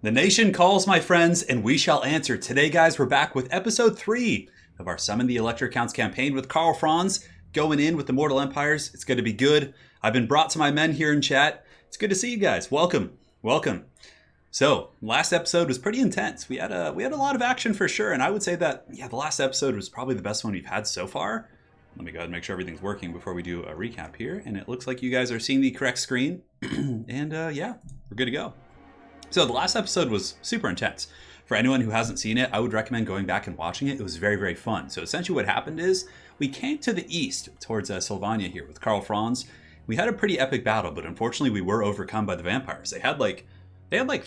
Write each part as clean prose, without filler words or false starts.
The nation calls, my friends, and we shall answer. Today, guys, we're back with episode 3 of our Summon the Elector Counts campaign with Karl Franz, going in with the Mortal Empires. It's going to be good. I've been brought to my men here in chat. It's good to see you guys. Welcome. Welcome. So, last episode was pretty intense. We had a lot of action for sure, and I would say that, the last episode was probably the best one we've had so far. Let me go ahead and make sure everything's working before we do a recap here, and it looks like you guys are seeing the correct screen, and we're good to go. So the last episode was super intense. For anyone who hasn't seen it, I would recommend going back and watching it. It was very, very fun. So essentially what happened is we came to the east towards Sylvania here with Karl Franz. We had a pretty epic battle, but unfortunately we were overcome by the vampires. They had like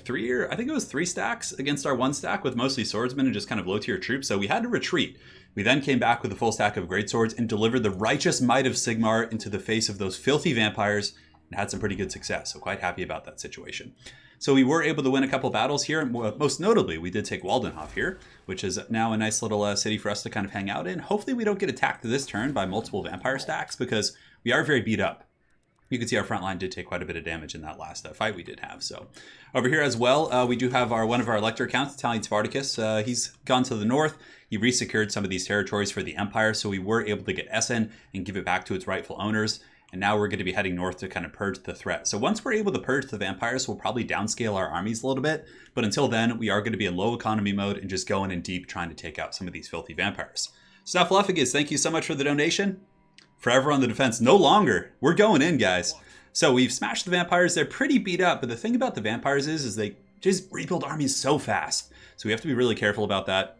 three stacks against our one stack with mostly swordsmen and just kind of low tier troops. So we had to retreat. We then came back with a full stack of greatswords and delivered the righteous might of Sigmar into the face of those filthy vampires and had some pretty good success. So quite happy about that situation. So we were able to win a couple battles here. Most notably, we did take Waldenhof here, which is now a nice little city for us to kind of hang out in. Hopefully we don't get attacked this turn by multiple vampire stacks because we are very beat up. You can see our front line did take quite a bit of damage in that last fight we did have. So over here as well, we do have one of our elector accounts, Italian Spartacus. He's gone to the north. He resecured some of these territories for the Empire, so we were able to get Essen and give it back to its rightful owners. And now we're going to be heading north to kind of purge the threat. So once we're able to purge the vampires, we'll probably downscale our armies a little bit. But until then, we are going to be in low economy mode and just going in deep trying to take out some of these filthy vampires. Snuffleupagus, thank you so much for the donation. Forever on the defense, no longer. We're going in, guys. So we've smashed the vampires. They're pretty beat up. But the thing about the vampires is they just rebuild armies so fast. So we have to be really careful about that.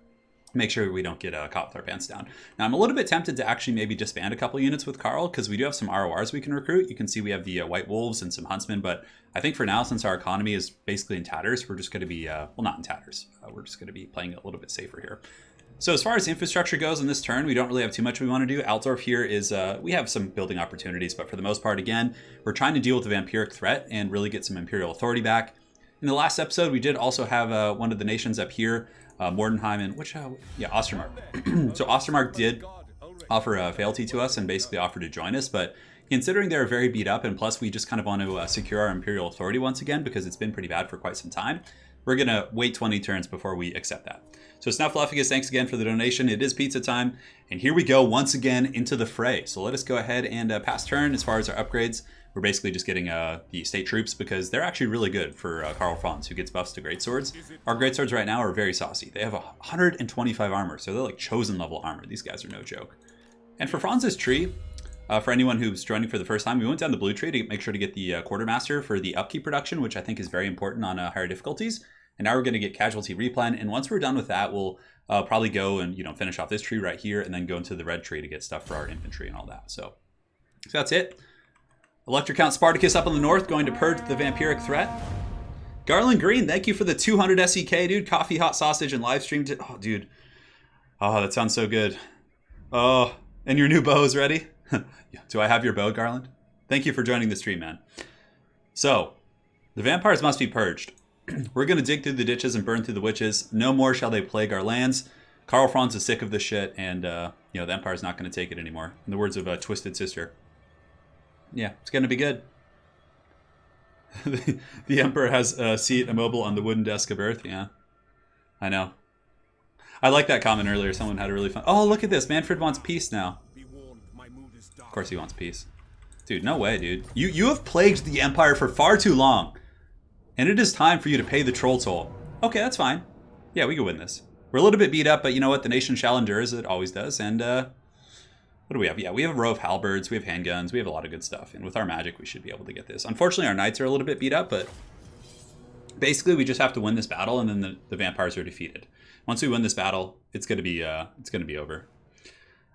Make sure we don't get caught with our pants down. Now, I'm a little bit tempted to actually maybe disband a couple units with Karl because we do have some RORs we can recruit. You can see we have the White Wolves and some Huntsmen, but I think for now, since our economy is basically in tatters, we're just going to be, not in tatters. We're just going to be playing a little bit safer here. So as far as infrastructure goes in this turn, we don't really have too much we want to do. Altdorf here is, we have some building opportunities, but for the most part, again, we're trying to deal with the vampiric threat and really get some imperial authority back. In the last episode, we did also have one of the nations up here, Mordenheim and Ostermark. So Ostermark did offer a fealty to us and basically offered to join us, but considering they're very beat up and plus we just kind of want to secure our imperial authority once again because it's been pretty bad for quite some time, we're going to wait 20 turns before we accept that. So Snuffleupagus, thanks again for the donation. It is pizza time, and here we go once again into the fray. So let us go ahead and pass turn as far as our upgrades. We're basically just getting the state troops because they're actually really good for Karl Franz, who gets buffs to greatswords. Our greatswords right now are very saucy. They have 125 armor, so they're like chosen level armor. These guys are no joke. And for Franz's tree, for anyone who's joining for the first time, we went down the blue tree to make sure to get the quartermaster for the upkeep production, which I think is very important on higher difficulties. And now we're going to get casualty replan. And once we're done with that, we'll probably go and finish off this tree right here, and then go into the red tree to get stuff for our infantry and all that. So that's it. Elector Count Spartacus up on the north, going to purge the vampiric threat. Garland Green, thank you for the 200 SEK, dude. Coffee, hot sausage, and live stream. Oh, dude. Oh, that sounds so good. Oh, and your new bow is ready? Do I have your bow, Garland? Thank you for joining the stream, man. So, the vampires must be purged. We're going to dig through the ditches and burn through the witches. No more shall they plague our lands. Karl Franz is sick of this shit, and the Empire's not going to take it anymore. In the words of Twisted Sister. Yeah, it's going to be good. The Emperor has a seat immobile on the wooden desk of Earth. Yeah, I know. I like that comment earlier. Someone had a really fun... Oh, look at this. Manfred wants peace now. Of course he wants peace. Dude, no way, dude. You have plagued the Empire for far too long. And it is time for you to pay the troll toll. Okay, that's fine. Yeah, we can win this. We're a little bit beat up, but you know what? The nation shall endure, as it always does. And, what do we have? Yeah, we have a row of halberds, we have handguns, we have a lot of good stuff. And with our magic, we should be able to get this. Unfortunately, our knights are a little bit beat up, but basically we just have to win this battle, and then the vampires are defeated. Once we win this battle, it's gonna be over.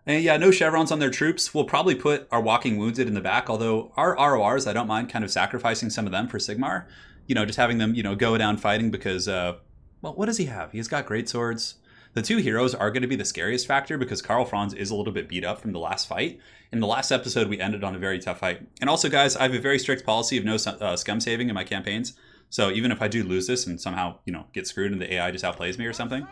And yeah, no chevrons on their troops. We'll probably put our walking wounded in the back, although our RORs, I don't mind kind of sacrificing some of them for Sigmar. Just having them, go down fighting because, well, what does he have? He's got great swords. The two heroes are going to be the scariest factor because Karl Franz is a little bit beat up from the last fight. In the last episode, we ended on a very tough fight. And also, guys, I have a very strict policy of no scum saving in my campaigns. So even if I do lose this and somehow, get screwed and the AI just outplays me or something,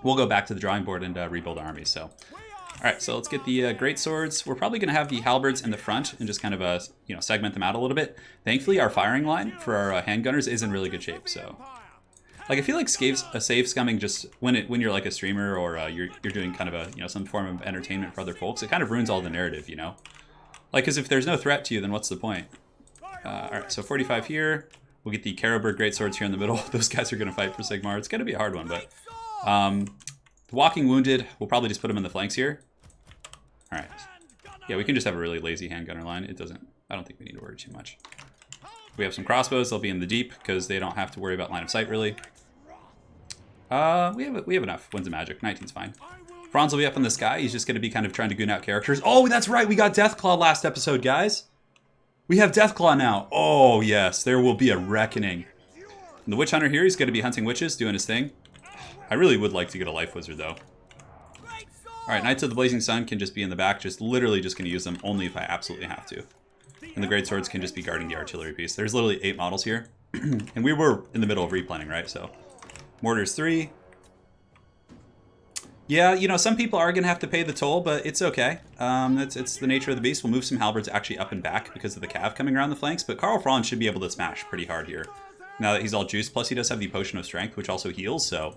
we'll go back to the drawing board and rebuild armies. So, all right, so let's get the great swords. We're probably going to have the halberds in the front and just kind of, segment them out a little bit. Thankfully, our firing line for our handgunners is in really good shape. So Like I feel like a save scumming just when you're like a streamer or you're doing kind of a some form of entertainment for other folks, it kind of ruins all the narrative, you know. Like because if there's no threat to you, then what's the point? All right, so 45 here. We'll get the Carroburg Greatswords here in the middle. Those guys are going to fight for Sigmar. It's going to be a hard one, but the Walking Wounded, we'll probably just put them in the flanks here. All right. Yeah, we can just have a really lazy handgunner line. I don't think we need to worry too much. We have some crossbows. They'll be in the deep because they don't have to worry about line of sight, really. We have enough. Winds of Magic. 19's fine. Franz will be up in the sky. He's just going to be kind of trying to goon out characters. Oh, that's right. We got Deathclaw last episode, guys. We have Deathclaw now. Oh, yes. There will be a reckoning. And the Witch Hunter here, he's going to be hunting witches, doing his thing. I really would like to get a Life Wizard, though. All right, Knights of the Blazing Sun can just be in the back. Literally just going to use them only if I absolutely have to. And the Greatswords can just be guarding the artillery piece. There's literally 8 models here. And we were in the middle of replanning, right? So, Mortars 3. Yeah, some people are going to have to pay the toll, but it's okay. It's the nature of the beast. We'll move some halberds actually up and back because of the cav coming around the flanks, but Karl Franz should be able to smash pretty hard here. Now that he's all juiced, plus he does have the Potion of Strength, which also heals, so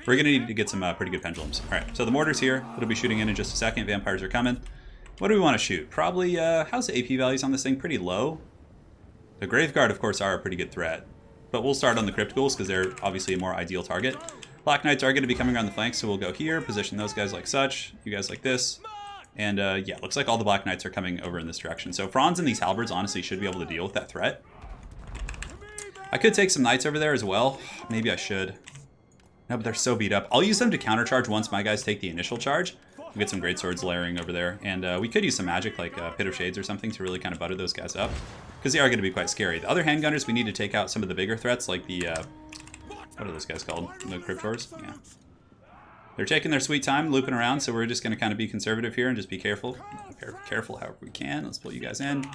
we're going to need to get some pretty good pendulums. All right, so the mortars here, it'll be shooting in just a second. Vampires are coming. What do we want to shoot? Probably, how's the AP values on this thing? Pretty low. The Graveguard, of course, are a pretty good threat, but we'll start on the Crypt Ghouls because they're obviously a more ideal target. Black Knights are going to be coming around the flanks, so we'll go here, position those guys like such, you guys like this. And yeah, looks like all the Black Knights are coming over in this direction. So Franz and these halberds honestly should be able to deal with that threat. I could take some Knights over there as well. Maybe I should. No, but they're so beat up. I'll use them to countercharge once my guys take the initial charge. We'll get some Greatswords layering over there. And we could use some magic like Pit of Shades or something to really kind of butter those guys up. Because they are going to be quite scary. The other handgunners, we need to take out some of the bigger threats like the... what are those guys called? The Cryptors? Yeah. They're taking their sweet time, looping around, so we're just going to kind of be conservative here and just be careful. Careful however we can. Let's pull you guys in.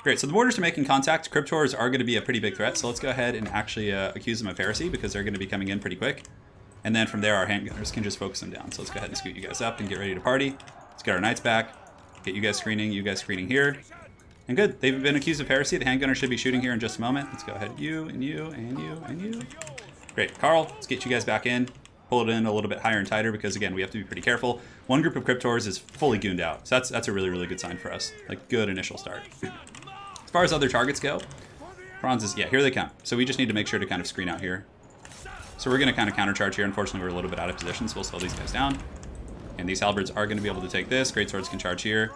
Great, so the mortars are making contact. Cryptors are going to be a pretty big threat, so let's go ahead and actually accuse them of heresy because they're going to be coming in pretty quick. And then from there, our handgunners can just focus them down. So let's go ahead and scoot you guys up and get ready to party. Let's get our knights back. Get you guys screening here. And good, they've been accused of heresy. The handgunner should be shooting here in just a moment. Let's go ahead, you, and you, and you, and you. Great, Karl, let's get you guys back in. Pull it in a little bit higher and tighter because, again, we have to be pretty careful. One group of Cryptors is fully gooned out. So that's a really, really good sign for us. Like, good initial start. As far as other targets go, Franz is, yeah, here they come. So we just need to make sure to kind of screen out here. So we're going to kind of countercharge here. Unfortunately, we're a little bit out of position, so we'll slow these guys down. And these halberds are going to be able to take this. Greatswords can charge here.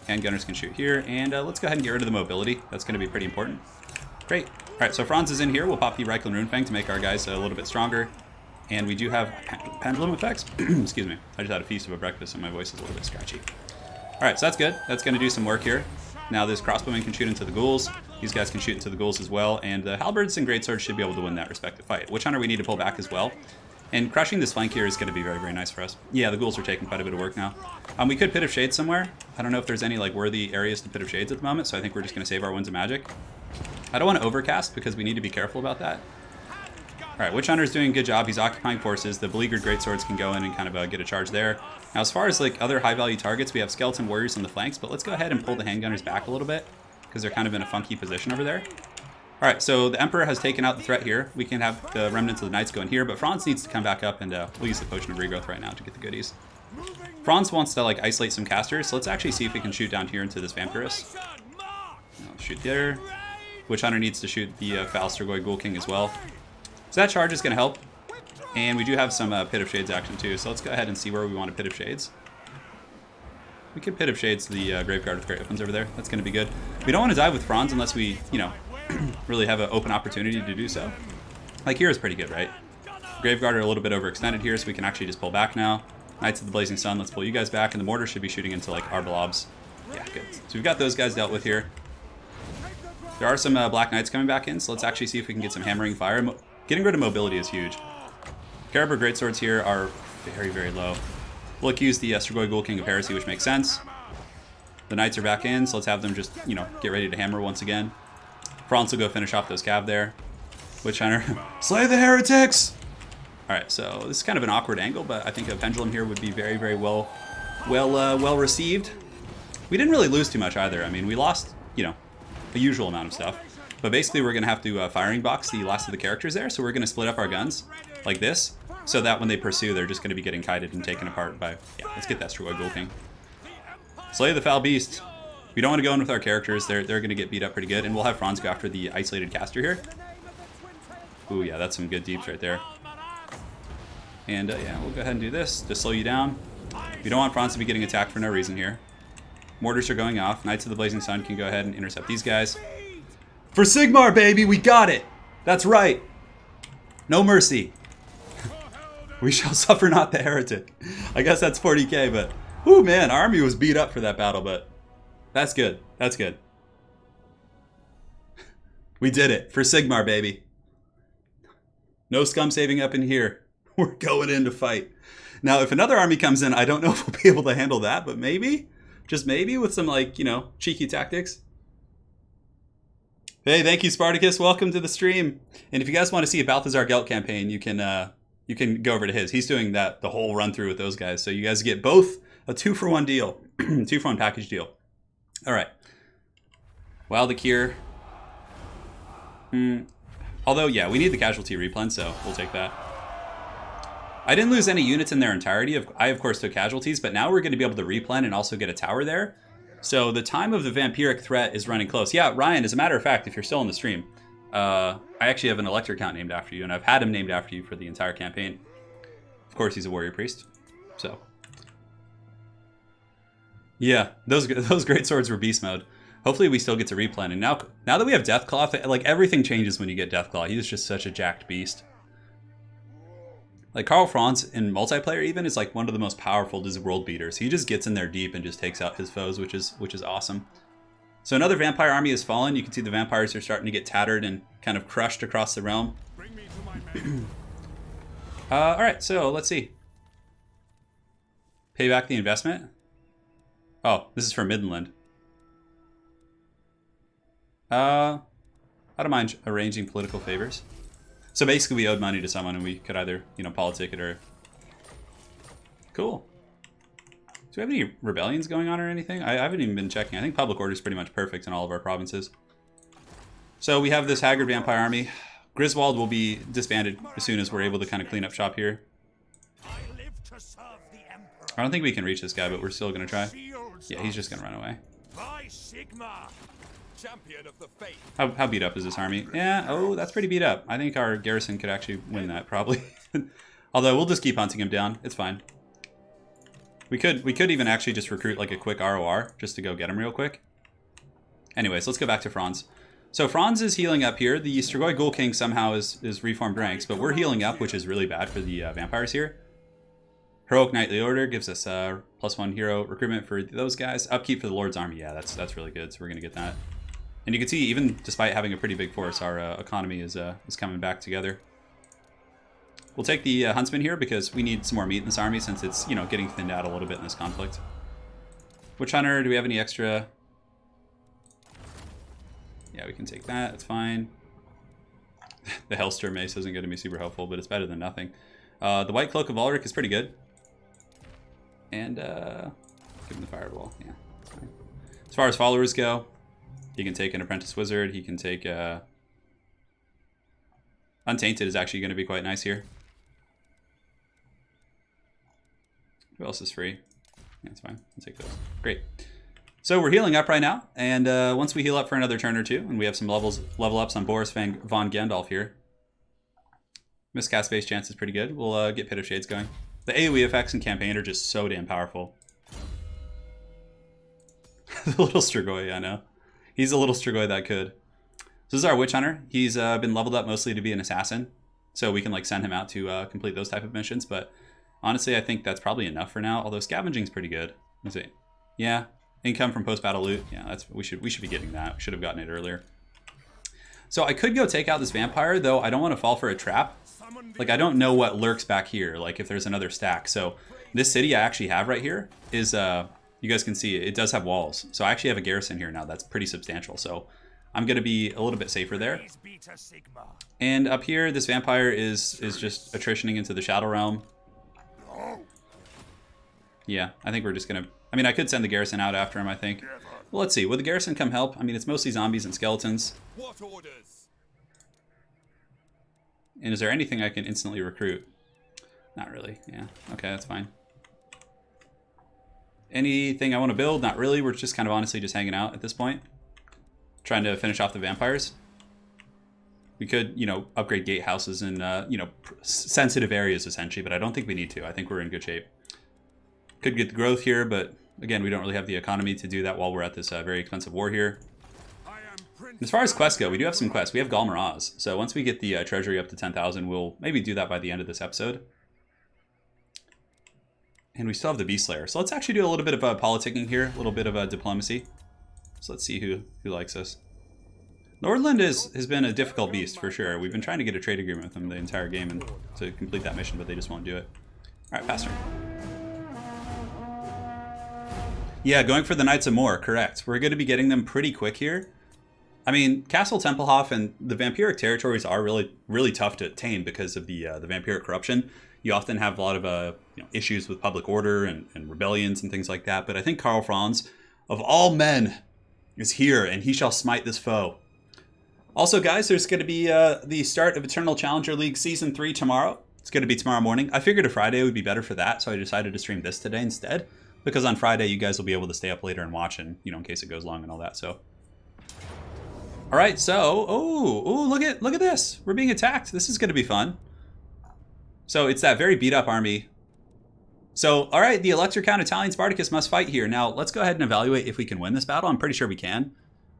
Handgunners can shoot here. And let's go ahead and get rid of the mobility. That's going to be pretty important. Great. All right, so Franz is in here. We'll pop the Reikland Runefang to make our guys a little bit stronger. And we do have pendulum effects. Excuse me. I just had a feast of a breakfast and my voice is a little bit scratchy. All right, so that's good. That's going to do some work here. Now this crossbowman can shoot into the ghouls. These guys can shoot into the ghouls as well. And the halberds and greatswords should be able to win that respective fight. Witch Hunter we need to pull back as well. And crushing this flank here is going to be very, very nice for us. Yeah, the ghouls are taking quite a bit of work now. We could Pit of Shades somewhere. I don't know if there's any like worthy areas to Pit of Shades at the moment, so I think we're just going to save our Winds of Magic. I don't want to overcast because we need to be careful about that. All right, Witch Hunter's doing a good job. He's occupying forces. The beleaguered greatswords can go in and kind of get a charge there. Now, as far as like other high-value targets, we have skeleton warriors on the flanks, but let's go ahead and pull the handgunners back a little bit because they're kind of in a funky position over there. All right, so the Emperor has taken out the threat here. We can have the remnants of the Knights go in here, but Franz needs to come back up, and we'll use the Potion of Regrowth right now to get the goodies. Franz wants to like isolate some casters, so let's actually see if we can shoot down here into this Vampirus. I'll shoot there. Witch Hunter needs to shoot the Falstergoy Ghoul King as well. So that charge is going to help. And we do have some Pit of Shades action too, so let's go ahead and see where we want to Pit of Shades. We could Pit of Shades the Graveguard with Great Weapons over there. That's going to be good. We don't want to dive with Franz unless we, you know, really have an open opportunity to do so. Like here is pretty good, right? Graveguard are a little bit overextended here, so we can actually just pull back now. Knights of the Blazing Sun, let's pull you guys back, and the mortar should be shooting into like our blobs. Yeah, good. So we've got those guys dealt with here. There are some Black Knights coming back in, so let's actually see if we can get some hammering fire. Getting rid of mobility is huge. Caribou Greatswords here are very, very low. We'll use the Strigoi Ghoul King of Heresy, which makes sense. The Knights are back in, so let's have them just, you know, get ready to hammer once again. Franz will go finish off those cav there. Witch Hunter, slay the heretics! Alright, so this is kind of an awkward angle, but I think a pendulum here would be very, very well received. We didn't really lose too much either. I mean, we lost, you know, a usual amount of stuff. But basically, we're going to have to firing box the last of the characters there. So we're going to split up our guns like this, so that when they pursue, they're just going to be getting kited and taken apart by... Yeah, let's get that Strigoi Ghoul King. Slay the Foul Beast. We don't want to go in with our characters. They're going to get beat up pretty good. And we'll have Franz go after the isolated caster here. Ooh, yeah, that's some good deeps right there. And yeah, we'll go ahead and do this to slow you down. We don't want Franz to be getting attacked for no reason here. Mortars are going off. Knights of the Blazing Sun can go ahead and intercept these guys. For Sigmar, baby, we got it. That's right. No mercy. We shall suffer not the heretic. I guess that's 40k, but... Whew, man, our army was beat up for that battle, but... That's good. That's good. We did it. For Sigmar, baby. No scum saving up in here. We're going in to fight. Now, if another army comes in, I don't know if we'll be able to handle that, but maybe... Just maybe with some, like, you know, cheeky tactics. Hey, thank you, Spartacus. Welcome to the stream. And if you guys want to see a Balthazar Gelt campaign, you can go over to his. He's doing the whole run through with those guys. So you guys get both a 2-for-1 deal, 2-for-1 package deal. All right. Wild Akir. Although, yeah, we need the casualty replen, so we'll take that. I didn't lose any units in their entirety. I, of course, took casualties, but now we're going to be able to replen and also get a tower there. So the time of the vampiric threat is running close. Yeah, Ryan, as a matter of fact, if you're still in the stream, I actually have an Elector count named after you, and I've had him named after you for the entire campaign. Of course, he's a warrior priest. So, yeah, those great swords were beast mode. Hopefully, we still get to replen. And now that we have Deathclaw, like everything changes when you get Deathclaw. He's just such a jacked beast. Like Karl Franz in multiplayer even is like one of the most powerful world beaters. He just gets in there deep and just takes out his foes, which is awesome. So another vampire army has fallen. You can see the vampires are starting to get tattered and kind of crushed across the realm. All right, so let's see. Pay back the investment. Oh, this is for Midland. I don't mind arranging political favors. So basically, we owed money to someone, and we could either, you know, politic it or... Cool. Do we have any rebellions going on or anything? I haven't even been checking. I think public order is pretty much perfect in all of our provinces. So we have this haggard vampire army. Griswold will be disbanded as soon as we're able to kind of clean up shop here. I don't think we can reach this guy, but we're still going to try. Yeah, he's just going to run away. How beat up is this army? Yeah, oh, that's pretty beat up. I think our garrison could actually win that, probably. Although, we'll just keep hunting him down. It's fine. We could even actually just recruit like a quick ROR, just to go get him real quick. Anyways, let's go back to Franz. So Franz is healing up here. The Strigoi Ghoul King somehow is reformed ranks, but we're healing up, which is really bad for the vampires here. Heroic Knightly Order gives us +1 hero recruitment for those guys. Upkeep for the Lord's Army, yeah, that's really good, so we're going to get that. And you can see, even despite having a pretty big force, our economy is coming back together. We'll take the Huntsman here because we need some more meat in this army since it's, you know, getting thinned out a little bit in this conflict. Witch Hunter, do we have any extra? Yeah, we can take that, it's fine. The Hellstir Mace isn't going to be super helpful, but it's better than nothing. The White Cloak of Ulrich is pretty good. And give him the Fireball, yeah, that's fine. As far as followers go, he can take an Apprentice Wizard, he can take... Untainted is actually going to be quite nice here. Who else is free? Yeah, it's fine. I'll take those. Great. So we're healing up right now, and once we heal up for another turn or two, and we have some level ups on Boris von Gandalf here. Miscast base chance is pretty good. We'll get Pit of Shades going. The AoE effects in campaign are just so damn powerful. The little Strigoi, I know. He's a little Strigoi that could. So this is our Witch Hunter. He's been leveled up mostly to be an assassin, so we can like send him out to complete those type of missions. But honestly, I think that's probably enough for now. Although scavenging's pretty good. Let's see. Yeah, income from post-battle loot. Yeah, that's we should be getting that. We should have gotten it earlier. So I could go take out this vampire, though I don't want to fall for a trap. Like I don't know what lurks back here. Like if there's another stack. So this city I actually have right here is you guys can see it does have walls. So I actually have a garrison here now that's pretty substantial. So I'm going to be a little bit safer there. And up here, this vampire is just attritioning into the Shadow Realm. Yeah, I think we're just going to... I mean, I could send the garrison out after him, I think. Well, let's see. Would the garrison come help? I mean, it's mostly zombies and skeletons. What orders? And is there anything I can instantly recruit? Not really. Yeah. Okay, that's fine. Anything I want to build? Not really. We're just kind of honestly just hanging out at this point. Trying to finish off the vampires. We could, you know, upgrade gatehouses in, you know, sensitive areas essentially, but I don't think we need to. I think we're in good shape. Could get the growth here, but again, we don't really have the economy to do that while we're at this very expensive war here. As far as quests go, we do have some quests. We have Galmer Oz. So once we get the treasury up to 10,000, we'll maybe do that by the end of this episode. And we still have the Beast Slayer. So let's actually do a little bit of politicking here, a little bit of diplomacy. So let's see who likes us. Nordland has been a difficult beast for sure. We've been trying to get a trade agreement with them the entire game and to complete that mission, but they just won't do it. All right, pass turn. Yeah, going for the Knights of Moor, correct. We're going to be getting them pretty quick here. I mean, Castle Templehof and the vampiric territories are really tough to attain because of the vampiric corruption. You often have a lot of you know, issues with public order and rebellions and things like that. But I think Karl Franz, of all men, is here, and he shall smite this foe. Also, guys, there's going to be the start of Eternal Challenger League Season 3 tomorrow. It's going to be tomorrow morning. I figured a Friday would be better for that, so I decided to stream this today instead. Because on Friday, you guys will be able to stay up later and watch, and you know, in case it goes long and all that. So, all right. So, oh, look at this. We're being attacked. This is going to be fun. So it's that very beat up army. So, all right, the Elector Count Italian Spartacus must fight here. Now, let's go ahead and evaluate if we can win this battle. I'm pretty sure we can.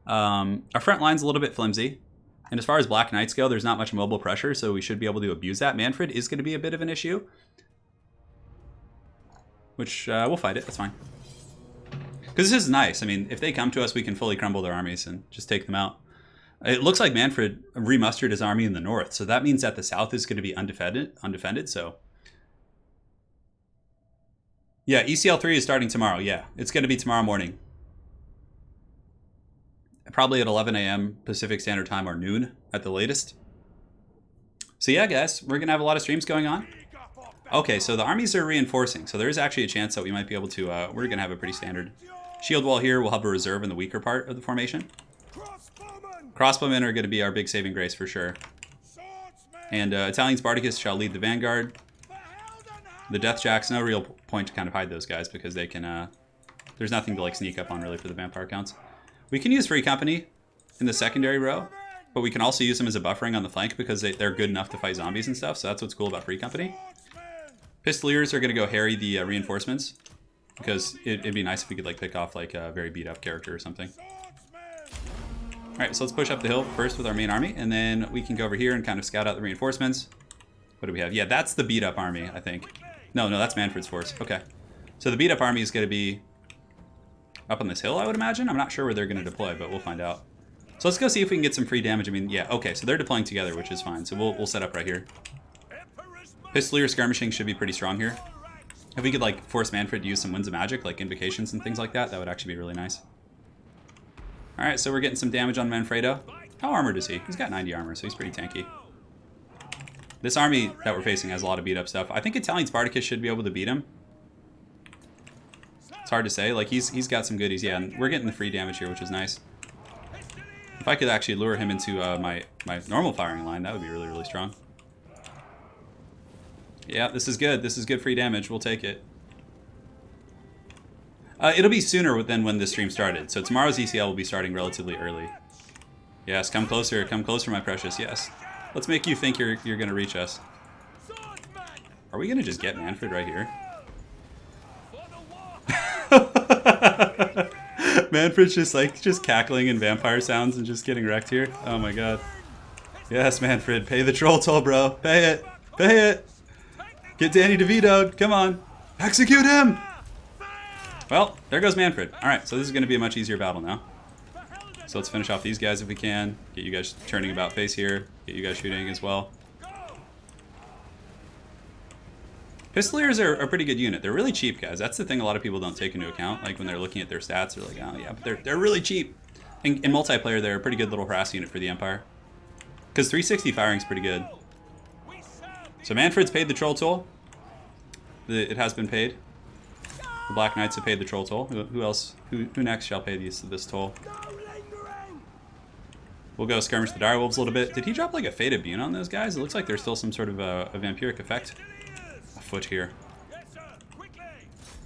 Our front line's a little bit flimsy. And as far as Black Knights go, there's not much mobile pressure, so we should be able to abuse that. Manfred is going to be a bit of an issue. Which, we'll fight it. That's fine. Because this is nice. I mean, if they come to us, we can fully crumble their armies and just take them out. It looks like Manfred remustered his army in the north, so that means that the south is going to be undefended, so... Yeah, ECL 3 is starting tomorrow. Yeah, it's going to be tomorrow morning. Probably at 11 a.m. Pacific Standard Time or noon at the latest. So yeah, guys, we're going to have a lot of streams going on. Okay, so the armies are reinforcing. So there is actually a chance that we might be able to... we're going to have a pretty standard shield wall here. We'll have a reserve in the weaker part of the formation. Crossbowmen are going to be our big saving grace for sure. And Italian Spartacus shall lead the vanguard. The Deathjacks, no real point to kind of hide those guys because they can... there's nothing to like sneak up on really for the vampire counts. We can use Free Company in the secondary row, but we can also use them as a buffering on the flank because they're good enough to fight zombies and stuff, so that's what's cool about Free Company. Pistoliers are going to go harry the reinforcements because it'd be nice if we could like pick off like a very beat up character or something. Alright, so let's push up the hill first with our main army, and then we can go over here and kind of scout out the reinforcements. What do we have? Yeah, that's the beat up army, I think. No, that's Manfred's force. Okay. So the beat up army is going to be up on this hill, I would imagine. I'm not sure where they're going to deploy, but we'll find out. So let's go see if we can get some free damage. I mean, yeah, okay, so they're deploying together, which is fine. So we'll set up right here. Pistolier skirmishing should be pretty strong here. If we could like force Manfred to use some Winds of Magic, like Invocations and things like that, that would actually be really nice. Alright, so we're getting some damage on Manfredo. How armored is he? He's got 90 armor, so he's pretty tanky. This army that we're facing has a lot of beat up stuff. I think Italian Spartacus should be able to beat him. It's hard to say. Like, he's got some goodies, yeah, and we're getting the free damage here, which is nice. If I could actually lure him into my normal firing line, that would be really, really strong. Yeah, this is good. This is good free damage. We'll take it. It'll be sooner than when this stream started. So tomorrow's ECL will be starting relatively early. Yes, come closer. Come closer, my precious. Yes. Let's make you think you're going to reach us. Are we going to just get Manfred right here? Manfred's just cackling in vampire sounds and just getting wrecked here. Oh my god. Yes, Manfred. Pay the troll toll, bro. Pay it. Pay it. Get Danny DeVito'd. Come on. Execute him! Well, there goes Manfred. Alright, so this is going to be a much easier battle now. So let's finish off these guys if we can. Get you guys turning about face here. Get you guys shooting as well. Pistoliers are a pretty good unit. They're really cheap, guys. That's the thing a lot of people don't take into account. Like when they're looking at their stats, they're like, oh yeah, but they're really cheap. In multiplayer, they're a pretty good little harass unit for the Empire. Because 360 firing's pretty good. So Manfred's paid the troll toll. It has been paid. The Black Knights have paid the troll toll. Who else? Who next shall pay this toll? We'll go skirmish the direwolves a little bit. Did he drop like a Faded Bune on those guys? It looks like there's still some sort of a vampiric effect afoot here.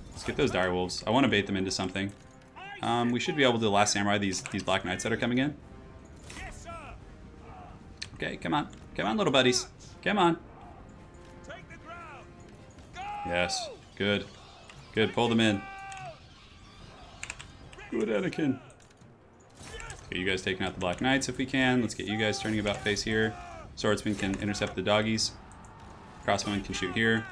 Let's get those direwolves. I want to bait them into something. We should be able to last samurai these Black Knights that are coming in. Okay, come on. Come on, little buddies. Come on. Yes, good. Good, pull them in. Good, Anakin. Get you guys taking out the Black Knights if we can. Let's get you guys turning about face here. Swordsman can intercept the doggies. Crossbowman can shoot here.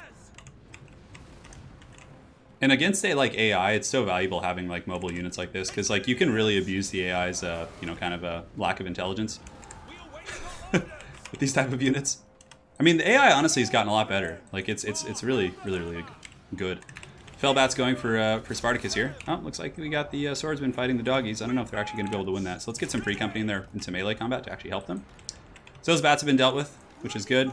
And against a like AI, it's so valuable having like mobile units like this because like you can really abuse the AI's you know, kind of a lack of intelligence with these type of units. I mean, the AI honestly has gotten a lot better. Like it's really good. Fellbat's going for Spartacus here. Oh, looks like we got the swordsman fighting the doggies. I don't know if they're actually going to be able to win that. So let's get some free company in there into melee combat to actually help them. So those bats have been dealt with, which is good.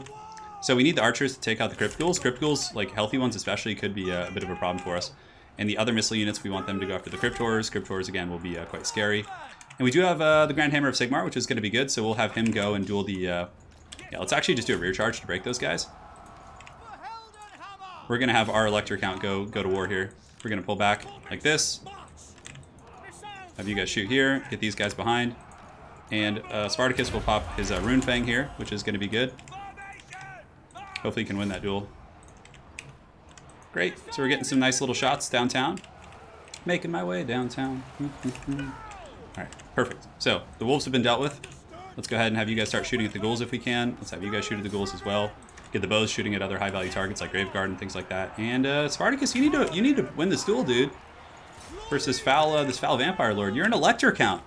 So we need the archers to take out the crypt ghouls. Crypt ghouls, like healthy ones especially, could be a bit of a problem for us. And the other missile units, we want them to go after the crypt horrors. Crypt horrors, again, will be quite scary. And we do have the Grand Hammer of Sigmar, which is going to be good. So we'll have him go and duel the... yeah, let's actually just do a rear charge to break those guys. We're going to have our Elector count go to war here. We're going to pull back like this. Have you guys shoot here. Get these guys behind. And Spartacus will pop his Rune Fang here, which is going to be good. Hopefully he can win that duel. Great. So we're getting some nice little shots downtown. Making my way downtown. Alright, perfect. So, the wolves have been dealt with. Let's go ahead and have you guys start shooting at the ghouls if we can. Let's have you guys shoot at the ghouls as well. Get the bows shooting at other high-value targets like Graveguard and things like that. And Spartacus, you need to win this duel, dude. Versus this foul vampire lord. You're an Elector count.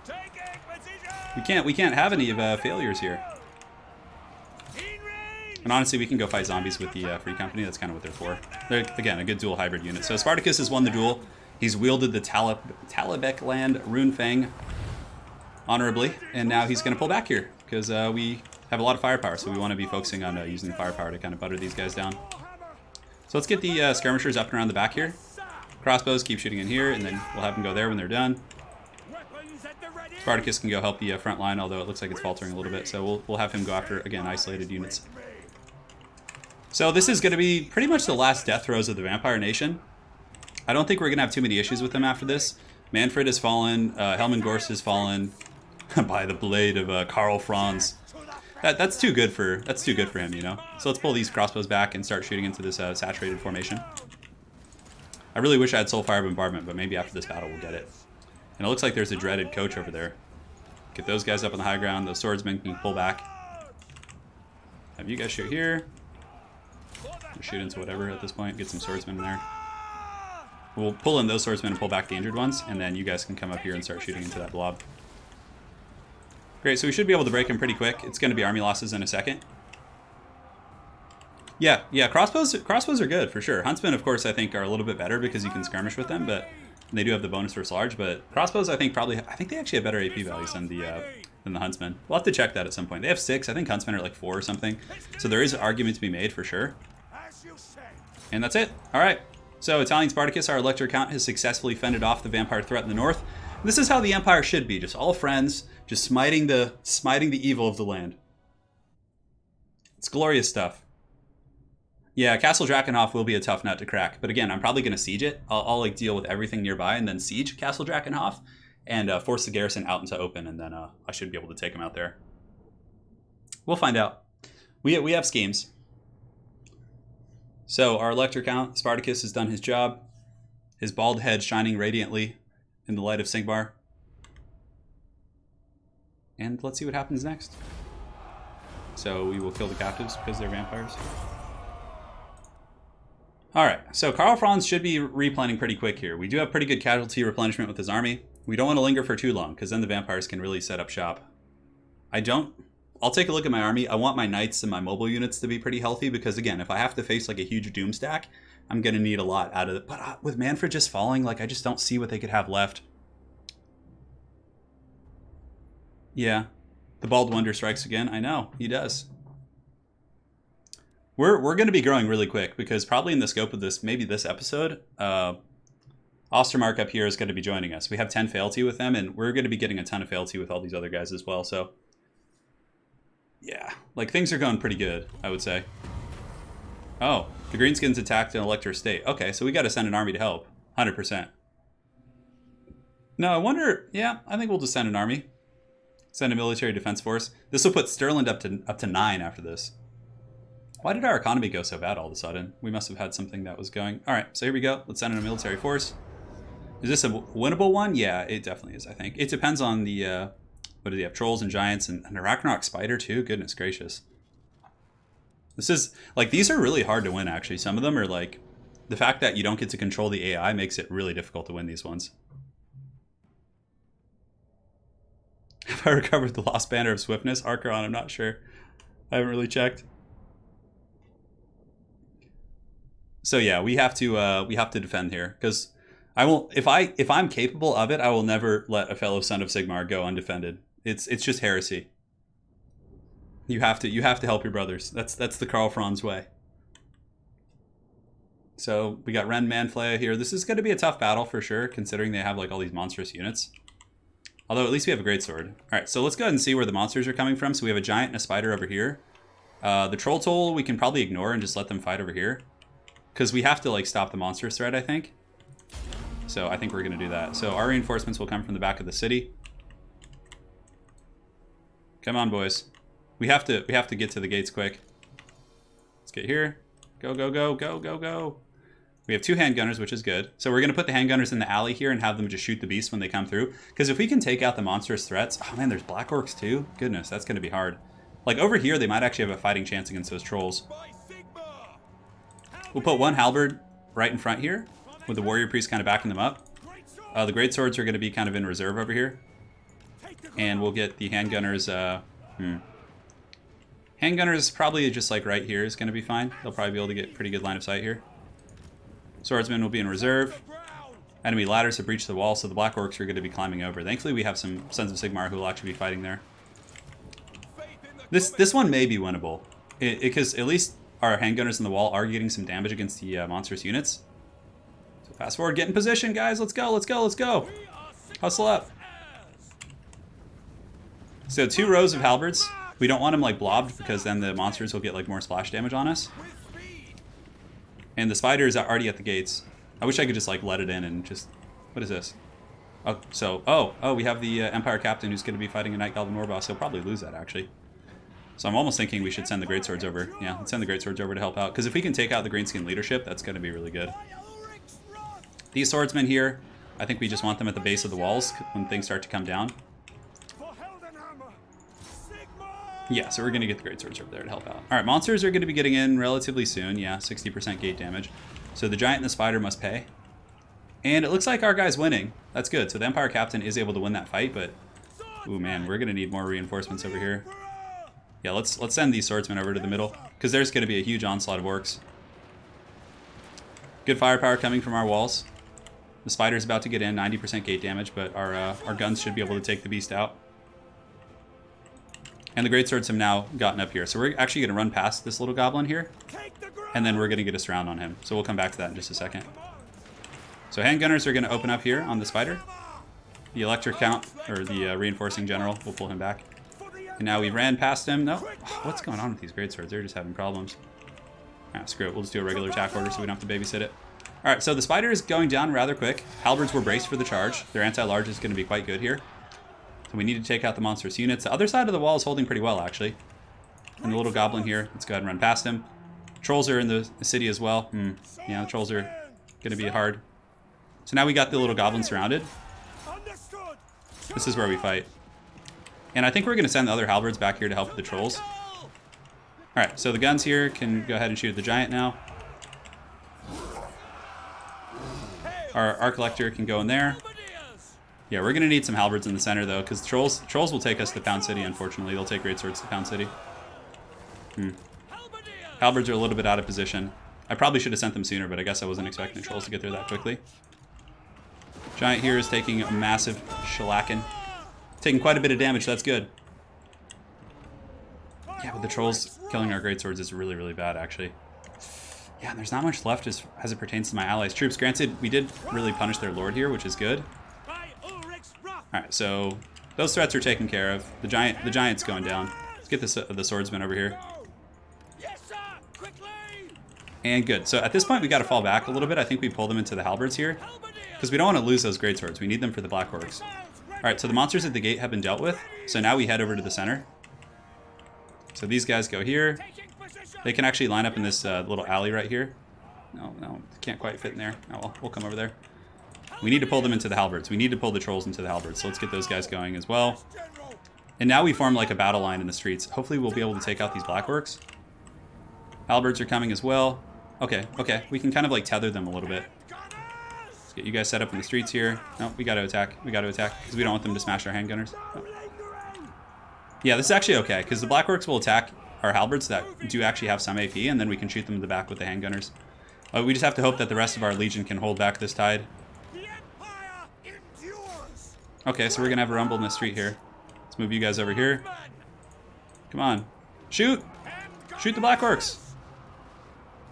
We can't have any failures here. And honestly, we can go fight zombies with the free company. That's kind of what they're for. They're, again, a good dual hybrid unit. So Spartacus has won the duel. He's wielded the Talabek land Rune Fang honorably. And now he's going to pull back here because we have a lot of firepower. So we want to be focusing on using the firepower to kind of butter these guys down. So let's get the skirmishers up and around the back here. Crossbows keep shooting in here, and then we'll have them go there when they're done. Spartacus can go help the front line, although it looks like it's faltering a little bit. So we'll have him go after, again, isolated units. So this is going to be pretty much the last death throes of the Vampire Nation. I don't think we're going to have too many issues with them after this. Manfred has fallen. Helmengorst has fallen by the blade of Karl Franz. That's too good for him, you know. So let's pull these crossbows back and start shooting into this saturated formation. I really wish I had Soulfire Bombardment, but maybe after this battle we'll get it. And it looks like there's a dreaded coach over there. Get those guys up on the high ground. Those swordsmen can pull back. Have you guys shoot here. Or shoot into whatever at this point. Get some swordsmen in there. We'll pull in those swordsmen and pull back the injured ones, and then you guys can come up here and start shooting into that blob. Great, so we should be able to break him pretty quick. It's going to be army losses in a second. Yeah, crossbows are good for sure. Huntsmen, of course, I think are a little bit better because you can skirmish with them, but they do have the bonus versus large. But crossbows, I think they actually have better AP values than the huntsmen. We'll have to check that at some point. They have 6. I think huntsmen are like 4 or something. So there is an argument to be made for sure. And that's it. All right. So Italian Spartacus, our Elector count, has successfully fended off the vampire threat in the north. This is how the Empire should be, just all friends, just smiting the evil of the land. It's glorious stuff. Yeah, Castle Drakenhof will be a tough nut to crack, but again, I'm probably going to siege it. I'll like deal with everything nearby and then siege Castle Drakenhof and force the garrison out into open, and then I should be able to take them out there. We'll find out. We have schemes. So our Elector count, Spartacus has done his job. His bald head shining radiantly in the light of Sigmar. And let's see what happens next. So we will kill the captives because they're vampires. Alright, so Karl Franz should be replanning pretty quick here. We do have pretty good casualty replenishment with his army. We don't want to linger for too long because then the vampires can really set up shop. I'll take a look at my army. I want my knights and my mobile units to be pretty healthy because, again, if I have to face like a huge doom stack, I'm going to need a lot out of it. But with Manfred just falling, like I just don't see what they could have left. Yeah, the Bald Wonder strikes again. I know, he does. We're going to be growing really quick because probably in the scope of this, maybe this episode, Ostermark up here is going to be joining us. We have 10 fealty with them, and we're going to be getting a ton of fealty with all these other guys as well. So, yeah, like things are going pretty good, I would say. Oh, the Greenskins attacked an elector state. Okay, so we got to send an army to help. 100%. No, I wonder. Yeah, I think we'll just send an army. Send a military defense force. This will put Stirland up to 9 after this. Why did our economy go so bad all of a sudden? We must have had something that was going. All right, so here we go. Let's send in a military force. Is this a winnable one? Yeah, it definitely is, I think. It depends on the, what do they have? Trolls and Giants and a Ragnarok Spider too? Goodness gracious. This is, like, these are really hard to win, actually. Some of them are, like, the fact that you don't get to control the AI makes it really difficult to win these ones. Have I recovered the lost banner of swiftness? Archeron, I'm not sure. I haven't really checked. So yeah, we have to defend here, because I won't, if I'm capable of it, I will never let a fellow son of Sigmar go undefended. It's just heresy. You have to help your brothers. That's the Karl Franz way. So we got Ren Manfred here. This is going to be a tough battle for sure, considering they have like all these monstrous units. Although at least we have a greatsword. All right, so let's go ahead and see where the monsters are coming from. So we have a giant and a spider over here. The troll toll we can probably ignore and just let them fight over here, because we have to like stop the monstrous threat, I think. So I think we're going to do that. So our reinforcements will come from the back of the city. Come on, boys. We have to get to the gates quick. Let's get here. Go, go, go, go, go, go. We have 2 handgunners, which is good. So we're going to put the handgunners in the alley here and have them just shoot the beasts when they come through. Because if we can take out the monstrous threats... Oh man, there's black orcs too? Goodness, that's going to be hard. Like over here, they might actually have a fighting chance against those trolls. We'll put 1 halberd right in front here, with the warrior priest kind of backing them up. The greatswords are going to be kind of in reserve over here. And we'll get the handgunners... Handgunners probably just like right here is going to be fine. They'll probably be able to get pretty good line of sight here. Swordsmen will be in reserve. Enemy ladders have breached the wall, so the black orcs are going to be climbing over. Thankfully, we have some Sons of Sigmar who will actually be fighting there. This one may be winnable, because at least our handgunners in the wall are getting some damage against the monstrous units. So fast forward, get in position, guys. Let's go, let's go, let's go. Hustle up. So 2 rows of halberds. We don't want them like blobbed, because then the monsters will get like more splash damage on us. And the spiders are already at the gates. I wish I could just like let it in and just... What is this? Oh, so... Oh, we have the Empire Captain who's going to be fighting a Night Goblin Warboss. He'll probably lose that, actually. So I'm almost thinking we should send the Greatswords over. Yeah, let's send the Greatswords over to help out. Because if we can take out the Greenskin leadership, that's going to be really good. These swordsmen here, I think we just want them at the base of the walls when things start to come down. Yeah, so we're going to get the greatswords over there to help out. All right, monsters are going to be getting in relatively soon. Yeah, 60% gate damage. So the giant and the spider must pay. And it looks like our guy's winning. That's good. So the Empire Captain is able to win that fight, but... Ooh, man, we're going to need more reinforcements over here. Yeah, let's send these swordsmen over to the middle, because there's going to be a huge onslaught of orcs. Good firepower coming from our walls. The spider's about to get in, 90% gate damage, but our guns should be able to take the beast out. And the greatswords have now gotten up here. So we're actually going to run past this little goblin here. And then we're going to get a surround on him. So we'll come back to that in just a second. So handgunners are going to open up here on the spider. The electric count, or the reinforcing general, will pull him back. And now we ran past him. No, what's going on with these greatswords? They're just having problems. Ah, screw it. We'll just do a regular attack order so we don't have to babysit it. All right, so the spider is going down rather quick. Halberds were braced for the charge. Their anti-large is going to be quite good here. So we need to take out the monstrous units. The other side of the wall is holding pretty well, actually. And the little goblin here, let's go ahead and run past him. Trolls are in the city as well. Yeah, the trolls are going to be hard. So now we got the little goblin surrounded. This is where we fight. And I think we're going to send the other halberds back here to help with the trolls. Alright, so the guns here can go ahead and shoot at the giant now. Our arc collector can go in there. Yeah, we're going to need some halberds in the center, though, because trolls will take us to Pound City, unfortunately. They'll take greatswords to Pound City. Halberds are a little bit out of position. I probably should have sent them sooner, but I guess I wasn't expecting the trolls to get there that quickly. Giant here is taking a massive shellacking. Taking quite a bit of damage, that's good. Yeah, but the trolls killing our greatswords is really, really bad, actually. Yeah, there's not much left as it pertains to my allies' troops. Granted, we did really punish their lord here, which is good. Alright, so those threats are taken care of. The giant's going down. Let's get the swordsman over here. And good. So at this point, we got to fall back a little bit. I think we pull them into the halberds here, because we don't want to lose those greatswords. We need them for the black orcs. Alright, so the monsters at the gate have been dealt with. So now we head over to the center. So these guys go here. They can actually line up in this little alley right here. No, can't quite fit in there. Oh well, we'll come over there. We need to pull them into the halberds. We need to pull the trolls into the halberds. So let's get those guys going as well. And now we form like a battle line in the streets. Hopefully we'll be able to take out these black orcs. Halberds are coming as well. Okay. We can kind of like tether them a little bit. Let's get you guys set up in the streets here. No, we got to attack. Because we don't want them to smash our handgunners. No. Yeah, this is actually okay, because the black orcs will attack our halberds that do actually have some AP, and then we can shoot them in the back with the handgunners. We just have to hope that the rest of our legion can hold back this tide. Okay, so we're going to have a rumble in the street here. Let's move you guys over here. Come on. Shoot! Shoot the black orcs!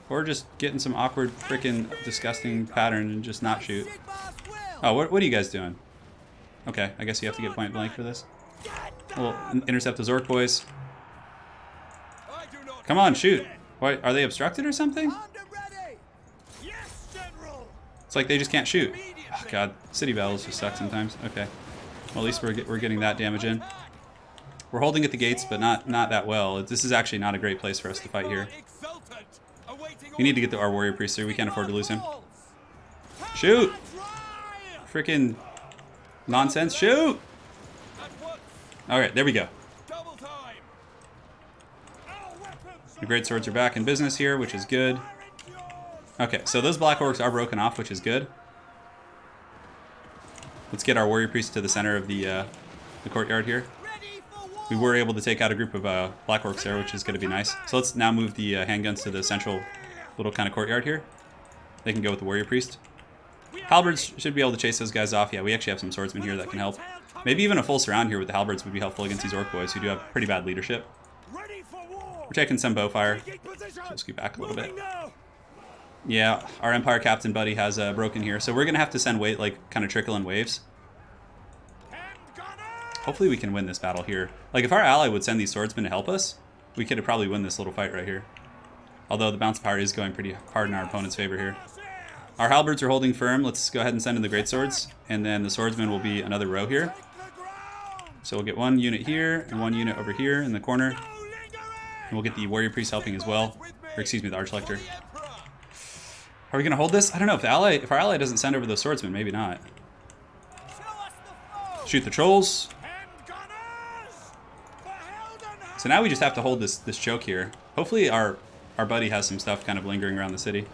Or just get in some awkward, freaking disgusting pattern and just not shoot. Oh, what are you guys doing? Okay, I guess you have to get point blank for this. We'll intercept those orc boys. Come on, shoot! What, are they obstructed or something? It's like they just can't shoot. Oh god, city battles just suck sometimes. Okay, well at least we're getting that damage in. We're holding at the gates, but not that well. This is actually not a great place for us to fight here. We need to get our warrior priest through. We can't afford to lose him. Shoot! Freaking nonsense! Shoot! All right, there we go. The great swords are back in business here, which is good. Okay, so those black orcs are broken off, which is good. Let's get our warrior priest to the center of the courtyard here. We were able to take out a group of black orcs there, which is going to be nice. So let's now move the handguns to the central little kind of courtyard here. They can go with the warrior priest. Halberds should be able to chase those guys off. Yeah, we actually have some swordsmen here that can help. Maybe even a full surround here with the halberds would be helpful against these orc boys who do have pretty bad leadership. We're taking some bow fire. So scoot back a little bit. Yeah, our Empire Captain buddy has broken here, so we're gonna have to send kind of trickle in waves. Hopefully we can win this battle here. Like if our ally would send these swordsmen to help us, we could probably win this little fight right here. Although the bounce power is going pretty hard in our opponent's favor here. Our halberds are holding firm. Let's go ahead and send in the greatswords, and then the swordsman will be another row here. So we'll get one unit here and one unit over here in the corner, and we'll get the warrior priest helping as well. Or excuse me, the archlector. Are we gonna hold this? I don't know. If our ally doesn't send over those swordsmen, maybe not. Shoot the trolls. So now we just have to hold this choke here. Hopefully our buddy has some stuff kind of lingering around the city.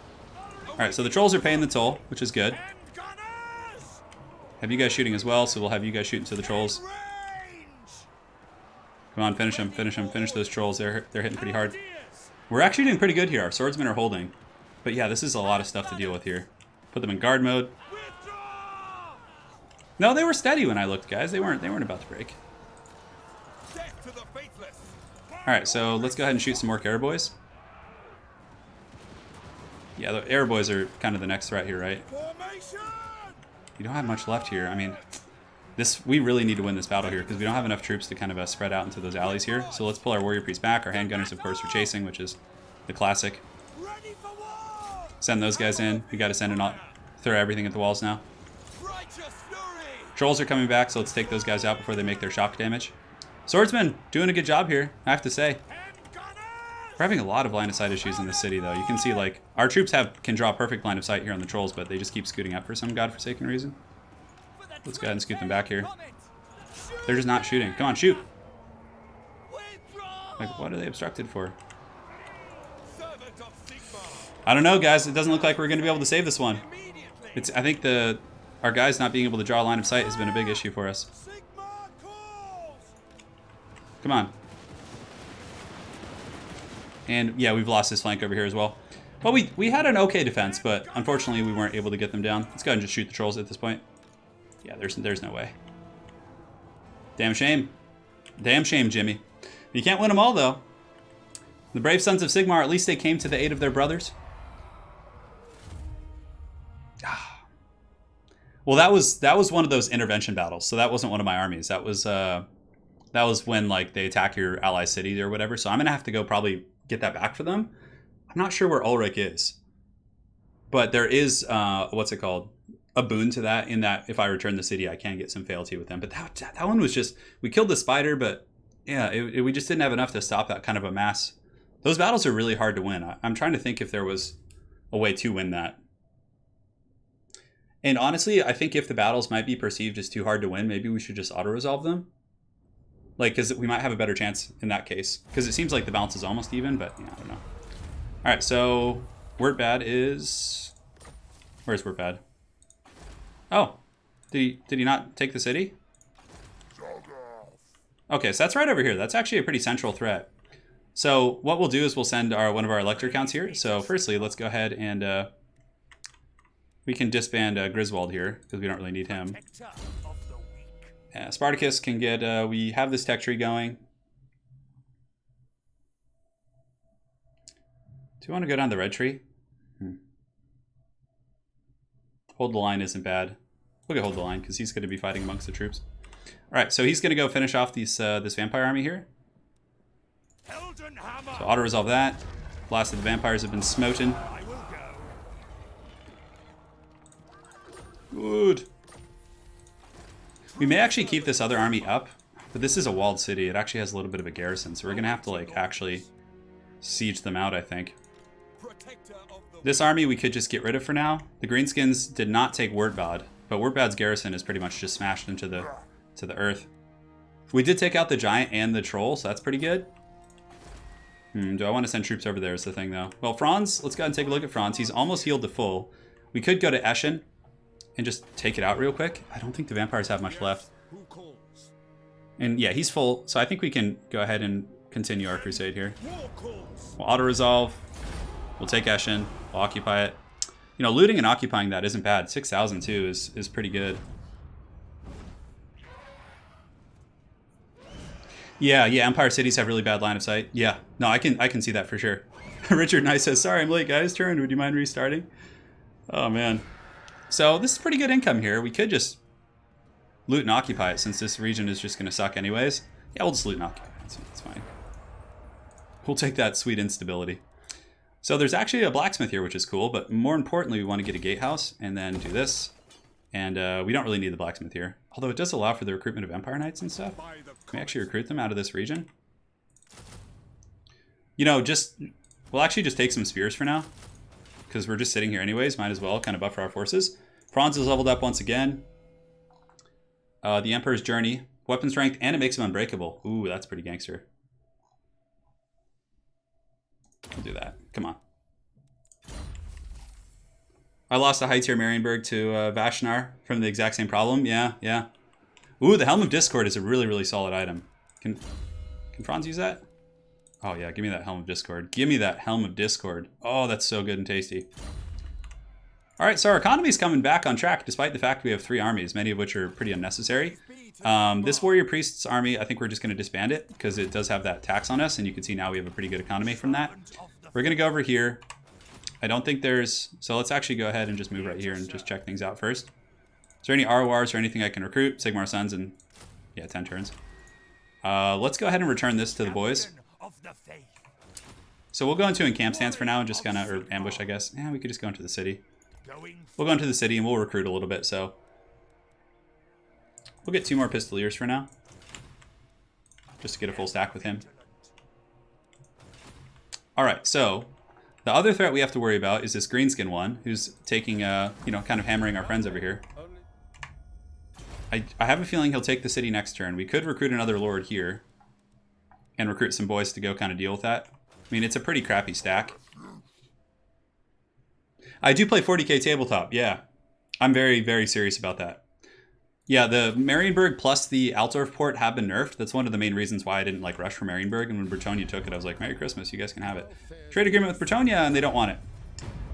Alright, so the trolls are paying the toll, which is good. Have you guys shooting as well, so we'll have you guys shooting to the trolls. Come on, finish them, finish those trolls. They're hitting pretty hard. We're actually doing pretty good here. Our swordsmen are holding. But yeah, this is a lot of stuff to deal with here. Put them in guard mode. No, they were steady when I looked, guys. They weren't about to break. Alright, so let's go ahead and shoot some more air boys. Yeah, the air boys are kind of the next threat here, right? You don't have much left here. I mean, we really need to win this battle here because we don't have enough troops to kind of spread out into those alleys here. So let's pull our warrior priest back. Our handgunners, of course, are chasing, which is the classic. Send those guys in. We got to send in all, throw everything at the walls now. Trolls are coming back, so let's take those guys out before they make their shock damage. Swordsman, doing a good job here, I have to say. We're having a lot of line of sight issues in the city, though. You can see, like, our troops can draw perfect line of sight here on the trolls, but they just keep scooting up for some godforsaken reason. Let's go ahead and scoot them back here. They're just not shooting. Come on, shoot! Like, what are they obstructed for? I don't know, guys. It doesn't look like we're going to be able to save this one. I think our guys not being able to draw a line of sight has been a big issue for us. Come on. And yeah, we've lost this flank over here as well. Well, we had an okay defense, but unfortunately we weren't able to get them down. Let's go ahead and just shoot the trolls at this point. Yeah, there's no way. Damn shame. Damn shame, Jimmy. You can't win them all, though. The brave sons of Sigmar, at least they came to the aid of their brothers. Well, that was one of those intervention battles. So that wasn't one of my armies. That was when like they attack your ally city or whatever. So I'm gonna have to go probably get that back for them. I'm not sure where Ulrich is, but there is what's it called? A boon to that, in that if I return the city, I can get some fealty with them. But that one was just, we killed the spider, but yeah, we just didn't have enough to stop that kind of a mass. Those battles are really hard to win. I'm trying to think if there was a way to win that. And honestly, I think if the battles might be perceived as too hard to win, maybe we should just auto-resolve them. Like, because we might have a better chance in that case. Because it seems like the balance is almost even, but yeah, I don't know. All right, so Wurtbad is... Where's Wurtbad? Oh, did he not take the city? Okay, so that's right over here. That's actually a pretty central threat. So what we'll do is we'll send one of our elector counts here. So firstly, let's go ahead and we can disband Griswold here because we don't really need him. Spartacus can get, we have this tech tree going. Do you want to go down the red tree? Hold the line isn't bad. We'll go hold the line because he's going to be fighting amongst the troops. All right, so he's going to go finish off these this vampire army here. So auto-resolve that. Last of the vampires have been smoten. Good. We may actually keep this other army up, but this is a walled city. It actually has a little bit of a garrison, so we're going to have to like actually siege them out, I think. This army we could just get rid of for now. The Greenskins did not take Wurtbad, but Wurtbad's garrison is pretty much just smashed into the earth. We did take out the giant and the troll, so that's pretty good. Do I want to send troops over there is the thing, though. Well, Franz, let's go ahead and take a look at Franz. He's almost healed to full. We could go to Eschen and just take it out real quick. I don't think the vampires have much left. And yeah, he's full, so I think we can go ahead and continue our crusade here. We'll auto-resolve. We'll take Eschen. We'll occupy it. You know, looting and occupying that isn't bad. 6,000 too is pretty good. Yeah, Empire cities have really bad line of sight. Yeah, no, I can see that for sure. Richard Nice says, sorry, I'm late, guys. Turin, would you mind restarting? Oh, man. So this is pretty good income here. We could just loot and occupy it since this region is just going to suck anyways. Yeah, we'll just loot and occupy it. That's fine. We'll take that sweet instability. So there's actually a blacksmith here, which is cool. But more importantly, we want to get a gatehouse and then do this. And we don't really need the blacksmith here. Although it does allow for the recruitment of Empire Knights and stuff. Can we actually recruit them out of this region? You know, we'll actually just take some spears for now. Because we're just sitting here anyways. Might as well kind of buffer our forces. Franz is leveled up once again. The Emperor's Journey. Weapon strength, and it makes him unbreakable. Ooh, that's pretty gangster. We'll do that. Come on. I lost a high tier Marienburg to Vashnar from the exact same problem. Yeah. Ooh, the Helm of Discord is a really, really solid item. Can Franz use that? Oh yeah, give me that Helm of Discord. Give me that Helm of Discord. Oh, that's so good and tasty. All right, so our economy is coming back on track despite the fact we have 3 armies, many of which are pretty unnecessary. This Warrior Priest's army, I think we're just going to disband it because it does have that tax on us, and you can see now we have a pretty good economy from that. We're going to go over here. I don't think there's... So let's actually go ahead and just move right here and just check things out first. Is there any RORs or anything I can recruit? Sigmar Sons and... Yeah, 10 turns. Let's go ahead and return this to the boys. So we'll go into encamp stance for now and just kind of... Or ambush, I guess. Yeah, we could just go into the city. We'll go into the city and we'll recruit a little bit, so... We'll get 2 more Pistoliers for now. Just to get a full stack with him. Alright, so... The other threat we have to worry about is this Greenskin one, who's taking, you know, kind of hammering our friends over here. I have a feeling he'll take the city next turn. We could recruit another lord here. And recruit some boys to go kind of deal with that. I mean, it's a pretty crappy stack. I do play 40k tabletop, yeah. I'm very, very serious about that. Yeah, the Marienburg plus the Altdorf port have been nerfed. That's one of the main reasons why I didn't like rush for Marienburg. And when Bretonia took it, I was like, Merry Christmas, you guys can have it. Trade agreement with Bretonia, and they don't want it.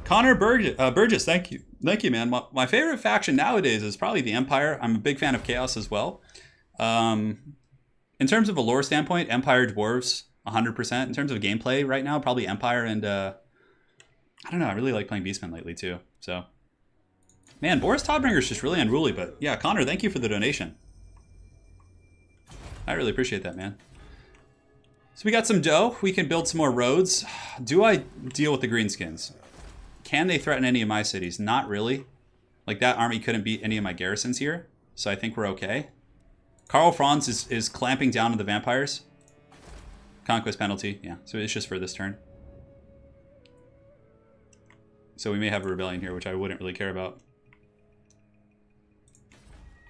Connor Burgess, thank you. Thank you, man. My favorite faction nowadays is probably the Empire. I'm a big fan of Chaos as well. In terms of a lore standpoint, Empire dwarves 100%. In terms of gameplay right now, probably Empire and... I don't know, I really like playing Beastmen lately too, so... Man, Boris Todbringer's just really unruly, but yeah, Connor, thank you for the donation. I really appreciate that, man. So we got some dough. We can build some more roads. Do I deal with the greenskins? Can they threaten any of my cities? Not really. Like, that army couldn't beat any of my garrisons here, so I think we're okay. Karl Franz is clamping down on the vampires. Conquest penalty, yeah, so it's just for this turn. So we may have a rebellion here, which I wouldn't really care about.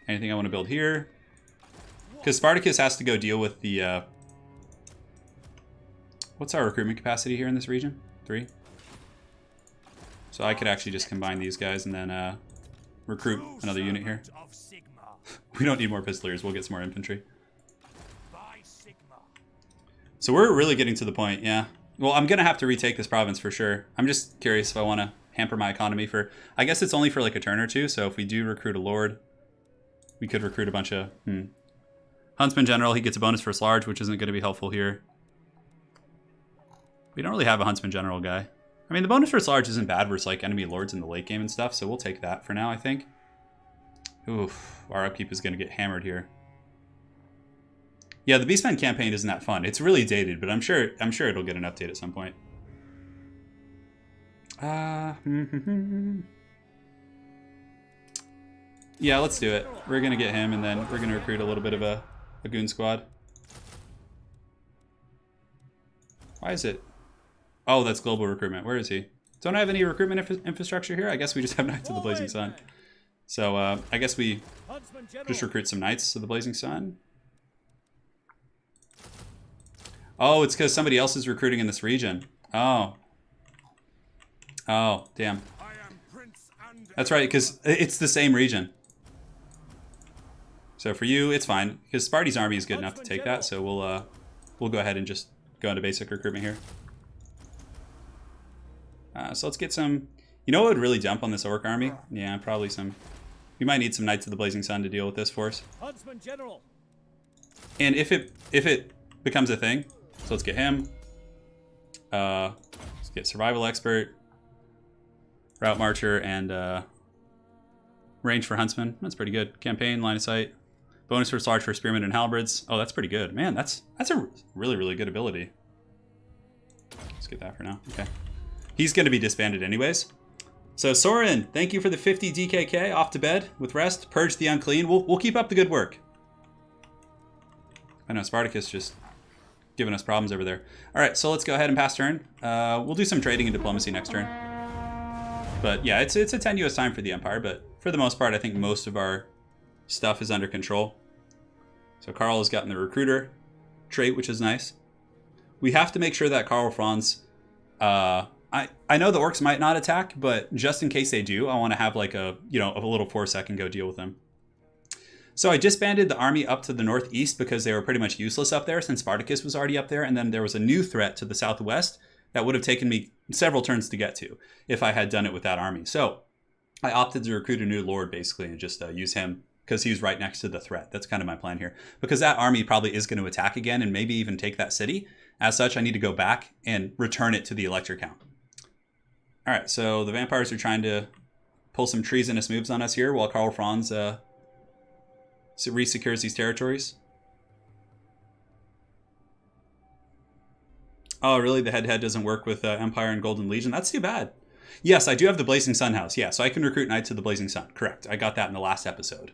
Anything I want to build here? Because Spartacus has to go deal with the... what's our recruitment capacity here in this region? 3? So I could actually just combine these guys and then recruit another unit here. We don't need more pistoliers, we'll get some more infantry. So we're really getting to the point, yeah. Well, I'm going to have to retake this province for sure. I'm just curious if I want to hamper my economy for... I guess it's only for like a turn or two, so if we do recruit a lord, we could recruit a bunch of... Huntsman General, he gets a bonus first large, which isn't going to be helpful here. We don't really have a Huntsman General guy. I mean, the bonus first large isn't bad versus like enemy lords in the late game and stuff, so we'll take that for now, I think. Oof, our upkeep is going to get hammered here. Yeah, the Beastmen campaign isn't that fun. It's really dated, but I'm sure it'll get an update at some point. Yeah, let's do it. We're gonna get him, and then we're gonna recruit a little bit of a goon squad. Why is it? Oh, that's global recruitment. Where is he? Don't I have any recruitment infrastructure here? I guess we just have Knights of the Blazing Sun. So I guess we just recruit some Knights of the Blazing Sun. Oh, it's because somebody else is recruiting in this region. Oh. Oh, damn. That's right, because it's the same region. So for you, it's fine, because Sparty's army is good enough to take that, so we'll go ahead and just go into basic recruitment here. So let's get some... You know what would really jump on this orc army? Yeah, probably some... We might need some Knights of the Blazing Sun to deal with this force. And if it becomes a thing, so let's get him. Let's get Survival Expert, Route Marcher, and Range for Huntsman. That's pretty good. Campaign, Line of Sight. Bonus for Large for Spearmen and Halberds. Oh, that's pretty good. Man, that's a really, really good ability. Let's get that for now. Okay. He's going to be disbanded anyways. So Soren, thank you for the 50 DKK. Off to bed with rest. Purge the unclean. We'll keep up the good work. I know Spartacus just giving us problems over there. All right, so let's go ahead and pass turn. We'll do some trading and diplomacy next turn. But yeah, it's a tenuous time for the Empire, but for the most part, I think most of our stuff is under control. So Karl has gotten the recruiter trait, which is nice. We have to make sure that Karl Franz... I know the orcs might not attack, but just in case they do, I want to have like a little force that can go deal with them. So I disbanded the army up to the northeast because they were pretty much useless up there since Spartacus was already up there, and then there was a new threat to the southwest that would have taken me several turns to get to if I had done it with that army. So I opted to recruit a new lord basically and just use him because he's right next to the threat. That's kind of my plan here. Because that army probably is going to attack again and maybe even take that city. As such, I need to go back and return it to the elector count. All right, so the vampires are trying to pull some treasonous moves on us here while Karl Franz resecures these territories. Oh, really? The head-to-head doesn't work with Empire and Golden Legion? That's too bad. Yes, I do have the Blazing Sun house. Yeah, so I can recruit Knights of the Blazing Sun. Correct. I got that in the last episode.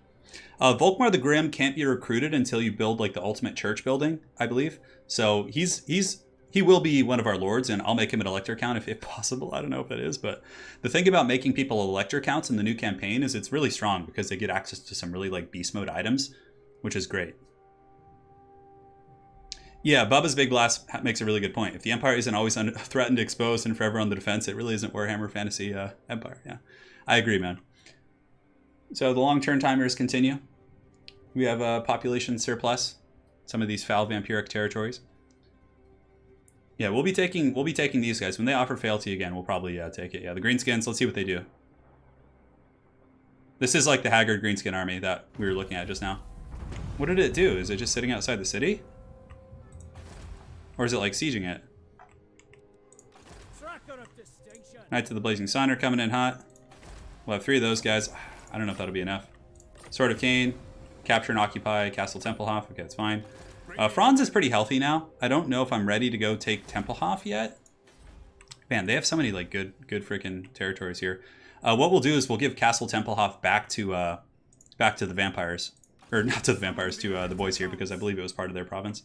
Volkmar the Grim can't be recruited until you build like the ultimate church building, I believe. So he will be one of our lords, and I'll make him an elector count if possible. I don't know if it is, but the thing about making people elector counts in the new campaign is it's really strong because they get access to some really like beast mode items, which is great. Yeah, Bubba's Big Blast makes a really good point. If the Empire isn't always threatened, exposed, and forever on the defense, it really isn't Warhammer Fantasy Empire. Yeah, I agree, man. So the long-term timers continue. We have a population surplus. Some of these foul vampiric territories. Yeah, we'll be taking these guys. When they offer fealty again, we'll probably take it. Yeah, the greenskins, let's see what they do. This is like the haggard greenskin army that we were looking at just now. What did it do? Is it just sitting outside the city? Or is it like sieging it? Knights of the Blazing Sun are coming in hot. We'll have 3 of those guys. I don't know if that'll be enough. Sword of Cain, capture and occupy Castle Templehof. Okay, that's fine. Franz is pretty healthy now. I don't know if I'm ready to go take Templehof yet. Man, they have so many like good freaking territories here. What we'll do is we'll give Castle Templehof back to the vampires, or not to the vampires, to the boys here, because I believe it was part of their province.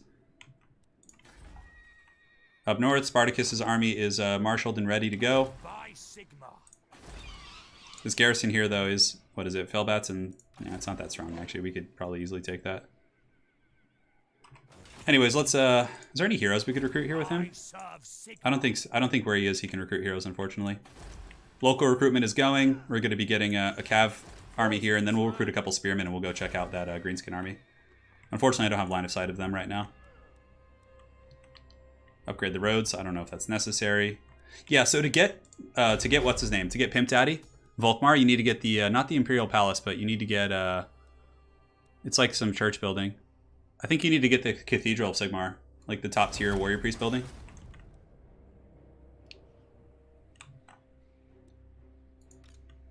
Up north, Spartacus's army is marshaled and ready to go. This garrison here, though, is, what is it, Felbats, and yeah, it's not that strong, actually. We could probably easily take that. Anyways, let's, is there any heroes we could recruit here with him? I don't think where he is he can recruit heroes, unfortunately. Local recruitment is going. We're going to be getting a cav army here, and then we'll recruit a couple spearmen, and we'll go check out that Greenskin army. Unfortunately, I don't have line of sight of them right now. Upgrade the roads. I don't know if that's necessary. Yeah, so to get what's his name? To get Pimp Daddy, Volkmar, you need to get the, not the Imperial Palace, but you need to get, it's like some church building. I think you need to get the Cathedral of Sigmar, like the top tier warrior priest building.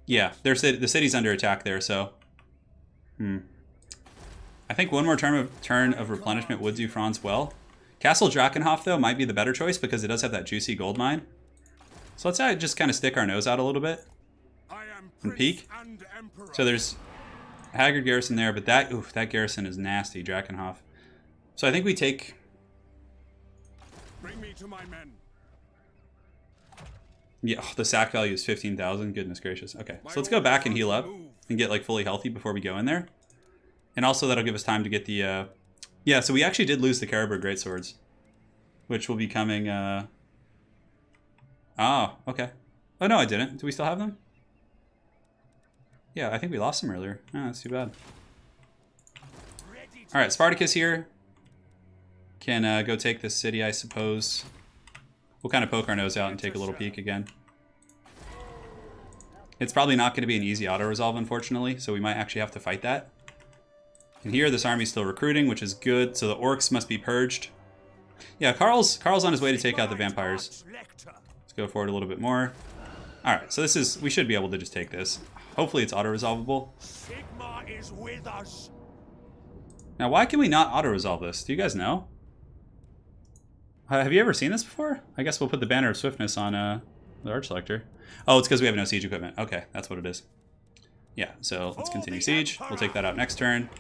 Yeah, the city's under attack there, so. I think one more turn of replenishment would do Franz well. Castle Drakenhof, though, might be the better choice because it does have that juicy gold mine. So let's just kind of stick our nose out a little bit and peek. So there's a Haggard garrison there, but that garrison is nasty, Drakenhof. So I think we take... Bring me to my men. Yeah, the sack value is 15,000. Goodness gracious. Okay, so let's go back and heal up and get like fully healthy before we go in there. And also that'll give us time to get the... Yeah, so we actually did lose the Caribou Greatswords, which will be coming... Oh, okay. Oh, no, I didn't. Do we still have them? Yeah, I think we lost them earlier. Oh, that's too bad. All right, Spartacus here can go take this city, I suppose. We'll kind of poke our nose out and take a little peek again. It's probably not going to be an easy auto-resolve, unfortunately, so we might actually have to fight that. And here, this army's still recruiting, which is good, so the orcs must be purged. Yeah, Karl's on his way to take out the vampires. Let's go forward a little bit more. Alright, so we should be able to just take this. Hopefully it's auto-resolvable. Sigmar is with us. Now, why can we not auto-resolve this? Do you guys know? Have you ever seen this before? I guess we'll put the Banner of Swiftness on the Arch Selector. Oh, it's because we have no siege equipment. Okay, that's what it is. Yeah, so let's continue siege. We'll take that out next turn.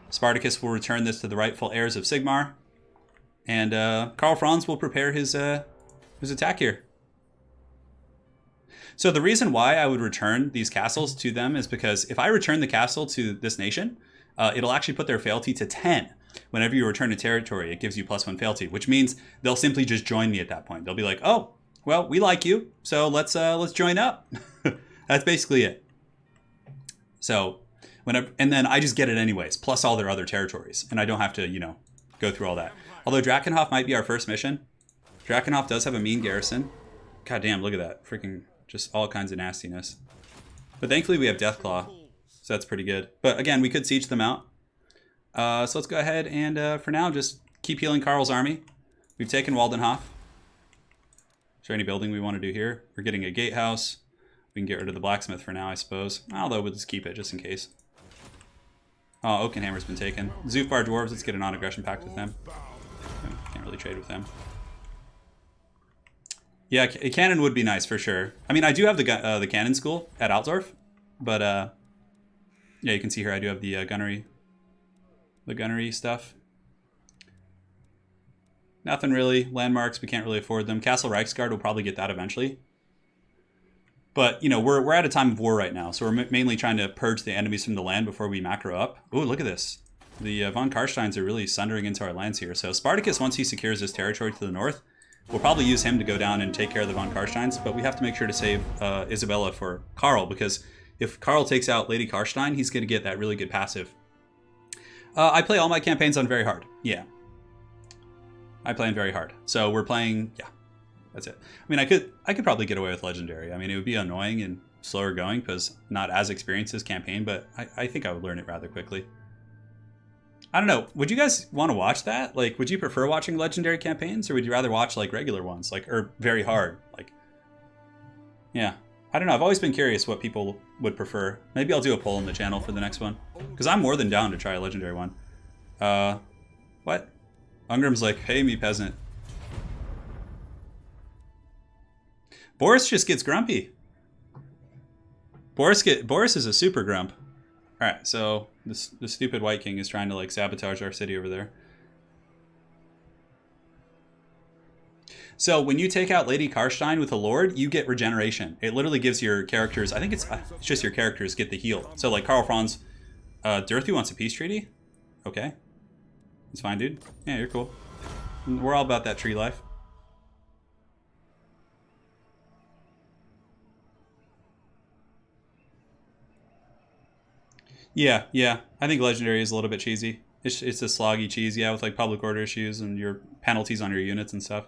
Spartacus will return this to the rightful heirs of Sigmar. And Karl Franz will prepare his attack here. So the reason why I would return these castles to them is because if I return the castle to this nation, it'll actually put their fealty to 10. Whenever you return a territory, it gives you +1 fealty, which means they'll simply just join me at that point. They'll be like, oh, well, we like you, so let's join up. That's basically it. So, and then I just get it anyways, plus all their other territories, and I don't have to, go through all that. Although Drakenhof might be our first mission. Drakenhof does have a mean garrison. God damn, look at that. Freaking just all kinds of nastiness. But thankfully we have Deathclaw, so that's pretty good. But again, we could siege them out. So let's go ahead and, for now, just keep healing Karl's army. We've taken Waldenhof. Is there any building we want to do here? We're getting a gatehouse. We can get rid of the blacksmith for now, I suppose. Although we'll just keep it just in case. Oh, Oakenhammer's been taken. Zufbar Dwarves, let's get a non-aggression pact with them. Can't really trade with them. Yeah, a cannon would be nice for sure. I mean, I do have the cannon school at Altdorf, but yeah, you can see here I do have the gunnery stuff. Nothing really. Landmarks, we can't really afford them. Castle Reichsguard will probably get that eventually. But, we're at a time of war right now, so we're mainly trying to purge the enemies from the land before we macro up. Ooh, look at this. The von Karsteins are really sundering into our lands here. So Spartacus, once he secures this territory to the north, we'll probably use him to go down and take care of the von Karsteins, but we have to make sure to save Isabella for Karl, because if Karl takes out Lady Karstein, he's going to get that really good passive. I play all my campaigns on very hard. Yeah. I play on very hard. So we're playing, yeah, that's it. I mean, I could probably get away with legendary. I mean, it would be annoying and slower going because not as experienced as campaign, but I think I would learn it rather quickly. I don't know. Would you guys want to watch that? Like, would you prefer watching legendary campaigns, or would you rather watch like regular ones, like, or very hard? Like, yeah. I don't know. I've always been curious what people would prefer. Maybe I'll do a poll on the channel for the next one. Because I'm more than down to try a legendary one. What? Ungrim's like, pay me, peasant. Boris just gets grumpy. Boris is a super grump. Alright, so the stupid White King is trying to like sabotage our city over there. So when you take out Lady Karstein with a Lord, you get regeneration. It literally gives your characters, I think it's just your characters get the heal. So like Karl Franz, Dorothy wants a peace treaty? Okay. It's fine, dude. Yeah, you're cool. We're all about that tree life. Yeah. I think Legendary is a little bit cheesy. It's a sloggy cheese, yeah, with like public order issues and your penalties on your units and stuff.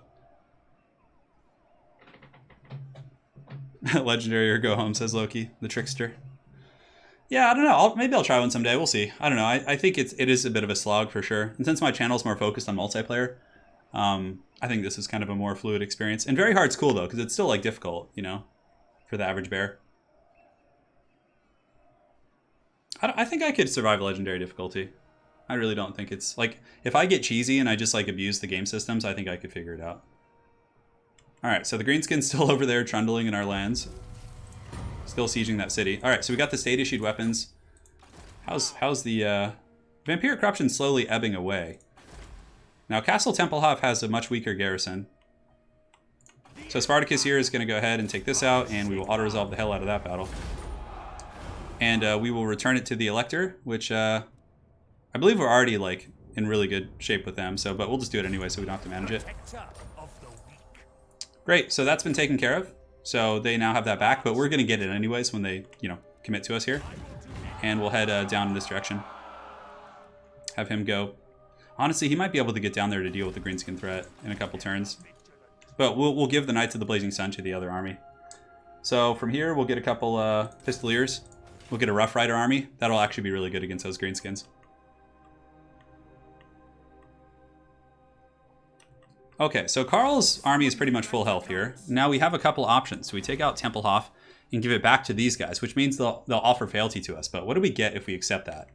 Legendary or go home, says Loki, the trickster. Yeah, I don't know. Maybe I'll try one someday. We'll see. I don't know. I think it is a bit of a slog for sure. And since my channel's more focused on multiplayer, I think this is kind of a more fluid experience. And Very Hard's cool though, because it's still like difficult, you know, for the average bear. I think I could survive Legendary difficulty. I really don't think it's like, if I get cheesy and I just like abuse the game systems, I think I could figure it out. Alright, so the Greenskin's still over there trundling in our lands. Still sieging that city. Alright, so we got the state-issued weapons. How's the Vampiric Corruption slowly ebbing away? Now, Castle Templehof has a much weaker garrison. So Spartacus here is going to go ahead and take this out, and we will auto-resolve the hell out of that battle. And we will return it to the Elector, which I believe we're already like in really good shape with them. So, but we'll just do it anyway, so we don't have to manage it. Great, so that's been taken care of. So they now have that back, but we're going to get it anyways when they, you know, commit to us here. And we'll head down in this direction. Have him go. Honestly, he might be able to get down there to deal with the Greenskin threat in a couple turns. But we'll give the Knights of the Blazing Sun to the other army. So from here, we'll get a couple Pistoliers. We'll get a Rough Rider army. That'll actually be really good against those Greenskins. Okay, so Karl's army is pretty much full health here. Now we have a couple options. So we take out Templehof and give it back to these guys, which means they'll offer fealty to us. But what do we get if we accept that?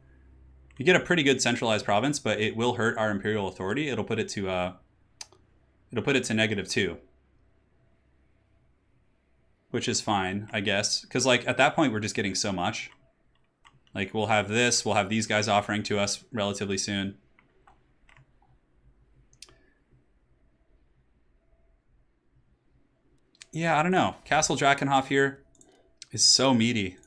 You get a pretty good centralized province, but it will hurt our imperial authority. It'll put it to -2, which is fine, I guess, because like at that point we're just getting so much. Like we'll have this, we'll have these guys offering to us relatively soon. Yeah, I don't know. Castle Drakenhof here is so meaty.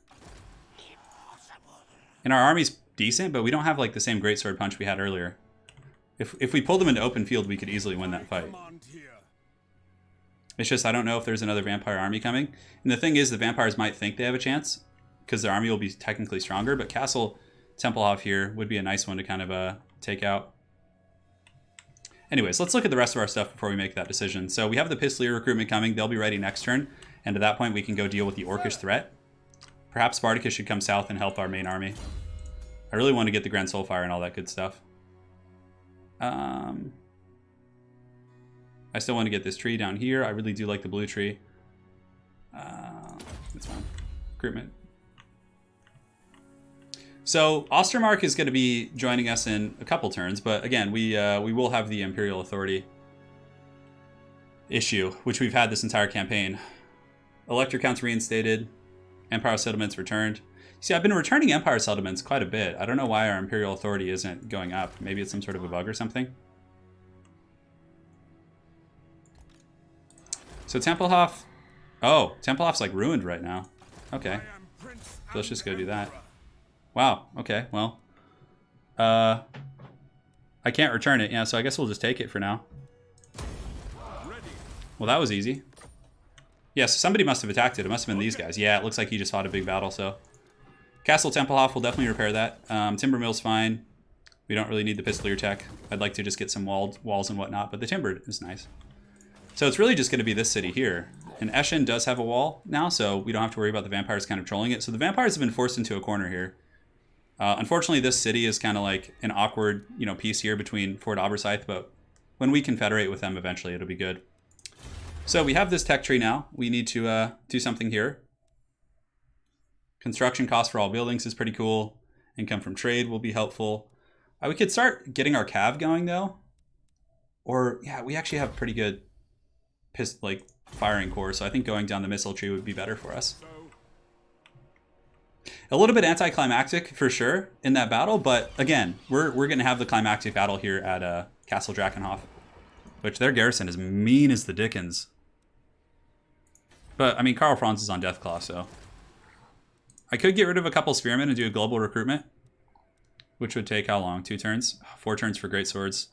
And our army's decent, but we don't have like the same greatsword punch we had earlier. If we pulled them into open field, we could easily win that fight. It's just I don't know if there's another vampire army coming. And the thing is, the vampires might think they have a chance because their army will be technically stronger, but Castle Templehof here would be a nice one to kind of take out. Anyways, let's look at the rest of our stuff before we make that decision. So we have the Pistolier recruitment coming. They'll be ready next turn. And at that point, we can go deal with the Orcish threat. Perhaps Spartacus should come south and help our main army. I really want to get the Grand Soulfire and all that good stuff. I still want to get this tree down here. I really do like the blue tree. That's fine. Recruitment. So Ostermark is going to be joining us in a couple turns, but again, we will have the Imperial Authority issue, which we've had this entire campaign. Elector counts reinstated. Empire settlements returned. See, I've been returning Empire settlements quite a bit. I don't know why our Imperial Authority isn't going up. Maybe it's some sort of a bug or something. So Templehof... Oh, Templehof's like ruined right now. Okay. So let's just go do that. Wow, okay, well. I can't return it, yeah, so I guess we'll just take it for now. Well, that was easy. Yeah, so somebody must have attacked it. It must have been these guys. Yeah, it looks like he just fought a big battle, so. Castle Templehof will definitely repair that. Timber Mill's fine. We don't really need the Pistolier tech. I'd like to just get some walls and whatnot, but the timber is nice. So it's really just going to be this city here. And Eschen does have a wall now, so we don't have to worry about the vampires kind of trolling it. So the vampires have been forced into a corner here. Unfortunately, this city is kind of like an awkward, you know, piece here between Fort Abersyth, but when we confederate with them eventually, it'll be good. So we have this tech tree now. We need to do something here. Construction cost for all buildings is pretty cool. Income from trade will be helpful. We could start getting our cav going though. Or yeah, we actually have pretty good firing core, so I think going down the missile tree would be better for us. A little bit anticlimactic for sure in that battle, but again, we're gonna have the climactic battle here at Castle Drakenhof, which their garrison is mean as the dickens. But I mean, Karl Franz is on Deathclaw, so I could get rid of a couple spearmen and do a global recruitment, which would take how long? 2 turns? 4 turns for great swords.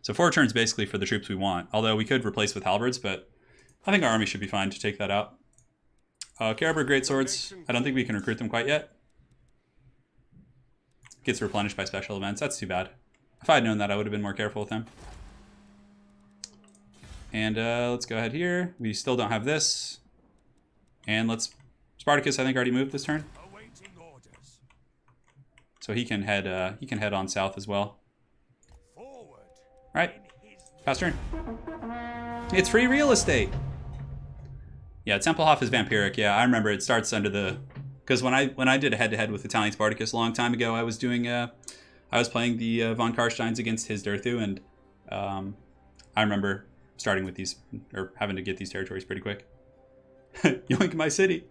So 4 turns basically for the troops we want. Although we could replace with halberds, but I think our army should be fine to take that out. Caribou great swords. I don't think we can recruit them quite yet. Gets replenished by special events. That's too bad. If I had known that, I would have been more careful with them. And let's go ahead here. We still don't have this. And let's... Spartacus, I think, already moved this turn. So he can head on south as well. Alright. Pass turn. It's free real estate! Yeah, Templehof is vampiric. Yeah, I remember it starts under the... Because when I did a head-to-head with Italian Spartacus a long time ago, I was doing... I was playing the von Karsteins against his Derthu, and I remember starting with these... Or having to get these territories pretty quick. Yoink my city!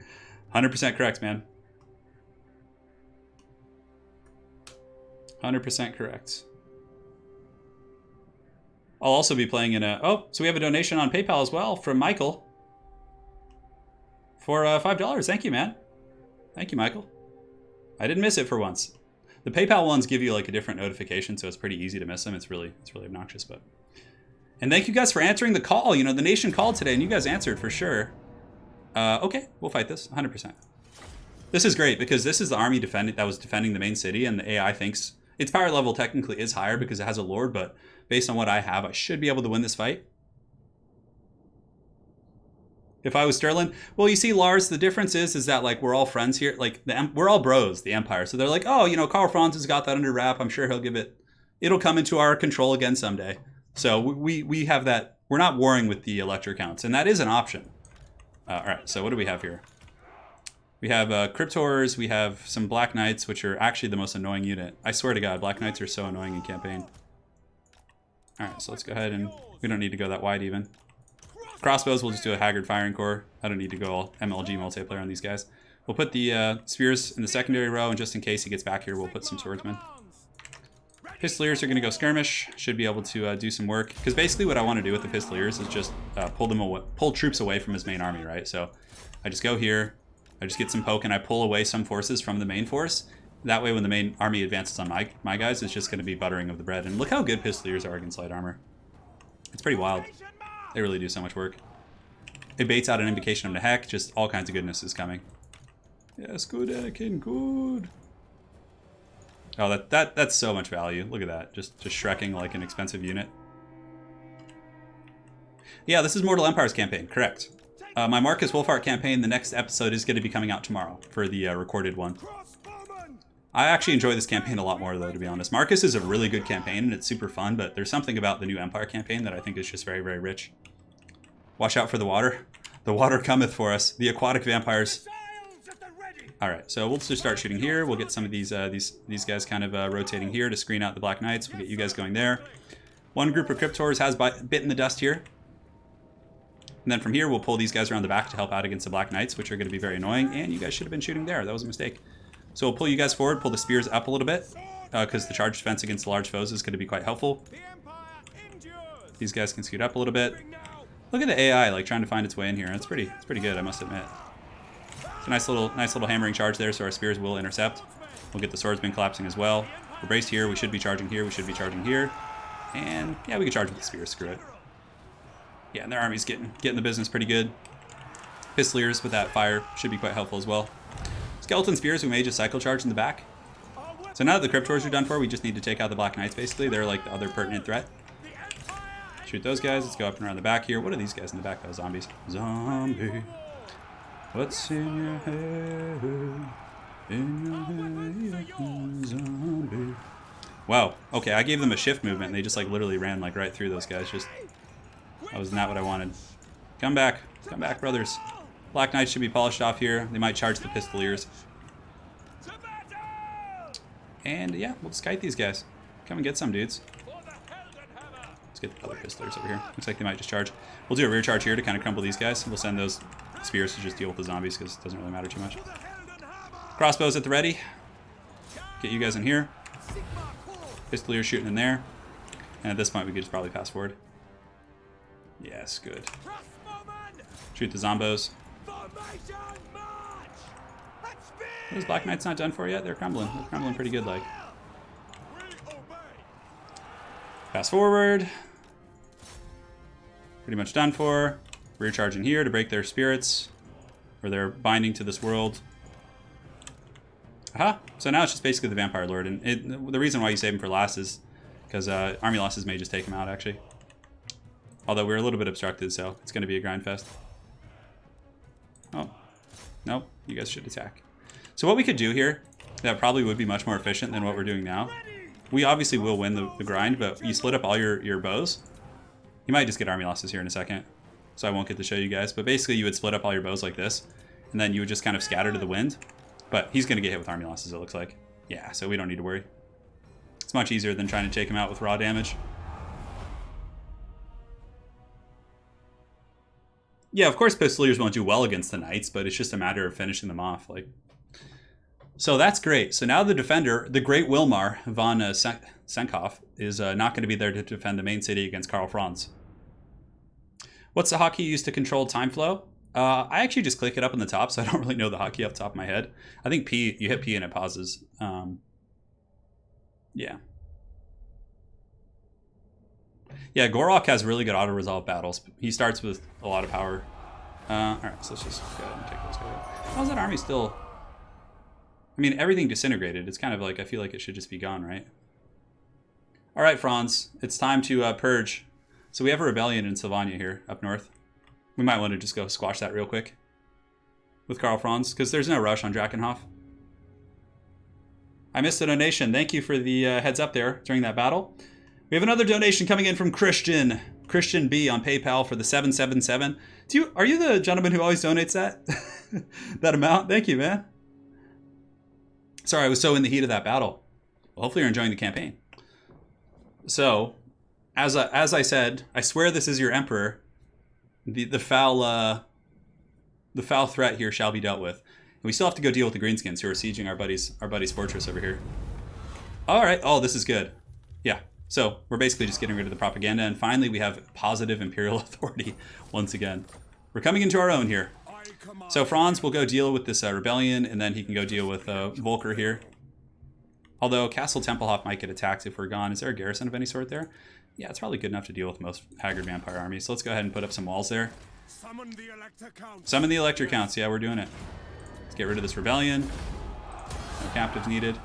100% correct, man. 100% correct. I'll also be playing in a... Oh, so we have a donation on PayPal as well from Michael. For $5. Thank you, man. Thank you, Michael. I didn't miss it for once. The PayPal ones give you like a different notification, so it's pretty easy to miss them. It's really obnoxious, but... And thank you guys for answering the call. You know, the nation called today, and you guys answered for sure. Okay, we'll fight this, 100%. This is great, because this is the army that was defending the main city, and the AI thinks... Its power level technically is higher because it has a lord, but based on what I have, I should be able to win this fight. If I was Sterling, well, you see, Lars, the difference is that like we're all friends here, like we're all bros, the Empire. So they're like, oh, you know, Karl Franz has got that under wrap. I'm sure he'll give it. It'll come into our control again someday. So we have that. We're not warring with the elector counts, and that is an option. All right. So what do we have here? We have Cryptors, we have some Black Knights, which are actually the most annoying unit. I swear to God, Black Knights are so annoying in campaign. Alright, so let's go ahead and... We don't need to go that wide even. Crossbows, we'll just do a Haggard Firing Corps. I don't need to go all MLG multiplayer on these guys. We'll put the Spears in the secondary row, and just in case he gets back here, we'll put some Swordsmen. Pistoliers are going to go Skirmish. Should be able to do some work. Because basically what I want to do with the Pistoliers is just pull troops away from his main army, right? So I just go here. I just get some poke and I pull away some forces from the main force. That way when the main army advances on my guys, it's just going to be buttering of the bread. And look how good Pistoliers are against light armor. It's pretty wild. They really do so much work. It baits out an invocation of the heck. Just all kinds of goodness is coming. Yes, good, Anakin, good. Oh, that's so much value. Look at that. Just shrekking like an expensive unit. Yeah, this is Mortal Empire's campaign. Correct. My Marcus Wolfhart campaign, the next episode is going to be coming out tomorrow for the recorded one. I actually enjoy this campaign a lot more, though, to be honest. Marcus is a really good campaign, and it's super fun, but there's something about the new Empire campaign that I think is just very, very rich. Watch out for the water. The water cometh for us. The aquatic vampires. Alright, so we'll just start shooting here. We'll get some of these guys kind of rotating here to screen out the Black Knights. We'll get you guys going there. One group of Cryptors has bitten the dust here. And then from here, we'll pull these guys around the back to help out against the Black Knights, which are going to be very annoying. And you guys should have been shooting there. That was a mistake. So we'll pull you guys forward, pull the spears up a little bit, because the charge defense against the large foes is going to be quite helpful. These guys can scoot up a little bit. Look at the AI, like trying to find its way in here. It's pretty good, I must admit. It's a nice little hammering charge there, so our spears will intercept. We'll get the swordsman collapsing as well. We're braced here. We should be charging here. We should be charging here. And yeah, we can charge with the spears. Screw it. Yeah, and their army's getting the business pretty good. Pistoliers with that fire should be quite helpful as well. Skeleton spears, we may just cycle charge in the back. So now that the Cryptors are done for, we just need to take out the Black Knights, basically. They're like the other pertinent threat. Shoot those guys. Let's go up and around the back here. What are these guys in the back? Oh, zombies. Zombie. What's in your head? In your head, zombie. Wow. Okay, I gave them a shift movement, and they just like literally ran like right through those guys. Just... That was not what I wanted. Come back. Come back, brothers. Black Knights should be polished off here. They might charge the Pistoliers. And yeah, we'll just kite these guys. Come and get some, dudes. Let's get the other pistolers over here. Looks like they might just charge. We'll do a rear charge here to kind of crumple these guys. We'll send those spears to just deal with the zombies because it doesn't really matter too much. Crossbows at the ready. Get you guys in here. Pistoliers shooting in there. And at this point, we could just probably pass forward. Yes, good. Shoot the zombos. Those Black Knights not done for yet? They're crumbling. They're crumbling pretty good, like. Pass forward. Pretty much done for. Rear charging here to break their spirits. Or their binding to this world. Aha. So now it's just basically the Vampire Lord. And the reason why you save him for last is because army losses may just take him out, actually. Although we're a little bit obstructed, so it's going to be a grind fest. Oh. Nope. You guys should attack. So what we could do here, that probably would be much more efficient than what we're doing now. We obviously will win the grind, but you split up all your bows. You might just get army losses here in a second, so I won't get to show you guys. But basically, you would split up all your bows like this, and then you would just kind of scatter to the wind. But he's going to get hit with army losses, it looks like. Yeah, so we don't need to worry. It's much easier than trying to take him out with raw damage. Yeah, of course, pistoliers won't do well against the knights, but it's just a matter of finishing them off. Like, so that's great. So now the defender, the great Wilmar von Senkhoff, is not going to be there to defend the main city against Karl Franz. What's the hotkey used to control time flow? I actually just click it up on the top, so I don't really know the hotkey off the top of my head. I think P, you hit P and it pauses. Yeah. Yeah, Gorok has really good auto-resolve battles. He starts with a lot of power. Alright, so let's just go ahead and take those guys out. How's that army still? I mean, everything disintegrated. It's kind of like, I feel like it should just be gone, right? Alright, Franz. It's time to purge. So we have a rebellion in Sylvania here, up north. We might want to just go squash that real quick with Karl Franz, because there's no rush on Drakenhof. I missed a donation. Thank you for the heads up there during that battle. We have another donation coming in from Christian B on PayPal for the 777. Are you the gentleman who always donates that that amount? Thank you, man. Sorry, I was so in the heat of that battle. Well, hopefully you're enjoying the campaign. So, as I said, I swear this is your emperor. The foul threat here shall be dealt with. And we still have to go deal with the Greenskins who are sieging our buddy's fortress over here. All right. Oh, this is good. Yeah. So we're basically just getting rid of the propaganda, and finally we have positive imperial authority once again. We're coming into our own here. So Franz will go deal with this rebellion, and then he can go deal with Volker here. Although Castle Templehof might get attacked if we're gone. Is there a garrison of any sort there? Yeah, it's probably good enough to deal with most haggard vampire armies. So let's go ahead and put up some walls there. Summon the Elector Counts. Yeah, we're doing it. Let's get rid of this rebellion. No captives needed.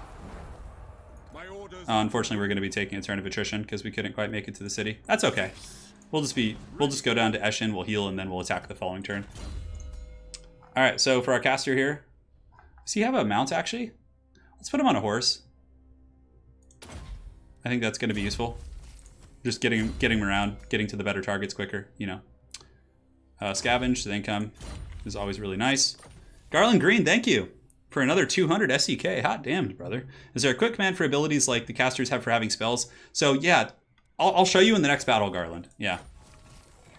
Unfortunately, we're going to be taking a turn of attrition because we couldn't quite make it to the city. That's okay. We'll just go down to Eschen, we'll heal, and then we'll attack the following turn. All right, so for our caster here, does he have a mount actually? Let's put him on a horse. I think that's going to be useful. Just getting him around, getting to the better targets quicker, you know. Scavenge, the income is always really nice. Garland Green, thank you for another 200 SEK. Hot damned, brother. Is there a quick command for abilities like the casters have for having spells? So yeah, I'll show you in the next battle, Garland. Yeah.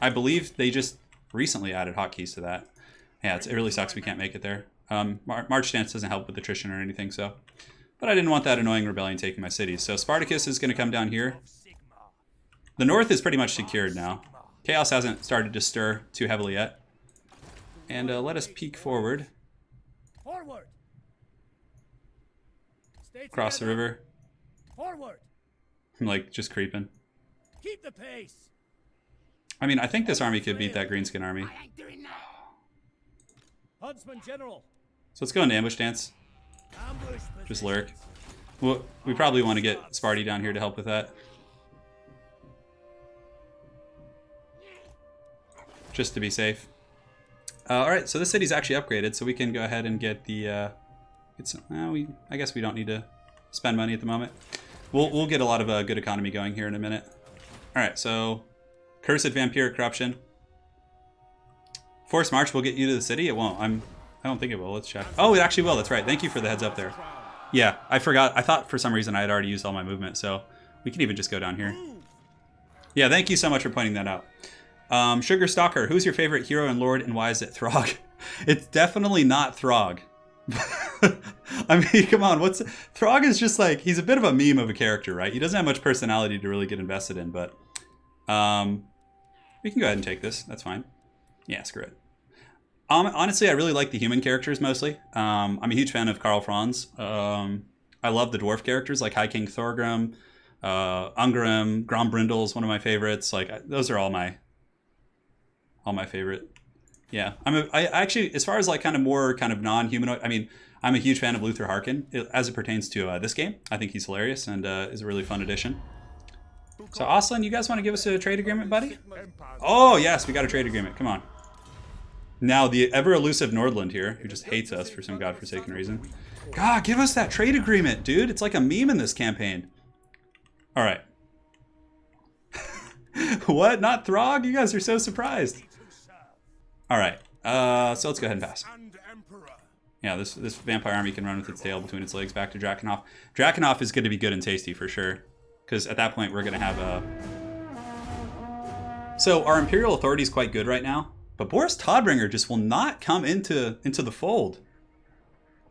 I believe they just recently added hotkeys to that. Yeah, it really sucks we can't make it there. March Stance doesn't help with attrition or anything, so. But I didn't want that annoying rebellion taking my cities. So Spartacus is going to come down here. The north is pretty much secured now. Chaos hasn't started to stir too heavily yet. And let us peek forward. Forward. Across the river. Forward. I'm like just creeping. Keep the pace. I mean, I think this army could beat that Greenskin army. Huntsman General. So let's go into ambush dance. Just lurk. Well, we probably want to get Sparty down here to help with that. Just to be safe. All right, so this city's actually upgraded, so we can go ahead and get the. I guess we don't need to spend money at the moment. We'll get a lot of good economy going here in a minute. All right, so Cursed Vampiric Corruption. Forced March will get you to the city. It won't. I don't think it will. Let's check. Oh, it actually will. That's right. Thank you for the heads up there. Yeah, I forgot. I thought for some reason I had already used all my movement, so we can even just go down here. Yeah, thank you so much for pointing that out. Sugar Stalker, who's your favorite hero and lord, and why is it Throg? It's definitely not Throg. I mean, come on, Throg is just like, he's a bit of a meme of a character, right? He doesn't have much personality to really get invested in, but we can go ahead and take this. That's fine. Yeah, screw it. Honestly, I really like the human characters mostly. I'm a huge fan of Karl Franz. I love the dwarf characters like High King Thorgrim, Ungrim, Grombrindle's one of my favorites. Like those are all my favorite. Yeah, I actually, as far as like kind of more kind of non-humanoid, I mean, I'm a huge fan of Luther Harkin as it pertains to this game. I think he's hilarious and is a really fun addition. So Aslan, you guys want to give us a trade agreement, buddy? Oh yes, we got a trade agreement. Come on. Now the ever elusive Nordland here, who just hates us for some godforsaken reason. God, give us that trade agreement, dude. It's like a meme in this campaign. All right. What? Not Throg? You guys are so surprised. All right. So let's go ahead and pass. Yeah, this vampire army can run with its tail between its legs back to Drakenhof. Drakenhof is going to be good and tasty for sure, because at that point we're going to have a. So our Imperial Authority is quite good right now, but Boris Todbringer just will not come into the fold.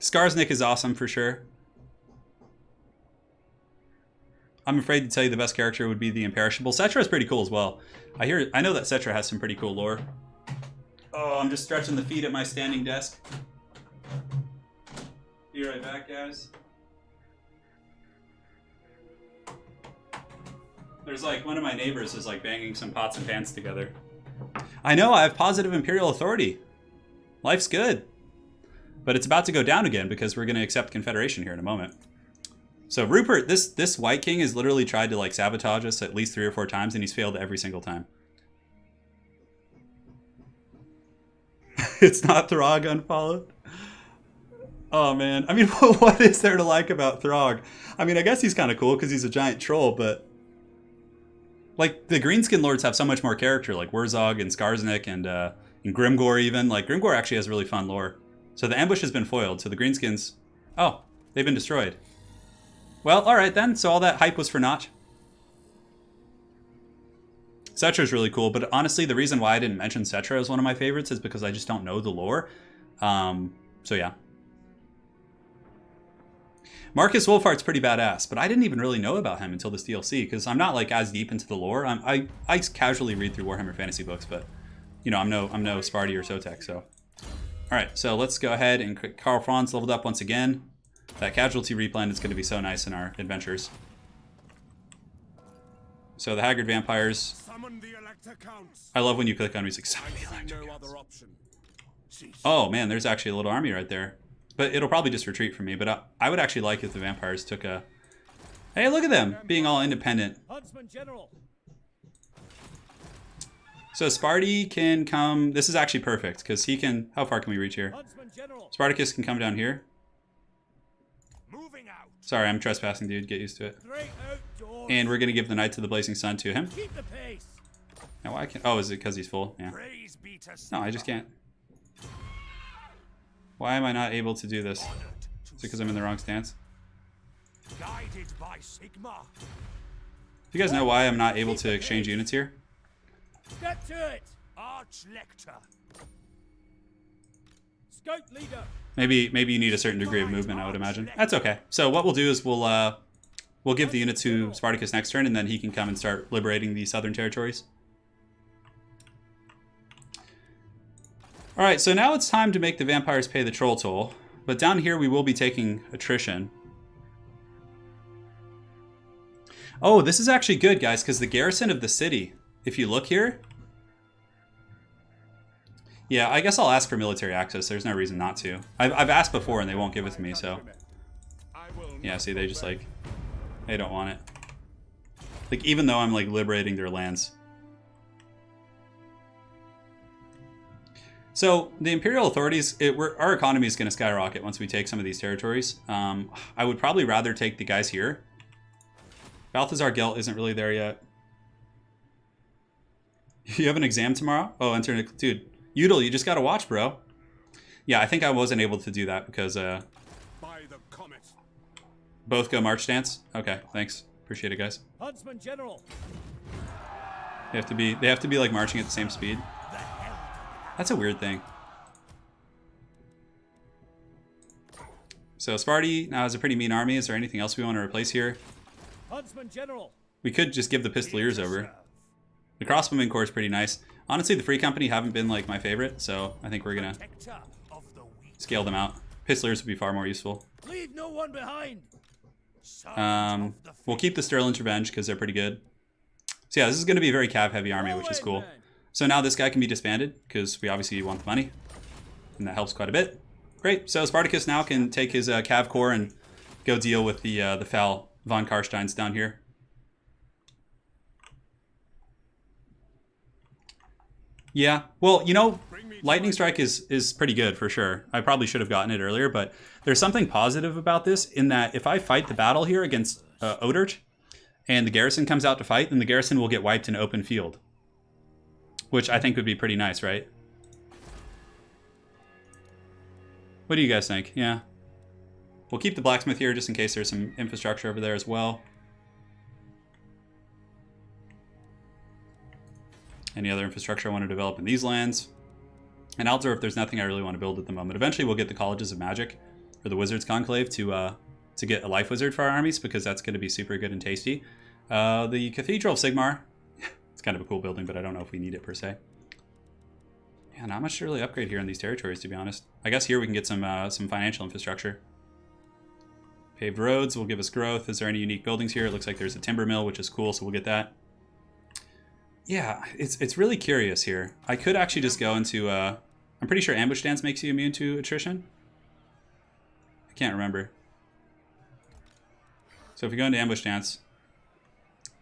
Skarsnik is awesome for sure. I'm afraid to tell you the best character would be the Imperishable. Cetra is pretty cool as well. I know that Cetra has some pretty cool lore. Oh, I'm just stretching the feet at my standing desk. Be right back, guys. There's like one of my neighbors is like banging some pots and pans together. I know, I have positive Imperial authority. Life's good. But it's about to go down again because we're going to accept Confederation here in a moment. So Rupert, this White King has literally tried to like sabotage us at least 3 or 4 times, and he's failed every single time. It's not Throg unfollowed. Oh man, I mean, what is there to like about Throg? I mean, I guess he's kind of cool because he's a giant troll, but like the Greenskin lords have so much more character, like Wurzog and Skarsnik and Grimgor even. Like Grimgor actually has really fun lore. So the ambush has been foiled. So the Greenskins, oh, they've been destroyed. Well, all right then. So all that hype was for naught. Cetra is really cool, but honestly, the reason why I didn't mention Cetra as one of my favorites is because I just don't know the lore. So yeah. Marcus Wolfhart's pretty badass, but I didn't even really know about him until this DLC because I'm not like as deep into the lore. I casually read through Warhammer fantasy books, but you know I'm no Sparty or Sotek. So, all right, so let's go ahead and Karl Franz leveled up once again. That casualty replan is going to be so nice in our adventures. So the Haggard Vampires. I love when you click on music. Summon the Elector Counts. Oh man, there's actually a little army right there. But it'll probably just retreat from me. But I would actually like if the vampires took a... Hey, look at them, being all independent. So Sparty can come... This is actually perfect, because he can... How far can we reach here? Spartacus can come down here. Sorry, I'm trespassing, dude. Get used to it. And we're going to give the Knight to the Blazing Sun to him. Now, why can't... Oh, is it because he's full? Yeah. No, I just can't. Why am I not able to do this? Is it because I'm in the wrong stance? Guided by Sigma. Do you guys know why I'm not able to exchange units here? Get to it, Arch-Lector. Scout leader. Maybe you need a certain degree of movement, I would imagine. That's okay. So what we'll do is we'll give the unit to Spartacus next turn, and then he can come and start liberating the southern territories. Alright, so now it's time to make the vampires pay the troll toll. But down here we will be taking attrition. Oh, this is actually good, guys, because the garrison of the city, if you look here... Yeah, I guess I'll ask for military access. There's no reason not to. I've asked before and they won't give it to me, so... Yeah, see, they just, like... They don't want it. Like, even though I'm, like, liberating their lands. So the Imperial authorities, our economy is going to skyrocket once we take some of these territories. I would probably rather take the guys here. Balthazar Gelt isn't really there yet. You have an exam tomorrow? Oh, dude, Udal, you just got to watch, bro. Yeah, I think I wasn't able to do that because Both go march stance? Okay, thanks. Appreciate it, guys. Huntsman General. They have to be like marching at the same speed. That's a weird thing. So Sparty now has a pretty mean army. Is there anything else we want to replace here? Huntsman General. We could just give the Pistoliers over. The Crossbowmen Corps is pretty nice. Honestly, the Free Company haven't been like my favorite, so I think we're gonna scale them out. Pistoliers would be far more useful. Leave no one behind. We'll keep the Sterling's Revenge because they're pretty good. So yeah, this is going to be a very cav-heavy army, which is cool. So now this guy can be disbanded because we obviously want the money, and that helps quite a bit. Great. So Spartacus now can take his cav corps and go deal with the foul von Karsteins down here. Yeah. Well, you know, Lightning Strike is pretty good for sure. I probably should have gotten it earlier, but there's something positive about this in that if I fight the battle here against Odert and the garrison comes out to fight, then the garrison will get wiped in open field, which I think would be pretty nice, right? What do you guys think? Yeah. We'll keep the blacksmith here just in case there's some infrastructure over there as well. Any other infrastructure I want to develop in these lands? And Altdorf, there's nothing I really want to build at the moment. Eventually we'll get the Colleges of Magic or the Wizards Conclave to get a Life Wizard for our armies because that's going to be super good and tasty. The Cathedral of Sigmar, it's kind of a cool building, but I don't know if we need it per se. Yeah, not much to really upgrade here in these territories, to be honest. I guess here we can get some financial infrastructure. Paved roads will give us growth. Is there any unique buildings here? It looks like there's a timber mill, which is cool, so we'll get that. Yeah, it's really curious here. I could actually just go into... I'm pretty sure ambush stance makes you immune to attrition. I can't remember. So if we go into ambush stance...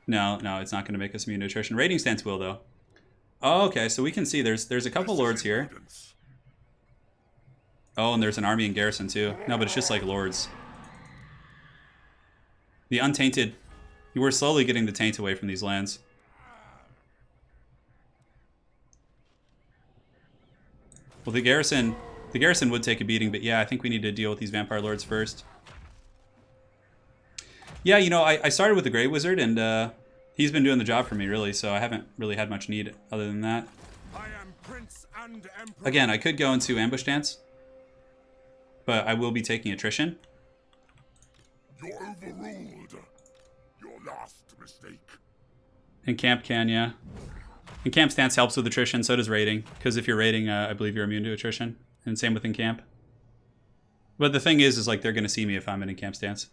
No, it's not going to make us immune to attrition. Raiding stance will, though. Oh, okay, so we can see there's a couple lords here. Oh, and there's an army and garrison, too. No, but it's just like lords. The untainted... We're slowly getting the taint away from these lands. Well, the garrison would take a beating, but yeah, I think we need to deal with these vampire lords first. Yeah, you know, I started with the Grey Wizard, and he's been doing the job for me, really, so I haven't really had much need other than that. I am Prince and Emperor. Again, I could go into ambush stance, but I will be taking attrition. You're overruled. Your last mistake. And camp can, yeah. And camp stance helps with attrition, so does raiding. Because if you're raiding, I believe you're immune to attrition. And same with in camp. But the thing is like they're going to see me if I'm in camp stance.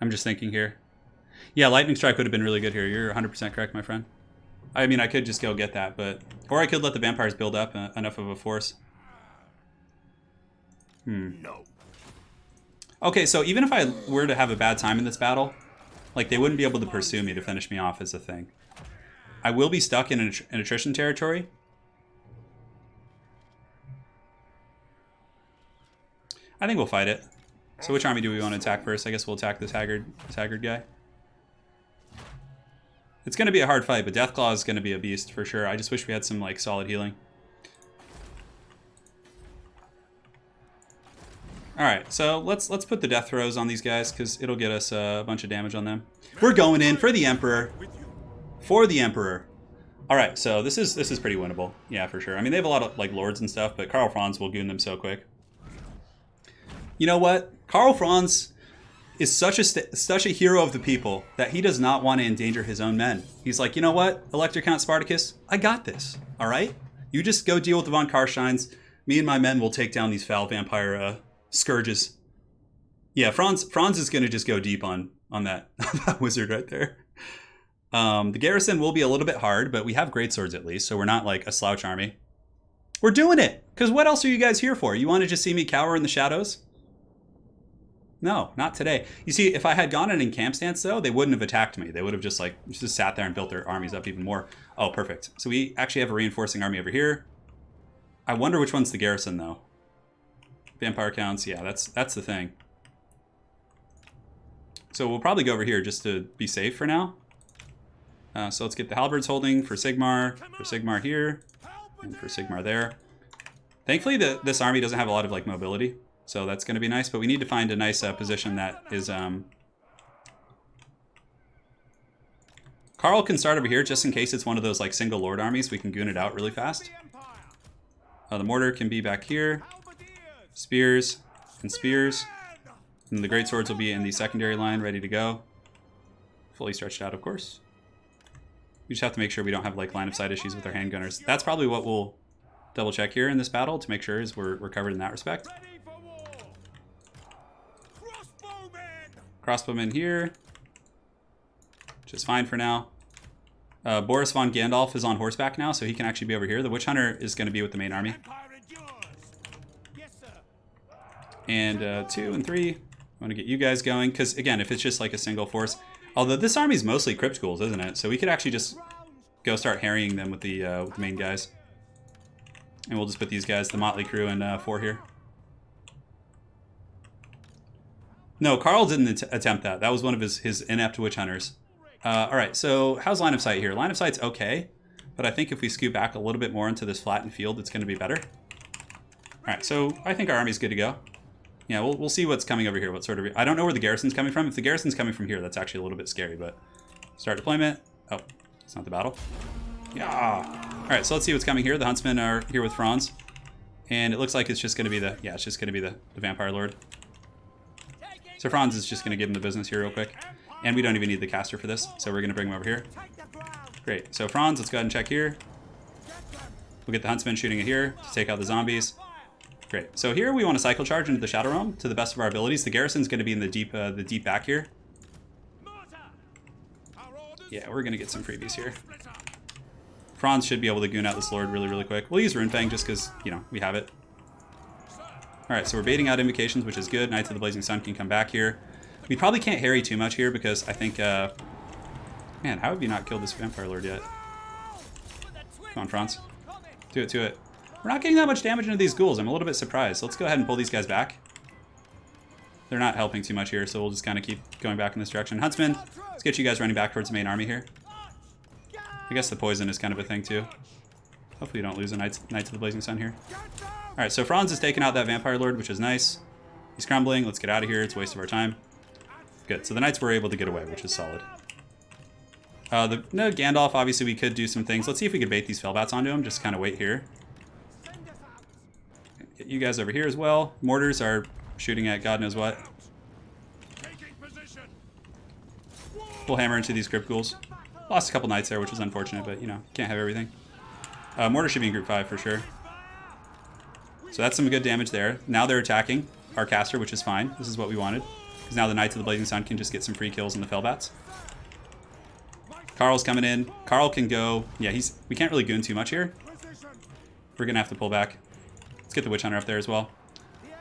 I'm just thinking here. Yeah, Lightning Strike would have been really good here. You're 100% correct, my friend. I mean, I could just go get that, but... Or I could let the vampires build up enough of a force. No. Okay, so even if I were to have a bad time in this battle, like they wouldn't be able to pursue me to finish me off as a thing. I will be stuck in an attrition territory. I think we'll fight it. So which army do we want to attack first? I guess we'll attack this haggard guy. It's going to be a hard fight, but Deathclaw is going to be a beast for sure. I just wish we had some like solid healing. Alright, so let's put the death throws on these guys, because it'll get us a bunch of damage on them. We're going in for the Emperor. For the Emperor. Alright, so this is pretty winnable. Yeah, for sure. I mean, they have a lot of like lords and stuff, but Karl Franz will goon them so quick. You know what? Karl Franz is such a hero of the people that he does not want to endanger his own men. He's like, you know what, Elector Count Spartacus? I got this, alright? You just go deal with the von Karsteins. Me and my men will take down these foul vampire... scourges. Yeah, Franz is going to just go deep on that, that wizard right there. The garrison will be a little bit hard, but we have greatswords at least, so we're not like a slouch army. We're doing it! Because what else are you guys here for? You want to just see me cower in the shadows? No, not today. You see, if I had gone in camp stance, though, they wouldn't have attacked me. They would have just sat there and built their armies up even more. Oh, perfect. So we actually have a reinforcing army over here. I wonder which one's the garrison, though. Vampire counts, yeah, that's the thing. So we'll probably go over here just to be safe for now. So let's get the halberds holding for Sigmar here, and for Sigmar there. Thankfully, this army doesn't have a lot of like mobility, so that's going to be nice. But we need to find a nice position that is. Karl can start over here just in case it's one of those like single lord armies. We can goon it out really fast. The mortar can be back here. Spears and spears. And the great swords will be in the secondary line, ready to go. Fully stretched out, of course. We just have to make sure we don't have like line of sight issues with our handgunners. That's probably what we'll double check here in this battle to make sure is we're covered in that respect. Crossbowmen here. Which is fine for now. Boris von Gandalf is on horseback now, so he can actually be over here. The Witch Hunter is going to be with the main army. And 2 and 3, I want to get you guys going, because again, if it's just like a single force, although this army is mostly crypt ghouls, isn't it? So we could actually just go start harrying them with the main guys. And we'll just put these guys, the motley crew, in 4 here. No, Karl didn't attempt that. That was one of his inept witch hunters. Alright, so how's line of sight here? Line of sight's okay, but I think if we scoot back a little bit more into this flattened field, it's going to be better. Alright, so I think our army's good to go. Yeah, we'll see what's coming over here. What sort of... I don't know where the garrison's coming from. If the garrison's coming from here, that's actually a little bit scary, but... Start deployment. Oh, it's not the battle. Yeah! Alright, so let's see what's coming here. The huntsmen are here with Franz. And it looks like it's just going to be the... Yeah, it's just going to be the Vampire Lord. So Franz is just going to give him the business here real quick. And we don't even need the caster for this, so we're going to bring him over here. Great. So Franz, let's go ahead and check here. We'll get the huntsman shooting it here to take out the zombies. Great. So here we want to cycle charge into the Shadow Realm to the best of our abilities. The garrison's going to be in the deep back here. Yeah, we're going to get some freebies here. Franz should be able to goon out this lord really, really quick. We'll use Runefang just because, you know, we have it. Alright, so we're baiting out invocations, which is good. Knights of the Blazing Sun can come back here. We probably can't harry too much here because I think, man, how have you not killed this Vampire Lord yet? Come on, Franz. Do it to it. We're not getting that much damage into these ghouls. I'm a little bit surprised. So let's go ahead and pull these guys back. They're not helping too much here, so we'll just kind of keep going back in this direction. Huntsman, let's get you guys running back towards the main army here. I guess the poison is kind of a thing too. Hopefully you don't lose a Knights of the Blazing Sun here. Alright, so Franz has taken out that Vampire Lord, which is nice. He's crumbling. Let's get out of here. It's a waste of our time. Good. So the Knights were able to get away, which is solid. No, Gandalf, obviously we could do some things. Let's see if we could bait these Fellbats onto him. Just kind of wait here. Get you guys over here as well. Mortars are shooting at God knows what. We'll hammer into these Crypt Ghouls. Lost a couple Knights there, which was unfortunate, but, you know, can't have everything. Mortar should be in group 5 for sure. So that's some good damage there. Now they're attacking our caster, which is fine. This is what we wanted. Because now the Knights of the Blazing Sun can just get some free kills in the Fellbats. Karl's coming in. Karl can go... Yeah, we can't really goon too much here. We're going to have to pull back. Let's get the Witch Hunter up there as well.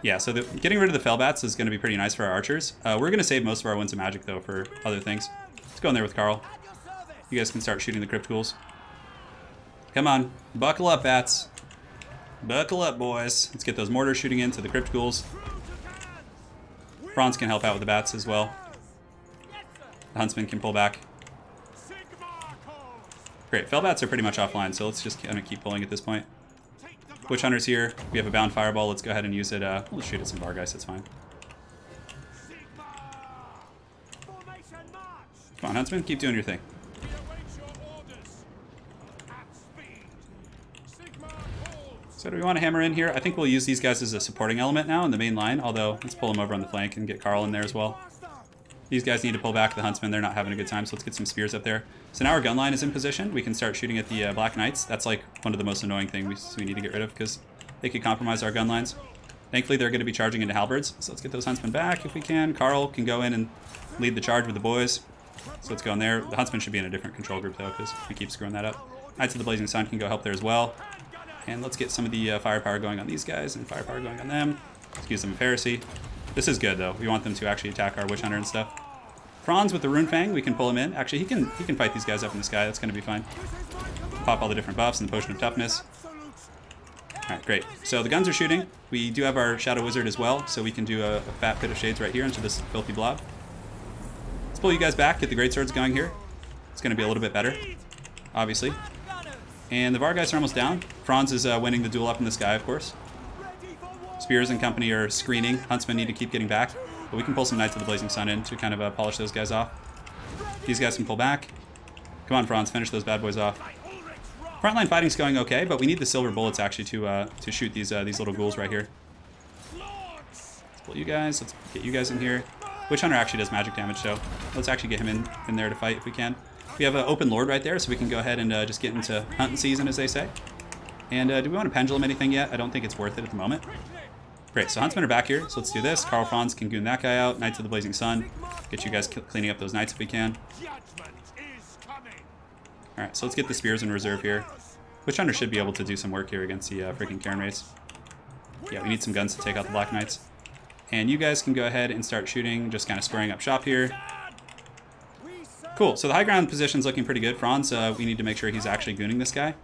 Yeah, so getting rid of the Fellbats is going to be pretty nice for our archers. We're going to save most of our Winds of Magic, though, for other things. Let's go in there with Karl. You guys can start shooting the Crypt Ghouls. Come on. Buckle up, bats. Buckle up, boys. Let's get those mortars shooting into the Crypt Ghouls. Franz can help out with the bats as well. The Huntsman can pull back. Great. Fellbats are pretty much offline, so let's just kind of keep pulling at this point. Witch Hunter's here. We have a bound fireball. Let's go ahead and use it. We'll shoot at some Vargeist. It's fine. Come on, Huntsman. Keep doing your thing. So do we want to hammer in here? I think we'll use these guys as a supporting element now in the main line, although let's pull them over on the flank and get Karl in there as well. These guys need to pull back the Huntsmen. They're not having a good time, so let's get some spears up there. So now our gun line is in position. We can start shooting at the Black Knights. That's like one of the most annoying things we need to get rid of because they could compromise our gun lines. Thankfully, they're going to be charging into halberds, so let's get those Huntsmen back if we can. Karl can go in and lead the charge with the boys. So let's go in there. The Huntsmen should be in a different control group, though, because we keep screwing that up. Knights of the Blazing Sun can go help there as well. And let's get some of the firepower going on these guys and firepower going on them. Let's use them in Pharisee. This is good, though. We want them to actually attack our Witch Hunter and stuff. Franz with the Runefang, we can pull him in. Actually, he can fight these guys up in the sky. That's going to be fine. Pop all the different buffs and the Potion of Toughness. Alright, great. So the guns are shooting. We do have our Shadow Wizard as well, so we can do a fat pit of shades right here into this filthy blob. Let's pull you guys back, get the great swords going here. It's going to be a little bit better, obviously. And the Var guys are almost down. Franz is winning the duel up in the sky, of course. Spears and company are screening. Huntsmen need to keep getting back. But we can pull some Knights of the Blazing Sun in to kind of polish those guys off. These guys can pull back. Come on, Franz, finish those bad boys off. Frontline fighting's going okay, but we need the silver bullets actually to shoot these little ghouls right here. Let's pull you guys. Let's get you guys in here. Witch Hunter actually does magic damage, so let's actually get him in there to fight if we can. We have an open lord right there, so we can go ahead and just get into hunting season, as they say. And do we want to pendulum anything yet? I don't think it's worth it at the moment. Great, so Huntsmen are back here, so let's do this. Karl Franz can goon that guy out. Knights of the Blazing Sun. Get you guys cleaning up those knights if we can. Alright, so let's get the spears in reserve here. Witch Hunter should be able to do some work here against the freaking Cairn Race. Yeah, we need some guns to take out the Black Knights. And you guys can go ahead and start shooting, just kind of squaring up shop here. Cool, so the high ground position's looking pretty good. Franz, we need to make sure he's actually gooning this guy.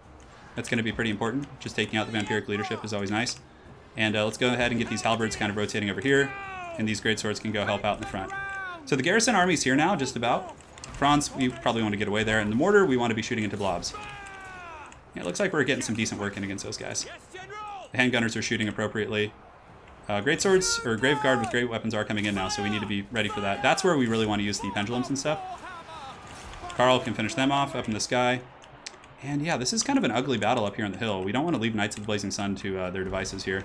That's going to be pretty important. Just taking out the vampiric leadership is always nice. And let's go ahead and get these halberds kind of rotating over here. And these great swords can go help out in the front. So the garrison army's here now, just about. Franz, we probably want to get away there. And the mortar, we want to be shooting into blobs. Yeah, it looks like we're getting some decent work in against those guys. The handgunners are shooting appropriately. Great swords, or Grave Guard with great weapons are coming in now, so we need to be ready for that. That's where we really want to use the pendulums and stuff. Karl can finish them off up in the sky. And yeah, this is kind of an ugly battle up here on the hill. We don't want to leave Knights of the Blazing Sun to their devices here.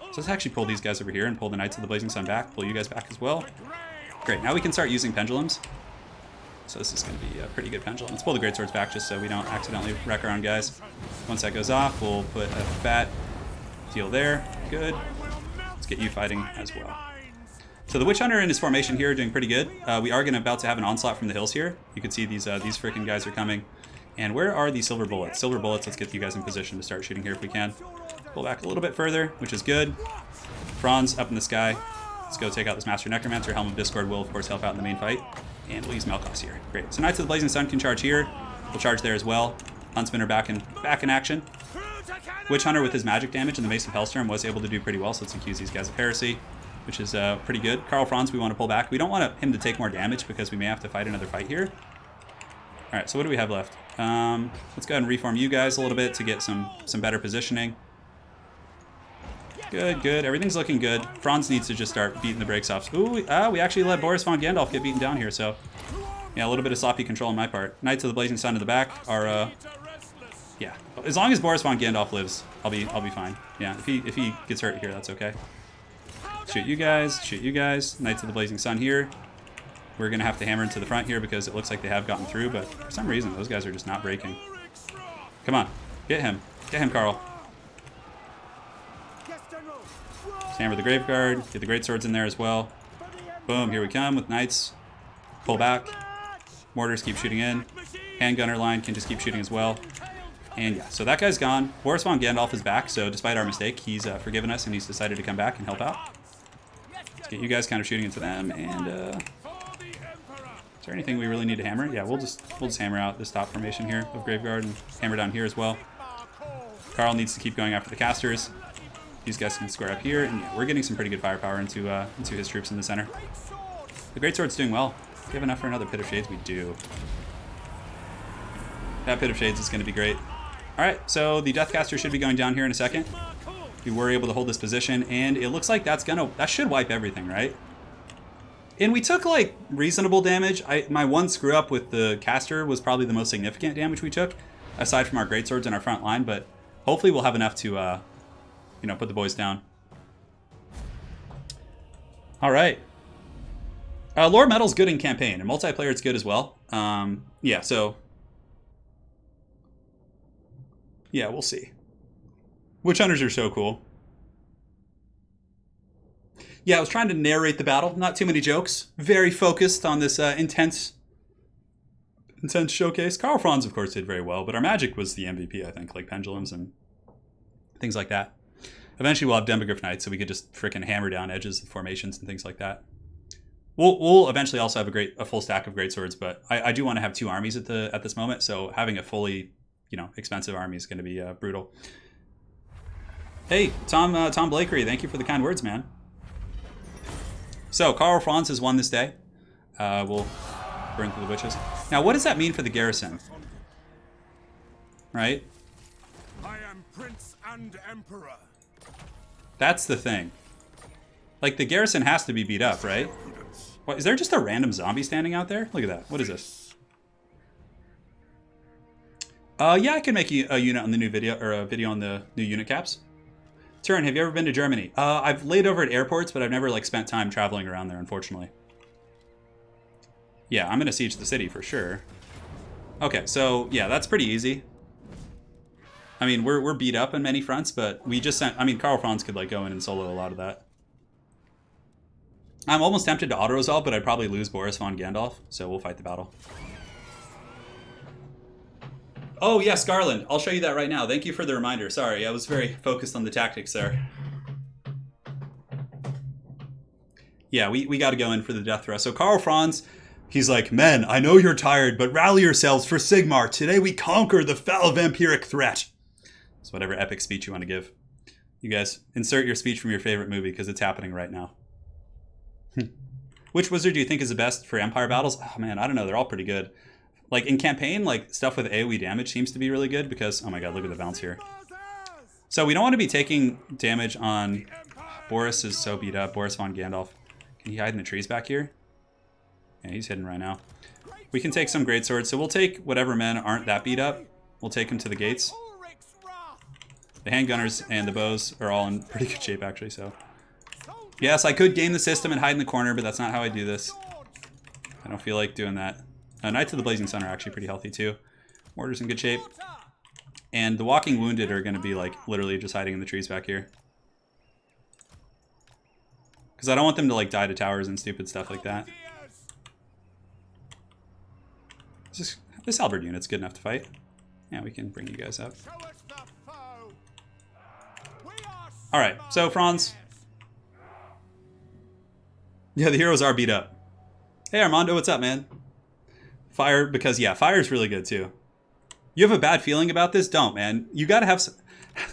So let's actually pull these guys over here and pull the Knights of the Blazing Sun back. Pull you guys back as well. Great, now we can start using pendulums. So this is going to be a pretty good pendulum. Let's pull the great swords back just so we don't accidentally wreck our own guys. Once that goes off, we'll put a fat deal there. Good. Let's get you fighting as well. So the Witch Hunter and his formation here are doing pretty good. We are about to have an onslaught from the hills here. You can see these freaking guys are coming. And where are the silver bullets? Silver bullets, let's get you guys in position to start shooting here if we can. Pull back a little bit further, which is good. Franz up in the sky. Let's go take out this Master Necromancer. Helm of Discord will, of course, help out in the main fight. And we'll use Melkos here. Great. So Knights of the Blazing Sun can charge here. We'll charge there as well. Huntsmen are back in action. Witch Hunter with his magic damage and the Mace of Hellstorm was able to do pretty well, so let's accuse these guys of heresy, which is pretty good. Karl Franz we want to pull back. We don't want him to take more damage because we may have to fight another fight here. Alright, so what do we have left? Let's go ahead and reform you guys a little bit to get some better positioning. Good, good. Everything's looking good. Franz needs to just start beating the brakes off. Ooh, we actually let Boris von Gandalf get beaten down here, so... Yeah, a little bit of sloppy control on my part. Knights of the Blazing Sun in the back are, yeah. As long as Boris von Gandalf lives, I'll be fine. Yeah, if he gets hurt here, that's okay. Shoot you guys, shoot you guys. Knights of the Blazing Sun here. We're going to have to hammer into the front here because it looks like they have gotten through, but for some reason, those guys are just not breaking. Come on. Get him. Get him, Karl. Just hammer the Grave Guard. Get the Great Swords in there as well. Boom, here we come with Knights. Pull back. Mortars keep shooting in. Handgunner line can just keep shooting as well. And yeah, so that guy's gone. Boris von Gandalf is back, so despite our mistake, he's forgiven us and he's decided to come back and help out. Let's get you guys kind of shooting into them, and is there anything we really need to hammer? Yeah, we'll just hammer out this top formation here of Graveguard and hammer down here as well. Karl needs to keep going after the casters. These guys can square up here, and yeah, we're getting some pretty good firepower into his troops in the center. The Greatsword's doing well. Do we have enough for another Pit of Shades? We do. That Pit of Shades is going to be great. Alright, so the Deathcaster should be going down here in a second. We were able to hold this position, and it looks like that should wipe everything, right? And we took, like, reasonable damage. My one screw-up with the caster was probably the most significant damage we took, aside from our Greatswords and our front line, but hopefully we'll have enough to, you know, put the boys down. Alright. Lore Metal's good in campaign, and multiplayer it's good as well. Yeah, so... yeah, we'll see. Witch Hunters are so cool. Yeah, I was trying to narrate the battle. Not too many jokes. Very focused on this intense showcase. Karl Franz, of course, did very well, but our magic was the MVP, I think, like pendulums and things like that. Eventually, we'll have Demogryph Knights, so we could just frickin' hammer down edges and formations and things like that. We'll eventually also have a full stack of great swords, but I do want to have two armies at this moment, so having a fully, you know, expensive army is going to be brutal. Hey, Tom Blakery, thank you for the kind words, man. So, Karl Franz has won this day. We'll burn through the witches. Now, what does that mean for the garrison? Right? I am Prince and Emperor. That's the thing. Like, the garrison has to be beat up, right? What, is there just a random zombie standing out there? Look at that. What is this? Yeah, I can make a unit on the new video, or a video on the new unit caps. Turin, have you ever been to Germany? I've laid over at airports, but I've never, like, spent time traveling around there, unfortunately. Yeah, I'm gonna siege the city for sure. Okay, so, yeah, that's pretty easy. I mean, we're beat up on many fronts, but we just sent... I mean, Karl Franz could, like, go in and solo a lot of that. I'm almost tempted to auto-resolve, but I'd probably lose Boris von Gandalf, so we'll fight the battle. Oh, yes, Garland. I'll show you that right now. Thank you for the reminder. Sorry, I was very focused on the tactics there. Yeah, we got to go in for the death thrust. So Karl Franz, he's like, men, I know you're tired, but rally yourselves for Sigmar. Today we conquer the fell vampiric threat. So whatever epic speech you want to give. You guys, insert your speech from your favorite movie, because it's happening right now. Which wizard do you think is the best for Empire battles? Oh man, I don't know. They're all pretty good. Like, in campaign, like, stuff with AoE damage seems to be really good because... Oh my god, look at the bounce here. So we don't want to be taking damage on... Boris is so beat up. Boris von Gandalf. Can he hide in the trees back here? Yeah, he's hidden right now. We can take some greatswords. So we'll take whatever men aren't that beat up. We'll take them to the gates. The handgunners and the bows are all in pretty good shape, actually, so... Yes, I could game the system and hide in the corner, but that's not how I do this. I don't feel like doing that. Knights of the Blazing Sun are actually pretty healthy too. Mortar's in good shape. And the Walking Wounded are going to be like literally just hiding in the trees back here. Because I don't want them to like die to towers and stupid stuff like that. This halberd unit's good enough to fight. Yeah, we can bring you guys up. Alright, so Franz. Yeah, the heroes are beat up. Hey Armando, what's up, man? Fire, because yeah, fire's really good too. You have a bad feeling about this? Don't, man. You gotta have,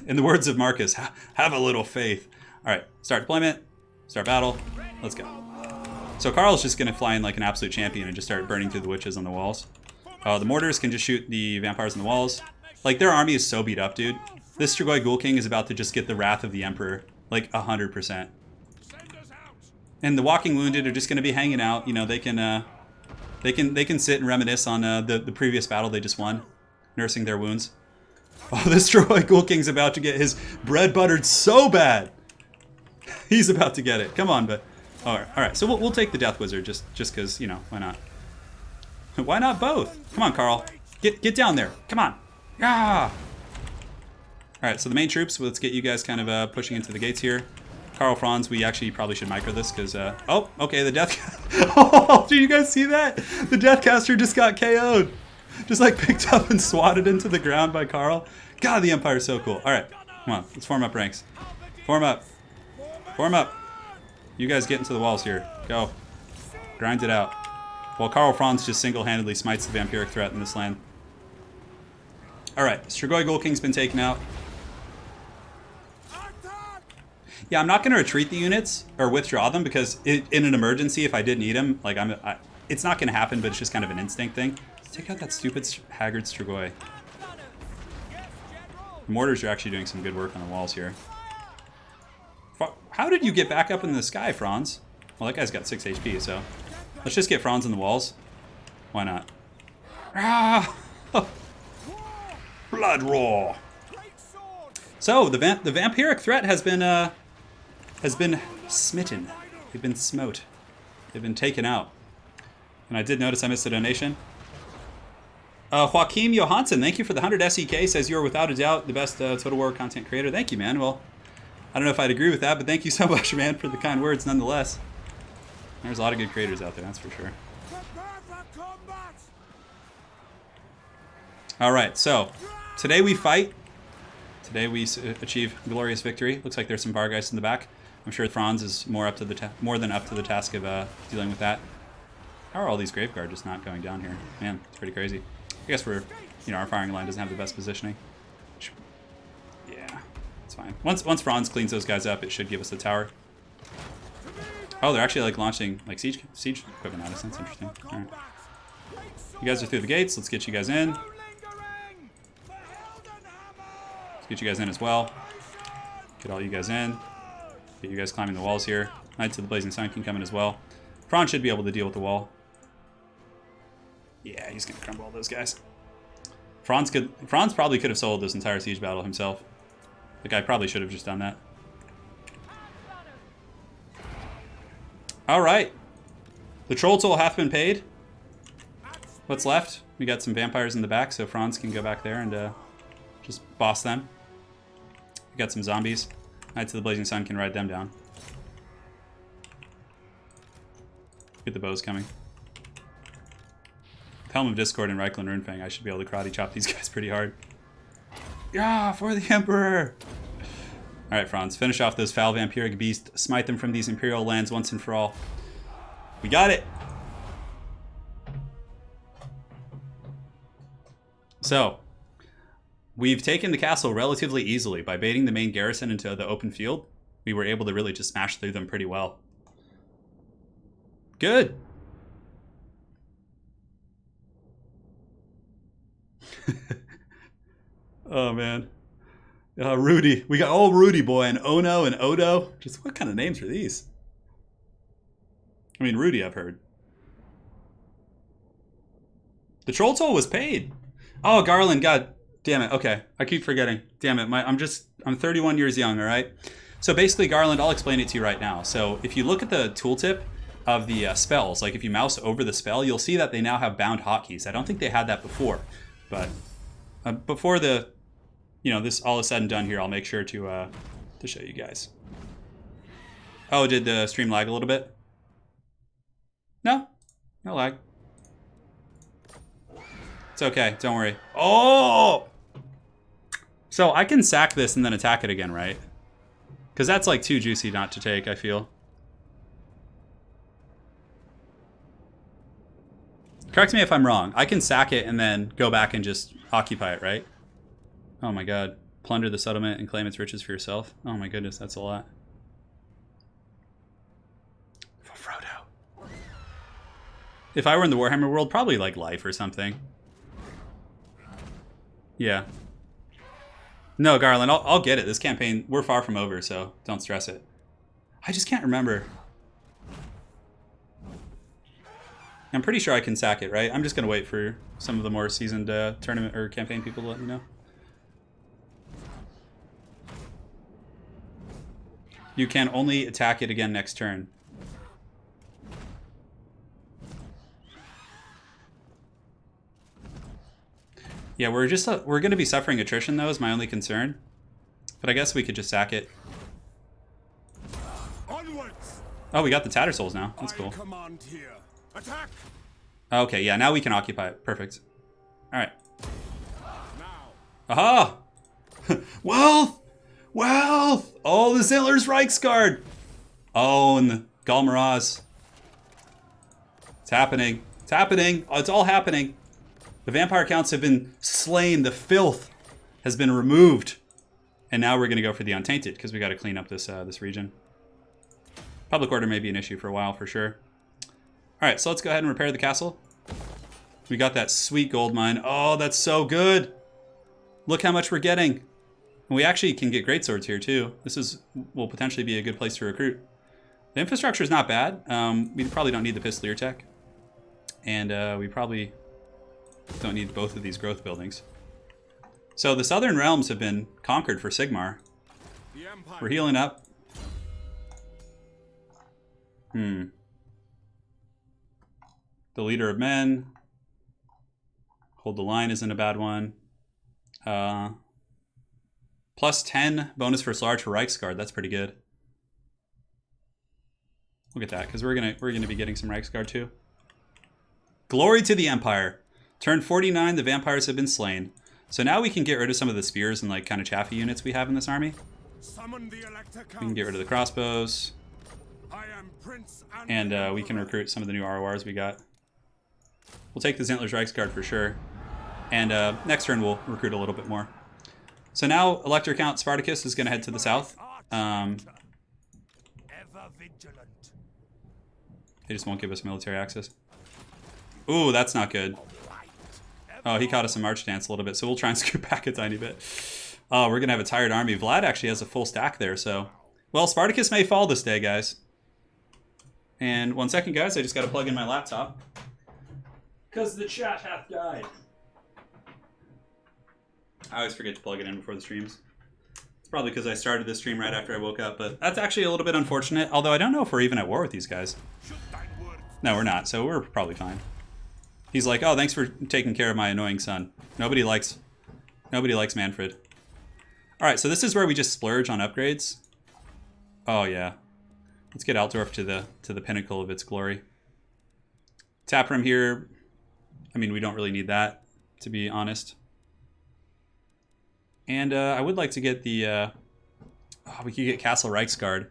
in the words of Marcus, have a little faith. All right, start deployment, start battle, let's go. So Karl's just gonna fly in like an absolute champion and just start burning through the witches on the walls. The mortars can just shoot the vampires on the walls. Like, their army is so beat up, dude. This Strigoi Ghoul King is about to just get the wrath of the Emperor, like 100%. And the Walking Wounded are just gonna be hanging out. You know, they can sit and reminisce on the previous battle they just won, nursing their wounds. Oh, this Strigoi Ghoul King's about to get his bread buttered so bad. He's about to get it. Come on, but all right. So we'll take the Death Wizard just because, you know, why not? Why not both? Come on, Karl, get down there. Come on. Yeah. All right. So the main troops. Let's get you guys kind of pushing into the gates here. Karl Franz, we actually probably should micro this because, oh, okay, the Death... Oh, did you guys see that? The Deathcaster just got KO'd. Just, like, picked up and swatted into the ground by Karl. God, the Empire's so cool. All right, come on, let's form up ranks. Form up. Form up. You guys get into the walls here. Go. Grind it out. While Karl Franz just single-handedly smites the vampiric threat in this land. All right, Strigoi Ghoul King's been taken out. Yeah, I'm not going to retreat the units or withdraw them because in an emergency, if I did need them, like it's not going to happen, but it's just kind of an instinct thing. Take out that stupid haggard Strigoi. The mortars are actually doing some good work on the walls here. How did you get back up in the sky, Franz? Well, that guy's got 6 HP, so let's just get Franz in the walls. Why not? Ah! Blood roar. So the vampiric threat has been smitten. They've been smote. They've been taken out. And I did notice I missed a donation. Joaquim Johansson, thank you for the 100 SEK. Says you're without a doubt the best Total War content creator. Thank you, man. Well, I don't know if I'd agree with that, but thank you so much, man, for the kind words nonetheless. There's a lot of good creators out there, that's for sure. All right, so today we fight. Today we achieve glorious victory. Looks like there's some Vargeist in the back. I'm sure Franz is more than up to the task of dealing with that. How are all these Graveguard just not going down here? Man, it's pretty crazy. I guess our firing line doesn't have the best positioning. Yeah, it's fine. Once Franz cleans those guys up, it should give us the tower. Oh, they're actually like launching like siege equipment at us. That's interesting. All right. You guys are through the gates. Let's get you guys in. Let's get you guys in as well. Get all you guys in. Get you guys climbing the walls here. Knights of the Blazing Sun can come in as well. Franz should be able to deal with the wall. Yeah, he's going to crumble all those guys. Franz probably could have soloed this entire siege battle himself. The guy probably should have just done that. Alright. The troll toll hath been paid. What's left? We got some vampires in the back, so Franz can go back there and just boss them. We got some zombies. Knights of the Blazing Sun can ride them down. Get the bows coming. Helm of Discord and Reikland Runefang, I should be able to karate chop these guys pretty hard. Yeah, for the Emperor! Alright, Franz, finish off those foul vampiric beasts. Smite them from these Imperial lands once and for all. We got it! So, we've taken the castle relatively easily. By baiting the main garrison into the open field, we were able to really just smash through them pretty well. Good! Oh, man. Rudy. We got old Rudy boy and Ono and Odo. Just what kind of names are these? I mean, Rudy, I've heard. The troll toll was paid. Oh, Garland, god damn it. Okay, I keep forgetting. Damn it, I'm 31 years young, all right? So basically, Garland, I'll explain it to you right now. So if you look at the tooltip of the spells, like if you mouse over the spell, you'll see that they now have bound hotkeys. I don't think they had that before, but before this all is said and done here, I'll make sure to show you guys. Oh, did the stream lag a little bit? No lag. It's okay, don't worry. Oh! So I can sack this and then attack it again, right? Because that's like too juicy not to take, I feel. Correct me if I'm wrong. I can sack it and then go back and just occupy it, right? Oh my god. Plunder the settlement and claim its riches for yourself. Oh my goodness, that's a lot. For Frodo. If I were in the Warhammer world, probably like life or something. Yeah. No, Garland, I'll get it. This campaign, we're far from over, so don't stress it. I just can't remember. I'm pretty sure I can sack it, right? I'm just going to wait for some of the more seasoned tournament or campaign people to let me know. You can only attack it again next turn. Yeah, we're going to be suffering attrition, though, is my only concern. But I guess we could just sack it. Onwards. Oh, we got the Tattersouls now. That's cool. Command here. Attack. Okay, yeah, now we can occupy it. Perfect. All right. Now. Aha! Wealth! Wealth! Oh, the Ziller's Reichsguard! Oh, and the Galmaraz. It's happening. It's happening. Oh, it's all happening. The vampire counts have been slain. The filth has been removed. And now we're going to go for the Untainted, because we got to clean up this this region. Public order may be an issue for a while, for sure. All right, so let's go ahead and repair the castle. We got that sweet gold mine. Oh, that's so good. Look how much we're getting. And we actually can get greatswords here, too. This will potentially be a good place to recruit. The infrastructure is not bad. We probably don't need the Pistolier tech. And we probably don't need both of these growth buildings. So the southern realms have been conquered for Sigmar. We're healing up. The leader of men. Hold the line isn't a bad one. Plus 10 bonus for large for Reichsguard. That's pretty good. We'll get that because we're gonna be getting some Reichsguard too. Glory to the Empire. Turn 49. The vampires have been slain. So now we can get rid of some of the spears and like kind of chaffy units we have in this army. We can get rid of the crossbows. And we can recruit some of the new RORs we got. We'll take the Zintler's Reichsguard for sure. And next turn we'll recruit a little bit more. So now Elector Count Spartacus is going to head to the south. They just won't give us military access. Ooh, that's not good. Oh, he caught us in March Dance a little bit, so we'll try and scoot back a tiny bit. Oh, we're going to have a tired army. Vlad actually has a full stack there, so... Well, Spartacus may fall this day, guys. And 1 second, guys. I just got to plug in my laptop. Because the chat hath died. I always forget to plug it in before the streams. It's probably because I started this stream right after I woke up, but that's actually a little bit unfortunate. Although I don't know if we're even at war with these guys. No, we're not, so we're probably fine. He's like, oh, thanks for taking care of my annoying son. Nobody likes Manfred. All right, so this is where we just splurge on upgrades. Oh yeah, let's get Altdorf to the pinnacle of its glory. Tap room here. I mean, we don't really need that, to be honest. And I would like to get the. We could get Castle Reichsguard.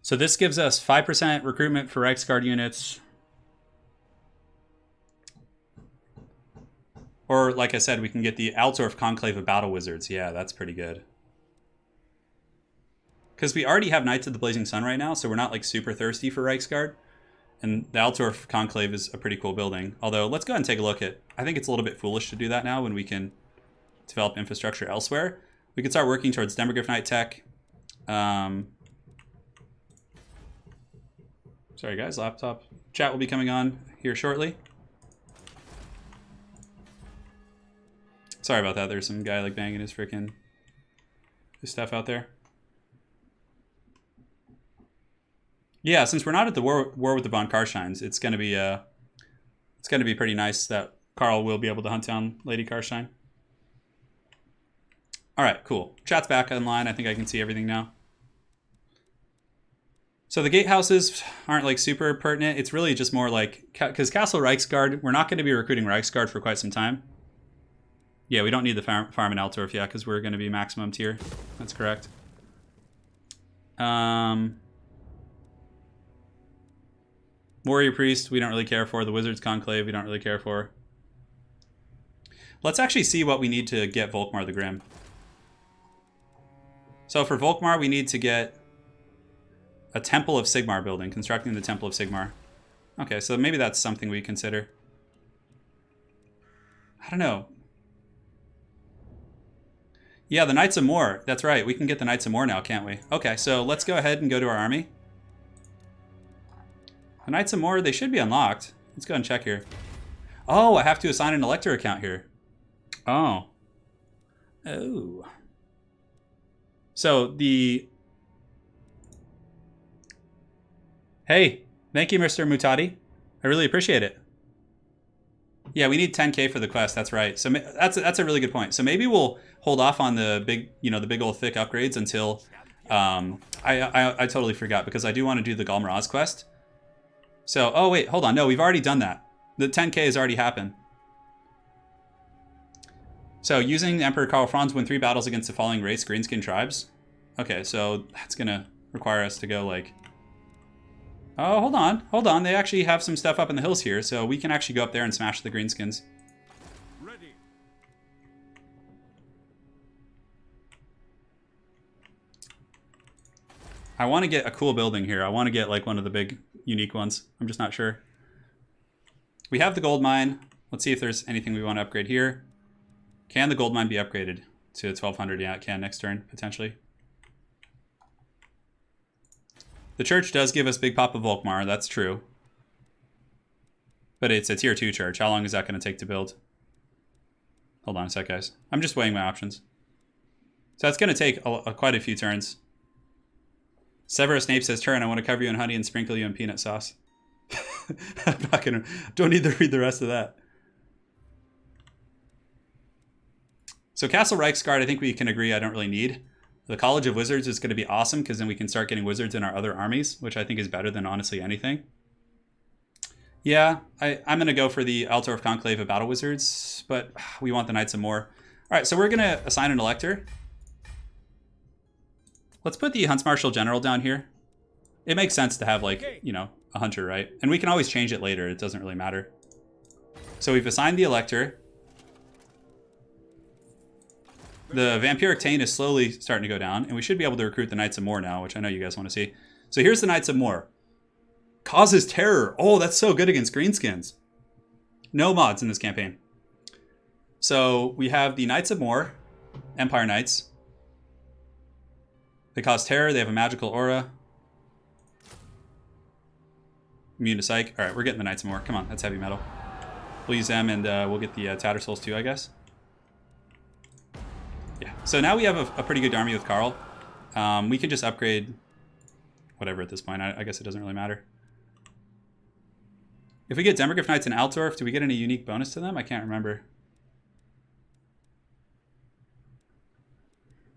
So this gives us 5% recruitment for Reichsguard units. Or, like I said, we can get the Altdorf Conclave of Battle Wizards. Yeah, that's pretty good. Because we already have Knights of the Blazing Sun right now, so we're not like super thirsty for Reichsguard. And the Altdorf Conclave is a pretty cool building. Although, let's go ahead and take a look at... I think it's a little bit foolish to do that now when we can develop infrastructure elsewhere. We could start working towards Demogryph Knight tech. Sorry guys, laptop. Chat will be coming on here shortly. Sorry about that. There's some guy like banging his stuff out there. Yeah, since we're not at the war with the Von Karsteins, it's gonna be pretty nice that Karl will be able to hunt down Lady Karstein. All right, cool. Chat's back online. I think I can see everything now. So the gatehouses aren't like super pertinent. It's really just more like, because Castle Reichsguard, we're not going to be recruiting Reichsguard for quite some time. Yeah, we don't need the farm in Altdorf, yeah, because we're going to be maximum tier. That's correct. Warrior Priest, we don't really care for. The Wizard's Conclave, we don't really care for. Let's actually see what we need to get Volkmar the Grim. So for Volkmar, we need to get a Temple of Sigmar building, constructing the Temple of Sigmar. Okay, so maybe that's something we consider. I don't know. Yeah, the Knights of Moor. That's right. We can get the Knights of Moor now, can't we? Okay, so let's go ahead and go to our army. The Knights of Moor, they should be unlocked. Let's go and check here. Oh, I have to assign an elector account here. Oh. Oh. So the... Hey, thank you, Mr. Mutati. I really appreciate it. Yeah, we need 10K for the quest. That's right. So that's a really good point. So maybe we'll hold off on the big, the big old thick upgrades until I totally forgot because I do want to do the Galmaraz quest. So, oh wait, hold on. No, we've already done that. The 10K has already happened. So using Emperor Karl Franz, win 3 battles against the following race greenskin tribes. Okay, so that's gonna require us to go like... Oh, hold on. They actually have some stuff up in the hills here, so we can actually go up there and smash the greenskins. Ready. I want to get a cool building here. I want to get like one of the big unique ones. I'm just not sure. We have the gold mine. Let's see if there's anything we want to upgrade here. Can the gold mine be upgraded to 1200? Yeah, it can next turn, potentially. The church does give us Big Papa Volkmar, that's true. But it's a tier 2 church. How long is that going to take to build? Hold on a sec, guys. I'm just weighing my options. So that's going to take quite a few turns. Severus Snape says, Turin, I want to cover you in honey and sprinkle you in peanut sauce. I'm not going to... Don't need to read the rest of that. So Castle Reichsguard, I think we can agree I don't really need. The College of Wizards is going to be awesome because then we can start getting wizards in our other armies, which I think is better than honestly anything. Yeah, I'm going to go for the Altdorf Conclave of Battle Wizards, but we want the Knights of Moor. All right, so we're going to assign an elector. Let's put the Hunts Marshal General down here. It makes sense to have like, a hunter, right? And we can always change it later. It doesn't really matter. So we've assigned the elector. The Vampiric Tane is slowly starting to go down, and we should be able to recruit the Knights of Moor now, which I know you guys want to see. So here's the Knights of Moor. Causes terror. Oh, that's so good against greenskins. No mods in this campaign. So we have the Knights of War, Empire Knights. They cause terror. They have a magical aura. Immune to psych. All right, we're getting the Knights of War. Come on, that's heavy metal. We'll use them, and we'll get the Tattersouls too, I guess. Yeah. So now we have a pretty good army with Karl. We can just upgrade whatever at this point. I guess it doesn't really matter. If we get Demogryph Knights and Altdorf, do we get any unique bonus to them? I can't remember.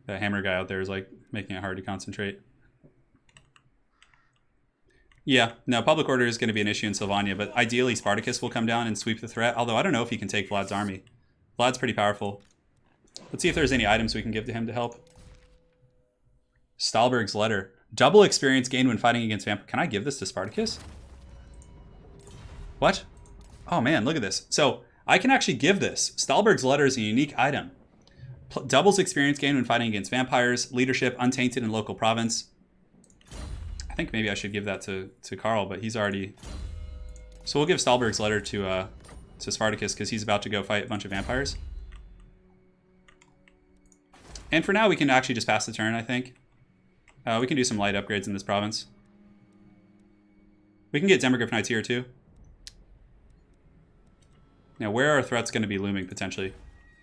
The hammer guy out there is like making it hard to concentrate. Yeah, no, public order is going to be an issue in Sylvania, but ideally Spartacus will come down and sweep the threat, although I don't know if he can take Vlad's army. Vlad's pretty powerful. Let's see if there's any items we can give to him to help. Stahlberg's letter. Double experience gain when fighting against vampires. Can I give this to Spartacus? What? Oh man, look at this. So I can actually give this. Stahlberg's letter is a unique item. Doubles experience gain when fighting against vampires, leadership, untainted, and local province. I think maybe I should give that to Karl, but he's already... So we'll give Stahlberg's letter to Spartacus because he's about to go fight a bunch of vampires. And for now, we can actually just pass the turn, I think. We can do some light upgrades in this province. We can get Demogryph Knights here, too. Now, where are our threats going to be looming, potentially?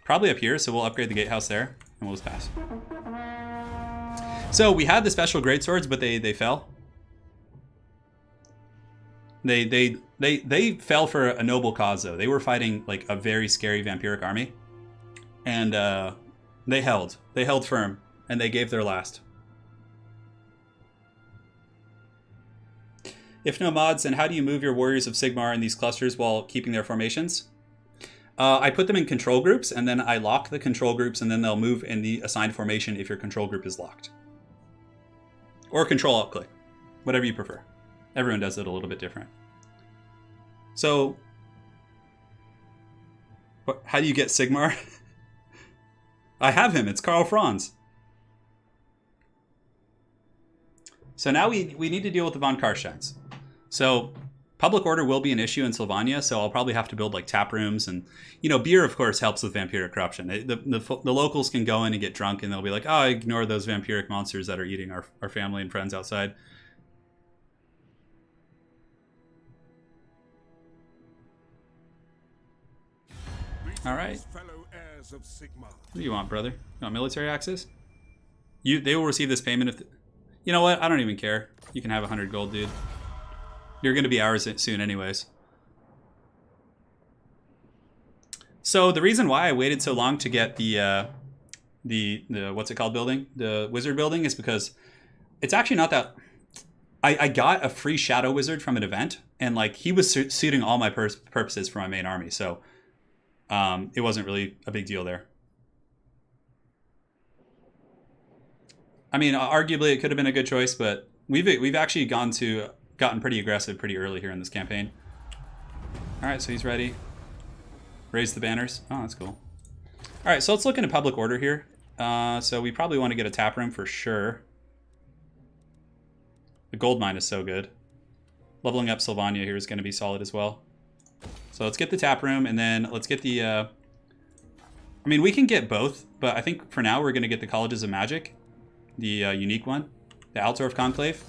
Probably up here, so we'll upgrade the gatehouse there, and we'll just pass. So, we had the special greatswords, but they fell. They fell for a noble cause, though. They were fighting, like, a very scary vampiric army. And, they held. They held firm, and they gave their last. If no mods, then how do you move your warriors of Sigmar in these clusters while keeping their formations? I put them in control groups, and then I lock the control groups, and then they'll move in the assigned formation if your control group is locked. Or Control-Alt-Click, whatever you prefer. Everyone does it a little bit different. So, how do you get Sigmar? I have him. It's Karl Franz. So now we need to deal with the von Karsteins. So public order will be an issue in Sylvania, so I'll probably have to build like tap rooms. And, you know, beer, of course, helps with vampiric corruption. The locals can go in and get drunk, and they'll be like, oh, ignore those vampiric monsters that are eating our family and friends outside. All right. Fellow heirs of Sigmar. What do you want, brother? You want military access? They will receive this payment if... You know what? I don't even care. You can have 100 gold, dude. You're going to be ours soon anyways. So the reason why I waited so long to get the what's it called building? The wizard building is because it's actually not that... I got a free shadow wizard from an event, and like he was suiting all my purposes for my main army, so it wasn't really a big deal there. I mean, arguably it could have been a good choice, but we've actually gotten pretty aggressive pretty early here in this campaign. All right, so he's ready. Raise the banners. Oh, that's cool. All right, so let's look into public order here. So we probably want to get a tap room for sure. The gold mine is so good. Leveling up Sylvania here is going to be solid as well. So let's get the tap room, and then let's get the... I mean, we can get both, but I think for now we're going to get the Colleges of Magic. The unique one, the Altdorf Conclave,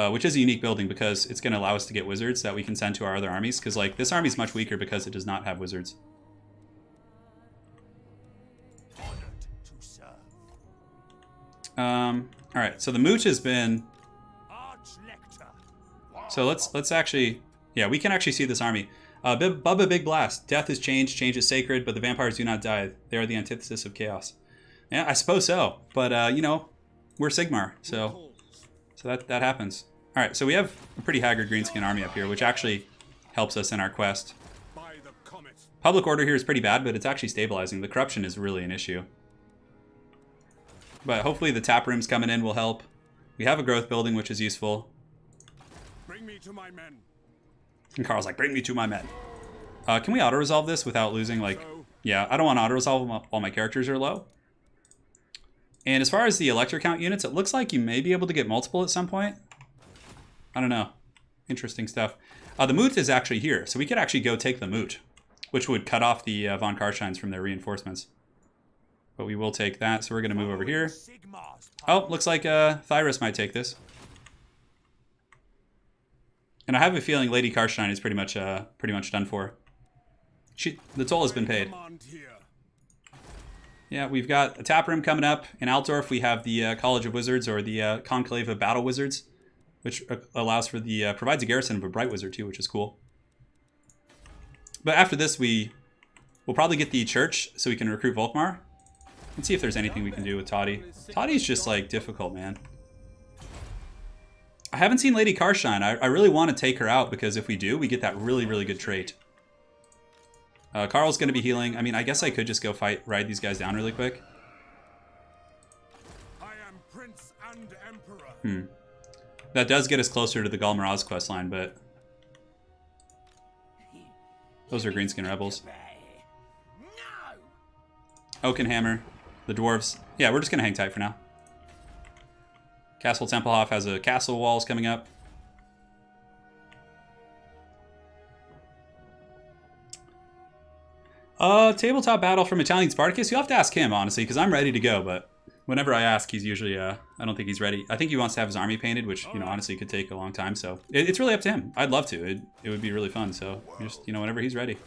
which is a unique building because it's going to allow us to get wizards that we can send to our other armies. Because like this army is much weaker because it does not have wizards. All right, so the mooch has been. So let's actually, yeah, we can actually see this army. Bubba Big Blast. Death is change. Change is sacred, but the vampires do not die. They are the antithesis of chaos. Yeah, I suppose so. But you know. We're Sigmar, so that happens. All right, so we have a pretty haggard greenskin army up here, which actually helps us in our quest. Public order here is pretty bad, but it's actually stabilizing. The corruption is really an issue. But hopefully the tap rooms coming in will help. We have a growth building, which is useful. Bring me to my men. And Karl's like, bring me to my men. Can we auto-resolve this without losing, like... Yeah, I don't want to auto-resolve while my characters are low. And as far as the elector count units, it looks like you may be able to get multiple at some point. I don't know. Interesting stuff. The moot is actually here, so we could actually go take the moot, which would cut off the von Karsteins from their reinforcements. But we will take that, so we're going to move over here. Oh, looks like Thyrus might take this. And I have a feeling Lady Karstein is pretty much done for. The toll has been paid. Yeah, we've got a tap room coming up. In Altdorf, we have the College of Wizards, or the Conclave of Battle Wizards, which allows for the provides a garrison of a Bright Wizard too, which is cool. But after this, we'll probably get the church so we can recruit Volkmar. Let's see if there's anything we can do with Toddy. Toddy's just like difficult, man. I haven't seen Lady Karstein. I really want to take her out because if we do, we get that really, really good trait. Karl's going to be healing. I mean, I guess I could just go ride these guys down really quick. I am Prince and Emperor. That does get us closer to the Galmaraz questline, but those are Greenskin rebels. Oakenhammer, the dwarves. Yeah, we're just going to hang tight for now. Castle Templehof has a castle walls coming up. Tabletop battle from Italian Spartacus. You'll have to ask him, honestly, because I'm ready to go, but whenever I ask, he's usually, I don't think he's ready. I think he wants to have his army painted, which, you know, honestly could take a long time, so it's really up to him. I'd love to. It would be really fun, so just, you know, whenever he's ready.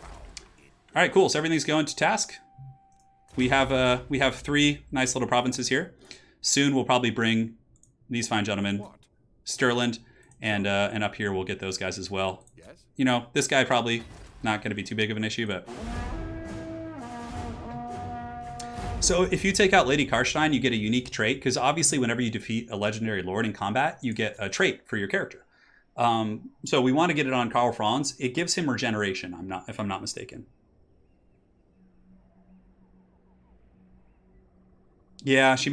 All right, cool. So everything's going to task. We have 3 nice little provinces here. Soon we'll probably bring these fine gentlemen, Stirland, and up here we'll get those guys as well. You know, this guy probably not going to be too big of an issue, but... So if you take out Lady Karstein, you get a unique trait, because obviously whenever you defeat a legendary lord in combat, you get a trait for your character. So we want to get it on Karl Franz. It gives him regeneration, if I'm not mistaken. Yeah, she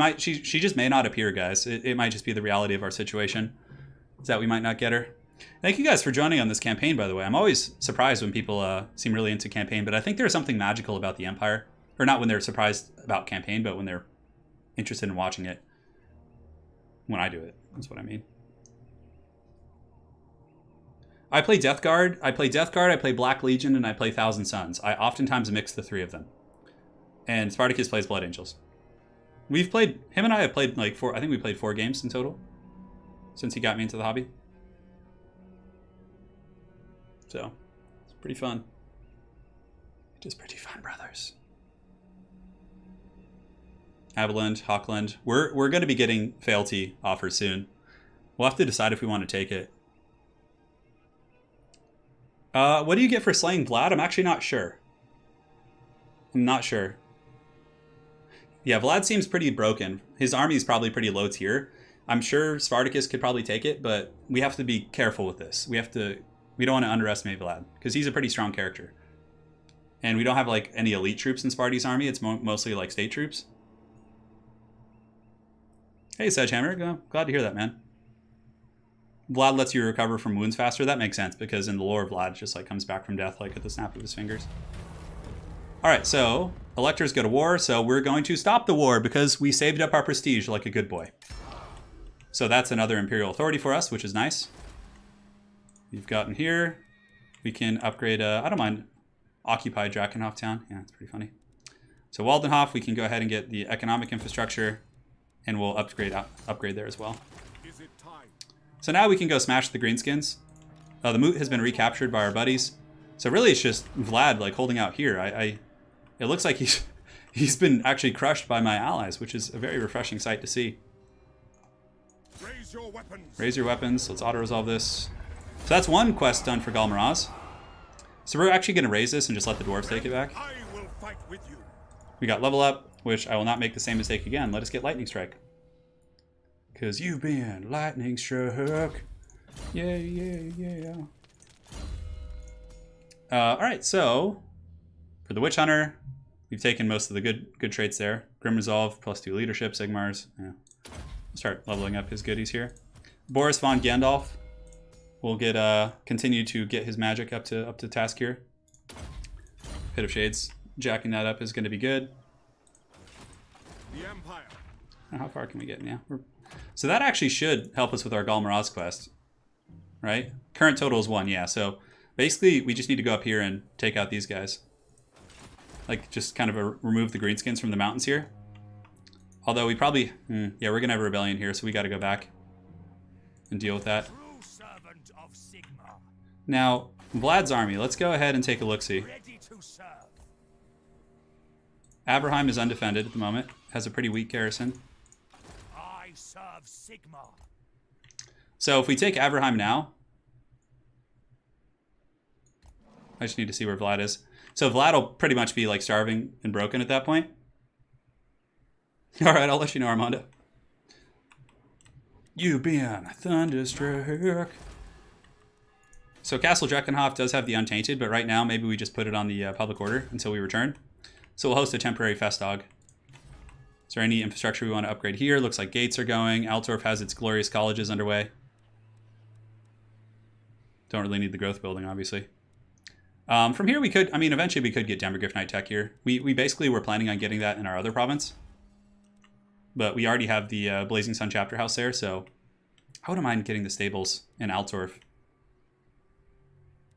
just may not appear, guys. It might just be the reality of our situation, is that we might not get her. Thank you guys for joining on this campaign, by the way. I'm always surprised when people seem really into campaign, but I think there's something magical about the Empire. Or not when they're surprised about campaign, but when they're interested in watching it. When I do it, that's what I mean. I play Death Guard, I play Black Legion, and I play Thousand Suns. I oftentimes mix the 3 of them. And Spartacus plays Blood Angels. Him and I have played like 4, I think we played 4 games in total. Since he got me into the hobby. So, it's pretty fun. It is pretty fun, brothers. Haviland, Hochland. We're going to be getting fealty offers soon. We'll have to decide if we want to take it. What do you get for slaying Vlad? I'm actually not sure. I'm not sure. Yeah, Vlad seems pretty broken. His army is probably pretty low tier. I'm sure Spartacus could probably take it, but we have to be careful with this. We don't want to underestimate Vlad, because he's a pretty strong character. And we don't have like any elite troops in Sparty's army. It's mostly like state troops. Hey, Sedgehammer. Glad to hear that, man. Vlad lets you recover from wounds faster. That makes sense, because in the lore, Vlad just like comes back from death like at the snap of his fingers. All right, so electors go to war, so we're going to stop the war because we saved up our prestige like a good boy. So that's another Imperial Authority for us, which is nice. We've gotten here. We can upgrade, I don't mind, occupy Drakenhof town. Yeah, it's pretty funny. So Waldenhof, we can go ahead and get the economic infrastructure, and we'll upgrade there as well. Is it time? So now we can go smash the Greenskins. The moot has been recaptured by our buddies. So really it's just Vlad like holding out here. It looks like he's been actually crushed by my allies, which is a very refreshing sight to see. Raise your weapons. Raise your weapons. Let's auto-resolve this. So that's one quest done for Galmaraz. So we're actually going to raise this and just let the dwarves take it back. I will fight with you. We got level up, which I will not make the same mistake again. Let us get lightning strike. Because you've been lightning struck. Yeah, yeah, yeah. All right, so for the Witch Hunter, we've taken most of the good traits there. Grim Resolve, +2 leadership, Sigmars. Yeah. Start leveling up his goodies here. Boris von Gandalf will get continue to get his magic up to task here. Pit of Shades, jacking that up is going to be good. The Empire. How far can we get now? So that actually should help us with our Galmaraz quest. right? Current total is 1, yeah. So basically, we just need to go up here and take out these guys. Like, just kind of remove the greenskins from the mountains here. Although we probably... yeah, we're going to have a rebellion here, so we got to go back and deal with that. Now, Vlad's army. Let's go ahead and take a look-see. Abraham is undefended at the moment. Has a pretty weak garrison. I serve Sigma. So if we take Abraham now... I just need to see where Vlad is. So Vlad will pretty much be like starving and broken at that point. All right, I'll let you know, Armando. You been thunderstruck. So Castle Dreckenhof does have the Untainted, but right now maybe we just put it on the public order until we return. So we'll host a temporary Festdag. Is there any infrastructure we want to upgrade here? Looks like gates are going. Altdorf has its glorious colleges underway. Don't really need the growth building, obviously. From here we could, I mean, eventually we could get Demogryph Knight Tech here. We basically were planning on getting that in our other province. But we already have the Blazing Sun Chapter House there, so I wouldn't mind getting the stables in Altdorf.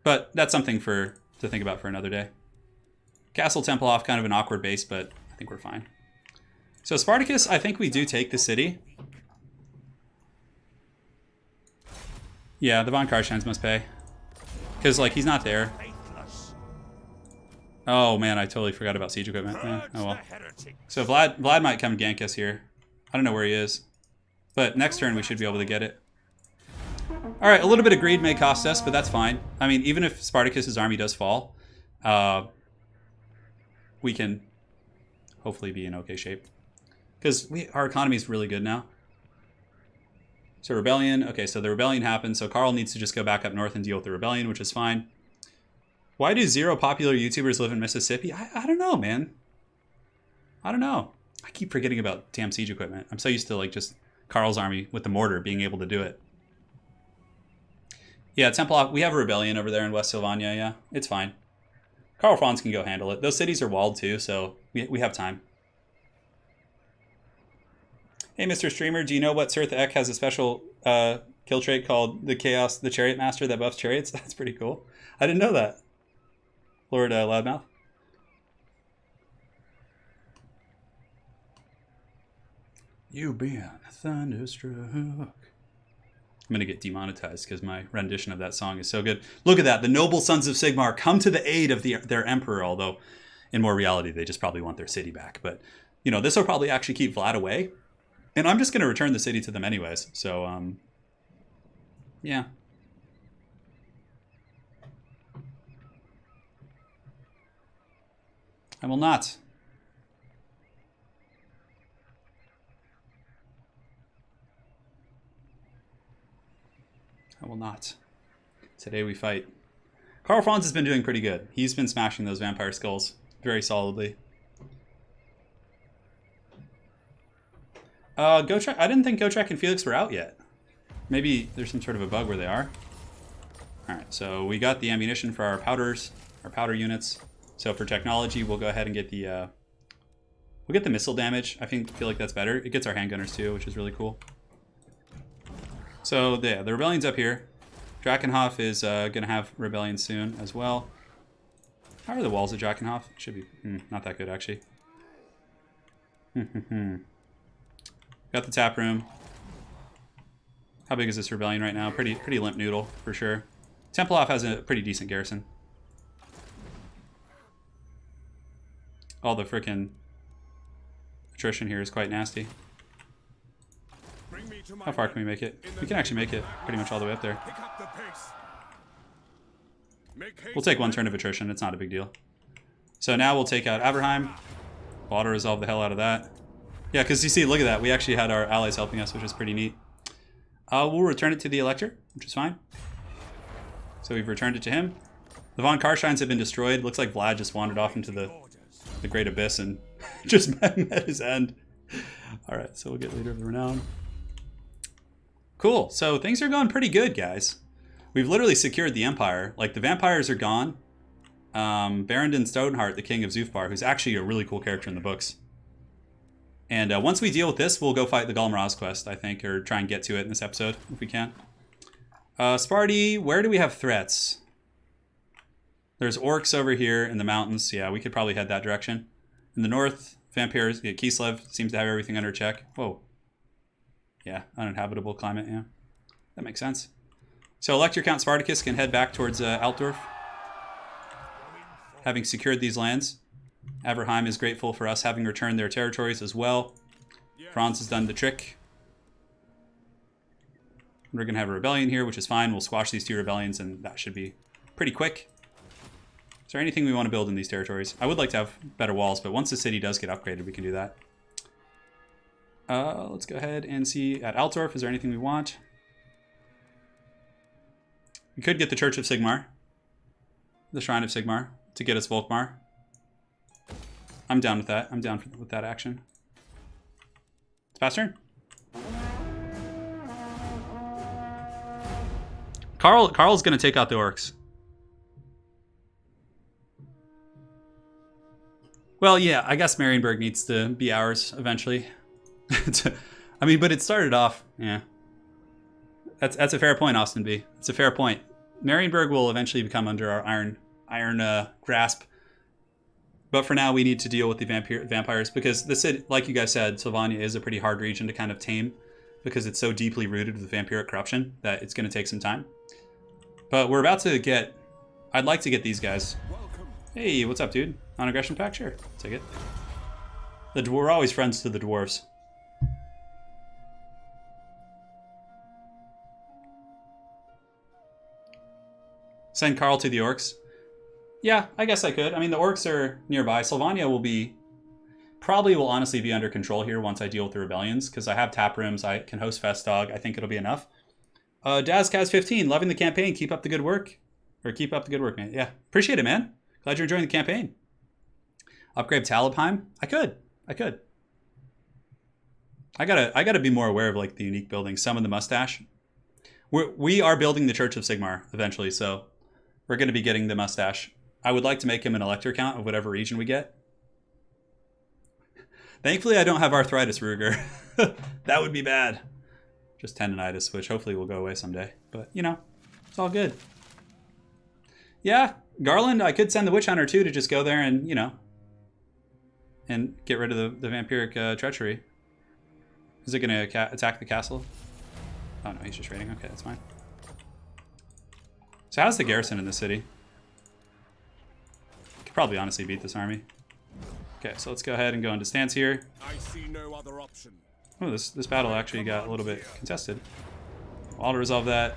But that's something to think about for another day. Castle Templehof, kind of an awkward base, but I think we're fine. So Spartacus, I think we do take the city. Yeah, the Von Karsteins must pay. Because, like, he's not there. Oh, man, I totally forgot about siege equipment. Oh, well. So Vlad might come gank us here. I don't know where he is. But next turn, we should be able to get it. All right, a little bit of greed may cost us, but that's fine. I mean, even if Spartacus's army does fall, we can hopefully be in okay shape. Because our economy is really good now. So rebellion. Okay, so the rebellion happened. So Karl needs to just go back up north and deal with the rebellion, which is fine. Why do 0 popular YouTubers live in Mississippi? I don't know, man. I don't know. I keep forgetting about damn siege equipment. I'm so used to like just Karl's army with the mortar being able to do it. Yeah, Templehof, we have a rebellion over there in West Sylvania, yeah. It's fine. Karl Franz can go handle it. Those cities are walled too, so we have time. Hey, Mr. Streamer, do you know what Sirth Ek has a special kill trait called the Chariot Master that buffs chariots? That's pretty cool. I didn't know that. Lord Loudmouth. You been thunderstruck. I'm going to get demonetized because my rendition of that song is so good. Look at that. The noble sons of Sigmar come to the aid of their emperor, although in more reality, they just probably want their city back. But, you know, this will probably actually keep Vlad away. And I'm just going to return the city to them anyways. So, yeah. I will not. I will not. Today we fight. Karl Franz has been doing pretty good. He's been smashing those vampire skulls very solidly. Gotrek, I didn't think Gotrek and Felix were out yet. Maybe there's some sort of a bug where they are. Alright, so we got the ammunition for our powders, our powder units. So for technology, we'll go ahead and get the we'll get the missile damage. I feel like that's better. It gets our handgunners too, which is really cool. So yeah, the rebellion's up here. Dreckenhof is gonna have rebellion soon as well. How are the walls of Dreckenhof? Should be not that good actually. Got the tap room. How big is this rebellion right now? Pretty limp noodle for sure. Templehof has a pretty decent garrison. All the frickin' attrition here is quite nasty. How far can we make it? We can actually make it pretty much all the way up there. We'll take one turn of attrition. It's not a big deal. So now we'll take out Abraham. Auto resolve the hell out of that. Yeah, because you see, look at that. We actually had our allies helping us, which is pretty neat. We'll return it to the Elector, which is fine. So we've returned it to him. The Von Karsteins have been destroyed. Looks like Vlad just wandered off into the Great Abyss and just met his end. All right, so we'll get Leader of the Renown. Cool. So things are going pretty good, guys. We've literally secured the Empire. Like, the vampires are gone. Barendon Stoneheart, the King of Zufbar, who's actually a really cool character in the books. And once we deal with this, we'll go fight the Golmaraz quest, I think, or try and get to it in this episode, if we can. Sparty, where do we have threats? There's orcs over here in the mountains. Yeah, we could probably head that direction. In the north, vampires. Yeah, Kislev seems to have everything under check. Whoa. Yeah, uninhabitable climate, yeah. That makes sense. So Elector Count Spartacus can head back towards Altdorf, having secured these lands. Averheim is grateful for us having returned their territories as well. Franz has done the trick. We're going to have a rebellion here, which is fine. We'll squash these 2 rebellions, and that should be pretty quick. Is there anything we want to build in these territories? I would like to have better walls, but once the city does get upgraded, we can do that. Let's go ahead and see at Altdorf. Is there anything we want? We could get the Church of Sigmar, the Shrine of Sigmar, to get us Volkmar. I'm down with that. I'm down with that action. It's past turn. Karl's going to take out the orcs. Well, yeah, I guess Marienburg needs to be ours eventually. I mean, but it started off, yeah. That's a fair point, Austin B. It's a fair point. Marienburg will eventually become under our iron grasp. But for now, we need to deal with the vampires because the city, like you guys said, Sylvania is a pretty hard region to kind of tame because it's so deeply rooted with vampiric corruption that it's going to take some time. But we're about to get... I'd like to get these guys. Hey, what's up, dude? Non-aggression pact? Sure, take it. We're always friends to the dwarves. Send Karl to the orcs. Yeah, I guess I could. I mean, the orcs are nearby. Sylvania will be... Probably will honestly be under control here once I deal with the rebellions, because I have tap rooms, I can host Festdog. I think it'll be enough. DazCaz15, loving the campaign. Keep up the good work. Or keep up the good work, man. Yeah, appreciate it, man. Glad you're enjoying the campaign. Upgrade Talabheim? I could. I gotta be more aware of like the unique buildings. Some of the mustache. We are building the Church of Sigmar eventually, so we're going to be getting the mustache. I would like to make him an elector count of whatever region we get. Thankfully, I don't have arthritis, Ruger. That would be bad. Just tendonitis, which hopefully will go away someday. But, you know, it's all good. Yeah, Garland, I could send the Witch Hunter, too, to just go there and, you know, and get rid of the vampiric treachery. Is it going to attack the castle? Oh, no, he's just raiding. Okay, that's fine. So how's the garrison in the city? Could probably honestly beat this army. Okay, so let's go ahead and go into stance here. I see no other option. Oh, this battle actually got a little bit contested. I'll resolve that.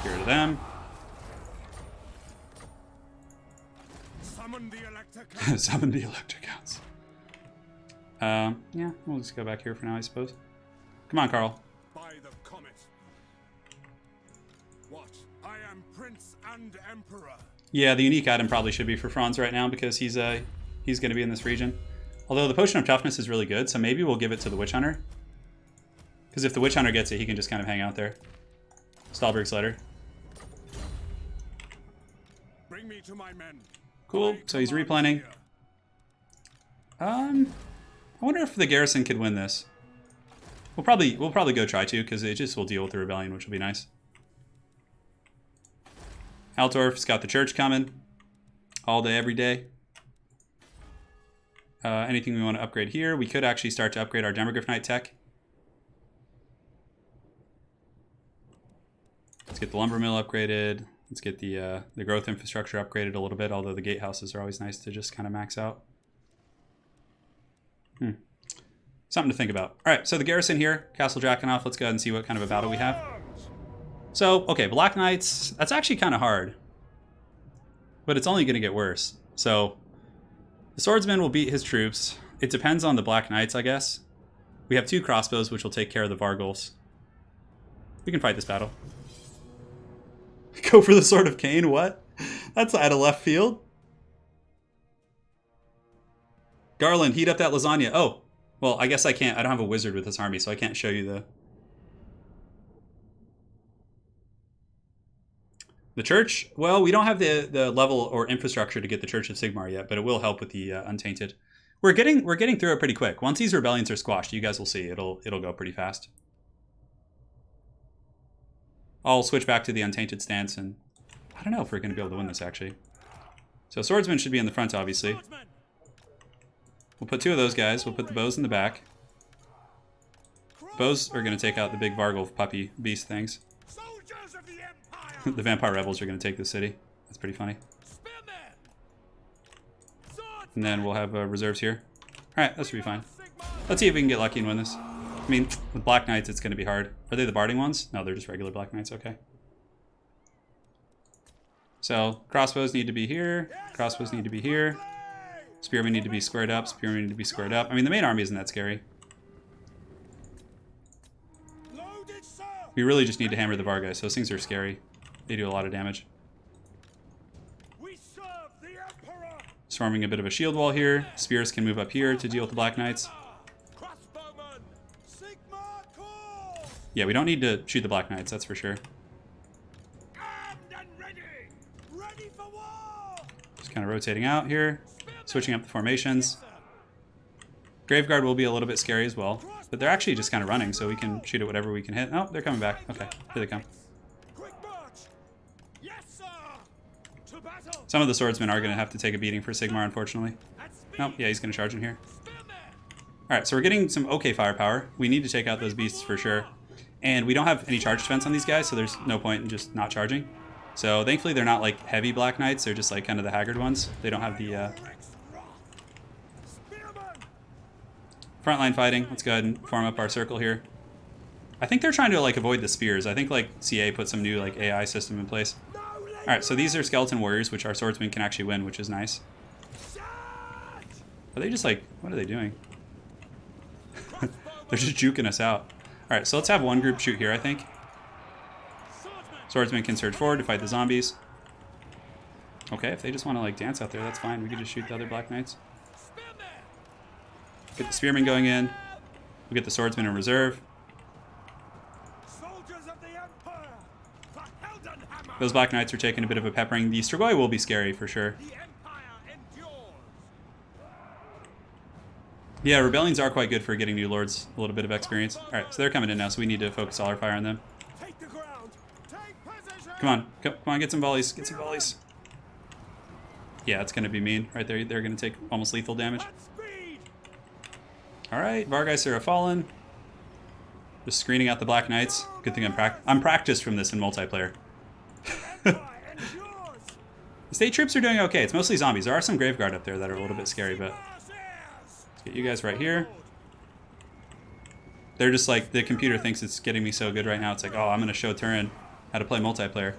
Get rid of them. Summon the elector count. Summon the elector counts. Yeah, we'll just go back here for now, I suppose. Come on, Karl. By the comet. What? I am prince and emperor. Yeah, the unique item probably should be for Franz right now because he's going to be in this region. Although the Potion of Toughness is really good, so maybe we'll give it to the Witch Hunter. Because if the Witch Hunter gets it, he can just kind of hang out there. Stahlberg's letter. Bring me to my men. Cool, so he's replanning. I wonder if the garrison could win this. We'll probably go try to, because it just will deal with the rebellion, which will be nice. Altdorf's got the church coming. All day, every day. Anything we want to upgrade here? We could actually start to upgrade our Demogryph Knight tech. Let's get the lumber mill upgraded. Let's get the growth infrastructure upgraded a little bit, although the gatehouses are always nice to just kind of max out. Something to think about. All right, so the garrison here, Castle Drakenhof. Let's go ahead and see what kind of a battle we have. So, okay, Black Knights, that's actually kind of hard. But it's only going to get worse. So, the swordsman will beat his troops. It depends on the Black Knights, I guess. We have 2 crossbows, which will take care of the Vargulfs. We can fight this battle. Go for the Sword of Cain? What? That's out of left field. Garland, heat up that lasagna. Oh, well, I guess I can't. I don't have a wizard with this army, so I can't show you the church. Well, we don't have the level or infrastructure to get the Church of Sigmar yet, but it will help with the Untainted. We're getting through it pretty quick. Once these rebellions are squashed, you guys will see it'll go pretty fast. I'll switch back to the untainted stance, and I don't know if we're going to be able to win this, actually. So swordsmen should be in the front, obviously. We'll put 2 of those guys. We'll put the bows in the back. Bows are going to take out the big Vargulf puppy beast things. Soldiers of the Empire! The vampire rebels are going to take the city. That's pretty funny. And then we'll have reserves here. Alright, that should be fine. Let's see if we can get lucky and win this. I mean, with Black Knights, it's going to be hard. Are they the barding ones? No, they're just regular Black Knights. Okay. So, crossbows need to be here. Crossbows need to be here. Spearmen need to be squared up. Spearmen need to be squared up. I mean, the main army isn't that scary. We really just need to hammer the Vargas. Those things are scary. They do a lot of damage. Storming a bit of a shield wall here. Spears can move up here to deal with the Black Knights. Yeah, we don't need to shoot the Black Knights, that's for sure. Just kind of rotating out here. Switching up the formations. Graveguard will be a little bit scary as well. But they're actually just kind of running, so we can shoot at whatever we can hit. Oh, they're coming back. Okay, here they come. Some of the swordsmen are going to have to take a beating for Sigmar, unfortunately. Nope, yeah, he's going to charge in here. Alright, so we're getting some okay firepower. We need to take out those beasts for sure. And we don't have any charge defense on these guys, so there's no point in just not charging. So thankfully they're not like heavy Black Knights, they're just like kind of the haggard ones. They don't have the frontline fighting. Let's go ahead and form up our circle here. I think they're trying to like avoid the spears. I think like CA put some new like AI system in place. Alright, so these are skeleton warriors, which our swordsmen can actually win, which is nice. Are they just like, what are they doing? They're just juking us out. Alright, so let's have one group shoot here, I think. Swordsmen can surge forward to fight the zombies. Okay, if they just want to like dance out there, that's fine. We can just shoot the other Black Knights. Get the spearmen going in. We'll get the swordsmen in reserve. Those Black Knights are taking a bit of a peppering. The Strigoi will be scary for sure. Yeah, rebellions are quite good for getting new lords a little bit of experience. Alright, so they're coming in now, so we need to focus all our fire on them. Come on, come on, get some volleys, get some volleys. Yeah, it's going to be mean right there. They're going to take almost lethal damage. Alright, Vargas are fallen. Just screening out the Black Knights. Good thing I'm practiced from this in multiplayer. The state troops are doing okay. It's mostly zombies. There are some Graveguard up there that are a little bit scary, but let's get you guys right here. They're just like, the computer thinks it's getting me so good right now. It's like, oh, I'm going to show Turin how to play multiplayer.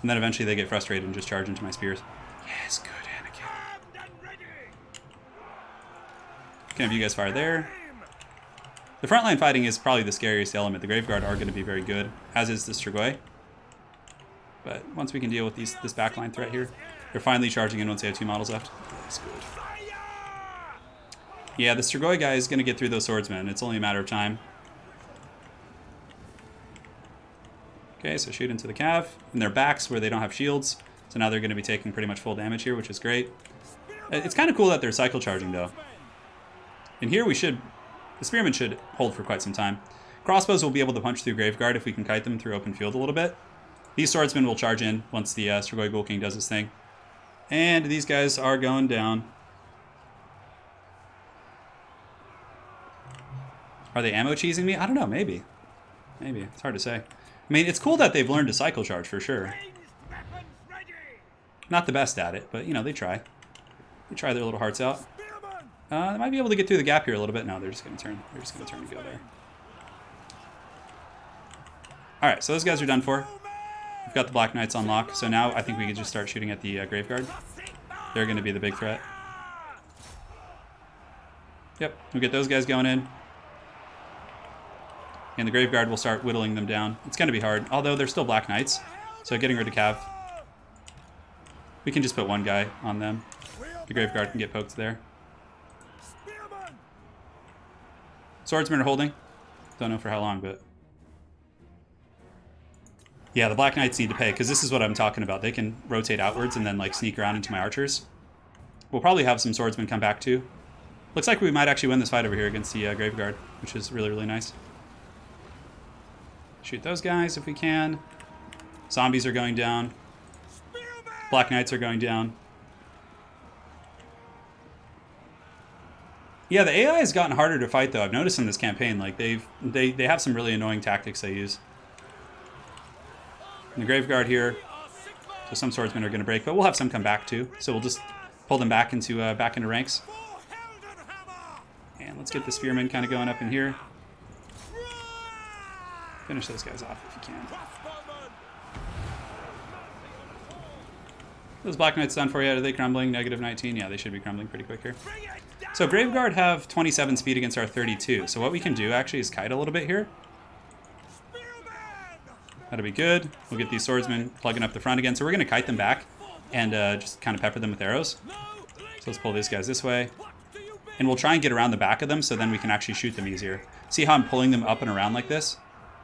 And then eventually they get frustrated and just charge into my spears. Yes, good, Anakin. Can have you guys fire there. The frontline fighting is probably the scariest element. The Graveguard are going to be very good, as is the Strigoi. But once we can deal with this backline threat here, they're finally charging in once they have 2 models left. That's good. Yeah, the Strigoi guy is going to get through those swordsmen. It's only a matter of time. Okay, so shoot into the cav. And their backs where they don't have shields. So now they're going to be taking pretty much full damage here, which is great. It's kind of cool that they're cycle charging, though. And here we should... The spearmen should hold for quite some time. Crossbows will be able to punch through Graveguard if we can kite them through open field a little bit. These swordsmen will charge in once the Strigoi Ghoul King does his thing. And these guys are going down. Are they ammo cheesing me? I don't know, maybe. Maybe, it's hard to say. I mean, it's cool that they've learned to cycle charge for sure. Not the best at it, but you know, they try. They try their little hearts out. They might be able to get through the gap here a little bit. No, they're just going to turn. They're just going to turn and go there. Alright, so those guys are done for. We've got the Black Knights on lock, so now I think we can just start shooting at the Graveguard. They're going to be the big threat. Yep, we'll get those guys going in. And the Graveguard will start whittling them down. It's going to be hard, although they're still Black Knights. So getting rid of Cav. We can just put one guy on them. The Graveguard can get poked there. Swordsmen are holding. Don't know for how long, but... Yeah, the Black Knights need to pay, because this is what I'm talking about. They can rotate outwards and then like sneak around into my archers. We'll probably have some swordsmen come back too. Looks like we might actually win this fight over here against the Graveguard, which is really, really nice. Shoot those guys if we can. Zombies are going down. Black Knights are going down. Yeah, the AI has gotten harder to fight though. I've noticed in this campaign, like they have some really annoying tactics they use. And the Graveguard here, so some swordsmen are going to break, but we'll have some come back too. So we'll just pull them back into ranks. And let's get the Spearmen kind of going up in here. Finish those guys off if you can. Those Black Knights done for you. Are they crumbling? -19. Yeah, they should be crumbling pretty quick here. So Graveguard have 27 speed against our 32. So what we can do actually is kite a little bit here. That'll be good. We'll get these swordsmen plugging up the front again. So we're going to kite them back and just kind of pepper them with arrows. So let's pull these guys this way. And we'll try and get around the back of them so then we can actually shoot them easier. See how I'm pulling them up and around like this?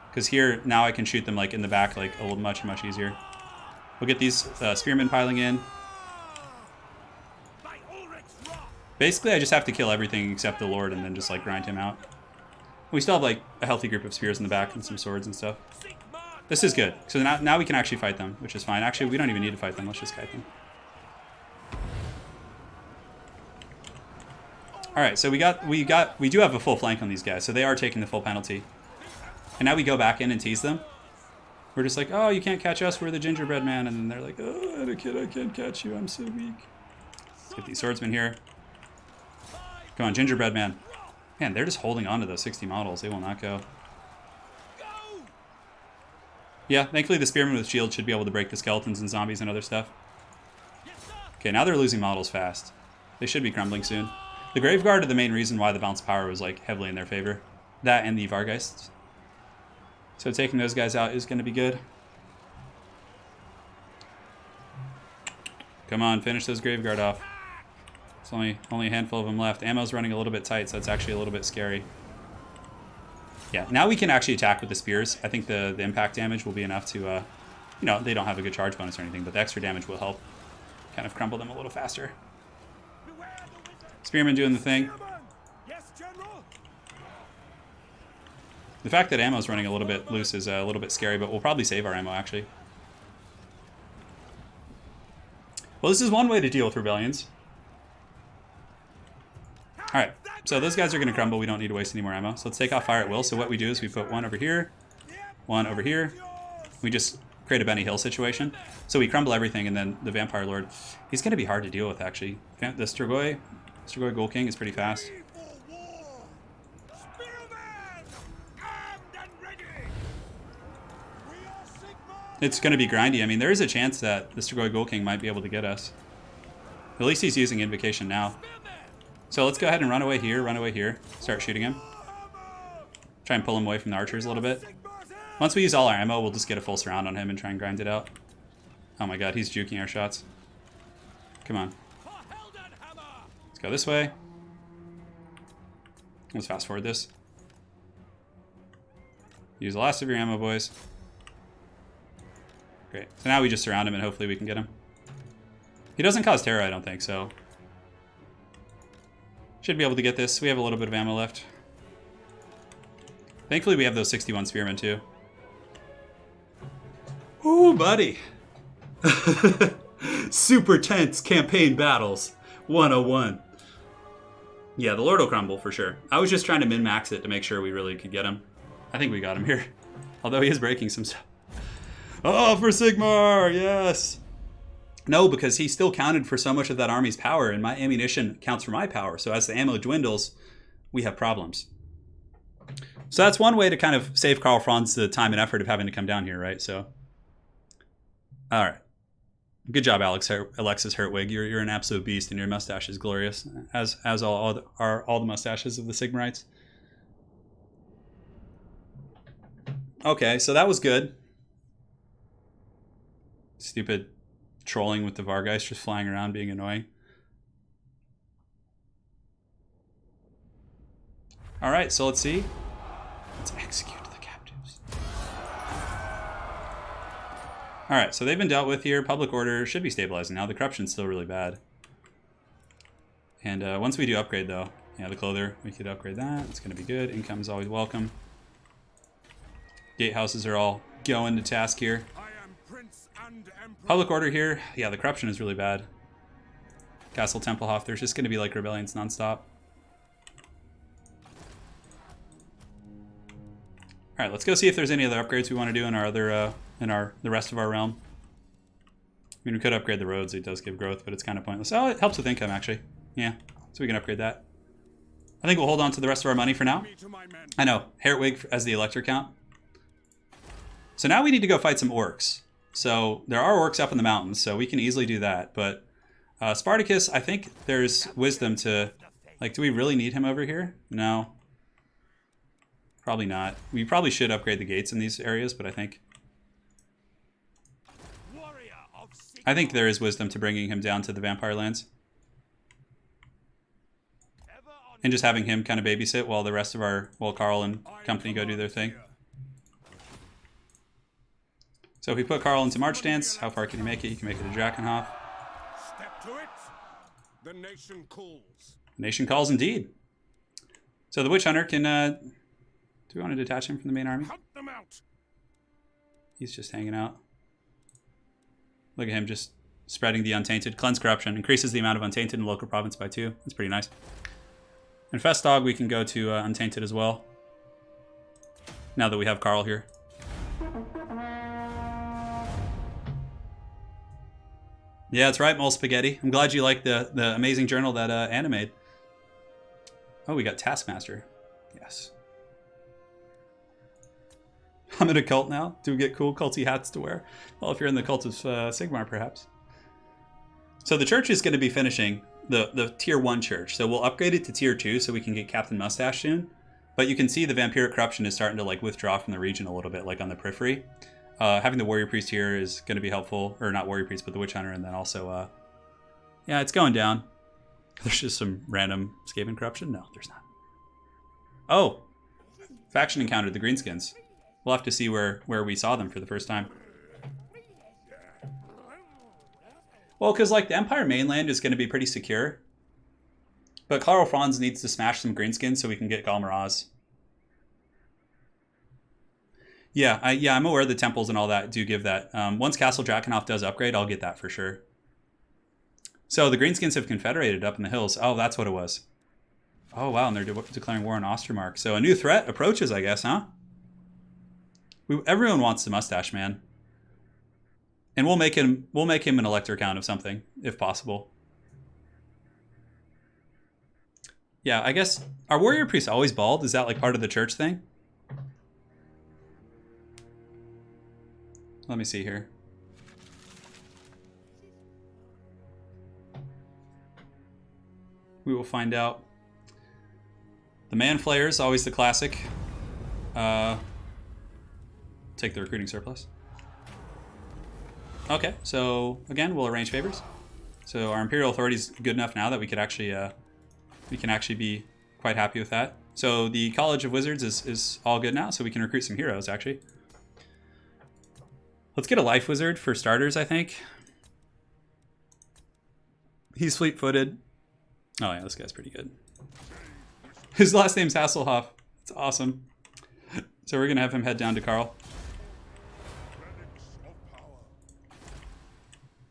Because here, now I can shoot them like in the back like a little much easier. We'll get these spearmen piling in. Basically, I just have to kill everything except the Lord and then just like grind him out. We still have like a healthy group of spears in the back and some swords and stuff. This is good. So now we can actually fight them, which is fine. Actually, we don't even need to fight them. Let's just kite them. All right, so we do have a full flank on these guys, so they are taking the full penalty. And now we go back in and tease them. We're just like, oh, you can't catch us. We're the gingerbread man. And then they're like, oh, kid, I can't catch you. I'm so weak. Let's get these swordsmen here. Come on, gingerbread man. Man, they're just holding on to those 60 models. They will not go. Yeah, thankfully the spearmen with shields should be able to break the skeletons and zombies and other stuff. Okay, now they're losing models fast. They should be crumbling soon. The Graveguard are the main reason why the balanced power was like heavily in their favor. That and the Vargeists. So taking those guys out is going to be good. Come on, finish those Graveguard off. There's only a handful of them left. Ammo's running a little bit tight, so it's actually a little bit scary. Yeah, now we can actually attack with the spears. I think the impact damage will be enough to, you know, they don't have a good charge bonus or anything, but the extra damage will help kind of crumble them a little faster. Spearmen doing the thing. The fact that ammo's running a little bit loose is a little bit scary, but we'll probably save our ammo, actually. Well, this is one way to deal with rebellions. Alright, so those guys are going to crumble. We don't need to waste any more ammo. So let's take off fire at will. So what we do is we put one over here, one over here. We just create a Benny Hill situation. So we crumble everything, and then the Vampire Lord, he's going to be hard to deal with, actually. The Strigoi Ghoul King is pretty fast. It's going to be grindy. I mean, there is a chance that the Strigoi Ghoul King might be able to get us. At least he's using Invocation now. So let's go ahead and run away here, start shooting him. Try and pull him away from the archers a little bit. Once we use all our ammo, we'll just get a full surround on him and try and grind it out. Oh my god, he's juking our shots. Come on. Let's go this way. Let's fast forward this. Use the last of your ammo, boys. Great. So now we just surround him and hopefully we can get him. He doesn't cause terror, I don't think, so... Should be able to get this. We have a little bit of ammo left. Thankfully, we have those 61 spearmen, too. Ooh, buddy. Super tense campaign battles. 101. Yeah, the Lord will crumble, for sure. I was just trying to min-max it to make sure we really could get him. I think we got him here. Although he is breaking some stuff. Oh, for Sigmar! Yes! No, because he still counted for so much of that army's power, and my ammunition counts for my power. So as the ammo dwindles, we have problems. So that's one way to kind of save Karl Franz the time and effort of having to come down here, right? So, all right. Good job, Alexis Hertwig. You're an absolute beast, and your mustache is glorious, as all the mustaches of the Sigmarites. Okay, so that was good. Stupid trolling with the Vargeist just flying around being annoying. All right, so let's see. Let's execute the captives. All right, so they've been dealt with here. Public order should be stabilizing now. The corruption's still really bad. And once we do upgrade, though, yeah, the clother, we could upgrade that. It's going to be good. Income is always welcome. Gatehouses are all going to task here. Prince and Emperor. Public order here. Yeah, the corruption is really bad. Castle Templehof, there's just going to be like rebellions nonstop. All right, let's go see if there's any other upgrades we want to do in our other, the rest of our realm. I mean, we could upgrade the roads. It does give growth, but it's kind of pointless. Oh, it helps with income, actually. Yeah, so we can upgrade that. I think we'll hold on to the rest of our money for now. I know, Hertwig as the elector count. So now we need to go fight some orcs. So there are orcs up in the mountains, so we can easily do that. But Spartacus, I think there's wisdom to... Like, do we really need him over here? No. Probably not. We probably should upgrade the gates in these areas, but I think there is wisdom to bringing him down to the vampire lands. And just having him kind of babysit while the rest of while Karl and company go do their thing. So if we put Karl into March Dance, how far can he make it? He can make it to Drakenhof. Step to it. The nation calls. Nation calls indeed. So the Witch Hunter can... do we want to detach him from the main army? Hunt them out. He's just hanging out. Look at him just spreading the Untainted. Cleanse Corruption. Increases the amount of Untainted in the local province by 2. That's pretty nice. And Festdog, we can go to Untainted as well. Now that we have Karl here. Yeah, that's right, Mole Spaghetti. I'm glad you like the amazing journal that Anna made. Oh, we got Taskmaster. Yes. I'm in a cult now. Do we get cool culty hats to wear? Well, if you're in the cult of Sigmar, perhaps. So the church is going to be finishing the tier 1 church. So we'll upgrade it to tier 2 so we can get Captain Mustache soon. But you can see the vampiric corruption is starting to like withdraw from the region a little bit, like on the periphery. Having the warrior priest here is going to be helpful. Or not warrior priest, but the witch hunter. And then also, yeah, it's going down. There's just some random Skaven corruption. No, there's not. Oh, faction encountered the greenskins. We'll have to see where we saw them for the first time. Well, because like the Empire mainland is going to be pretty secure. But Karl Franz needs to smash some greenskins so we can get Galmaraz. Yeah, I'm aware the temples and all that do give that. Once Castle Drakenhof does upgrade, I'll get that for sure. So the greenskins have confederated up in the hills. Oh, that's what it was. Oh, wow, and they're declaring war on Ostermark. So a new threat approaches, I guess, huh? Everyone wants the mustache man. And we'll make him an elector count of something, if possible. Yeah, I guess are warrior priests always bald? Is that like part of the church thing? Let me see here. We will find out. The Man Flayers, always the classic. Take the recruiting surplus. Okay, so again, we'll arrange favors. So our Imperial Authority is good enough now that we could actually, we can actually be quite happy with that. So the College of Wizards is all good now, so we can recruit some heroes actually. Let's get a Life Wizard for starters, I think. He's fleet-footed. Oh yeah, this guy's pretty good. His last name's Hasselhoff. It's awesome. So we're gonna have him head down to Karl.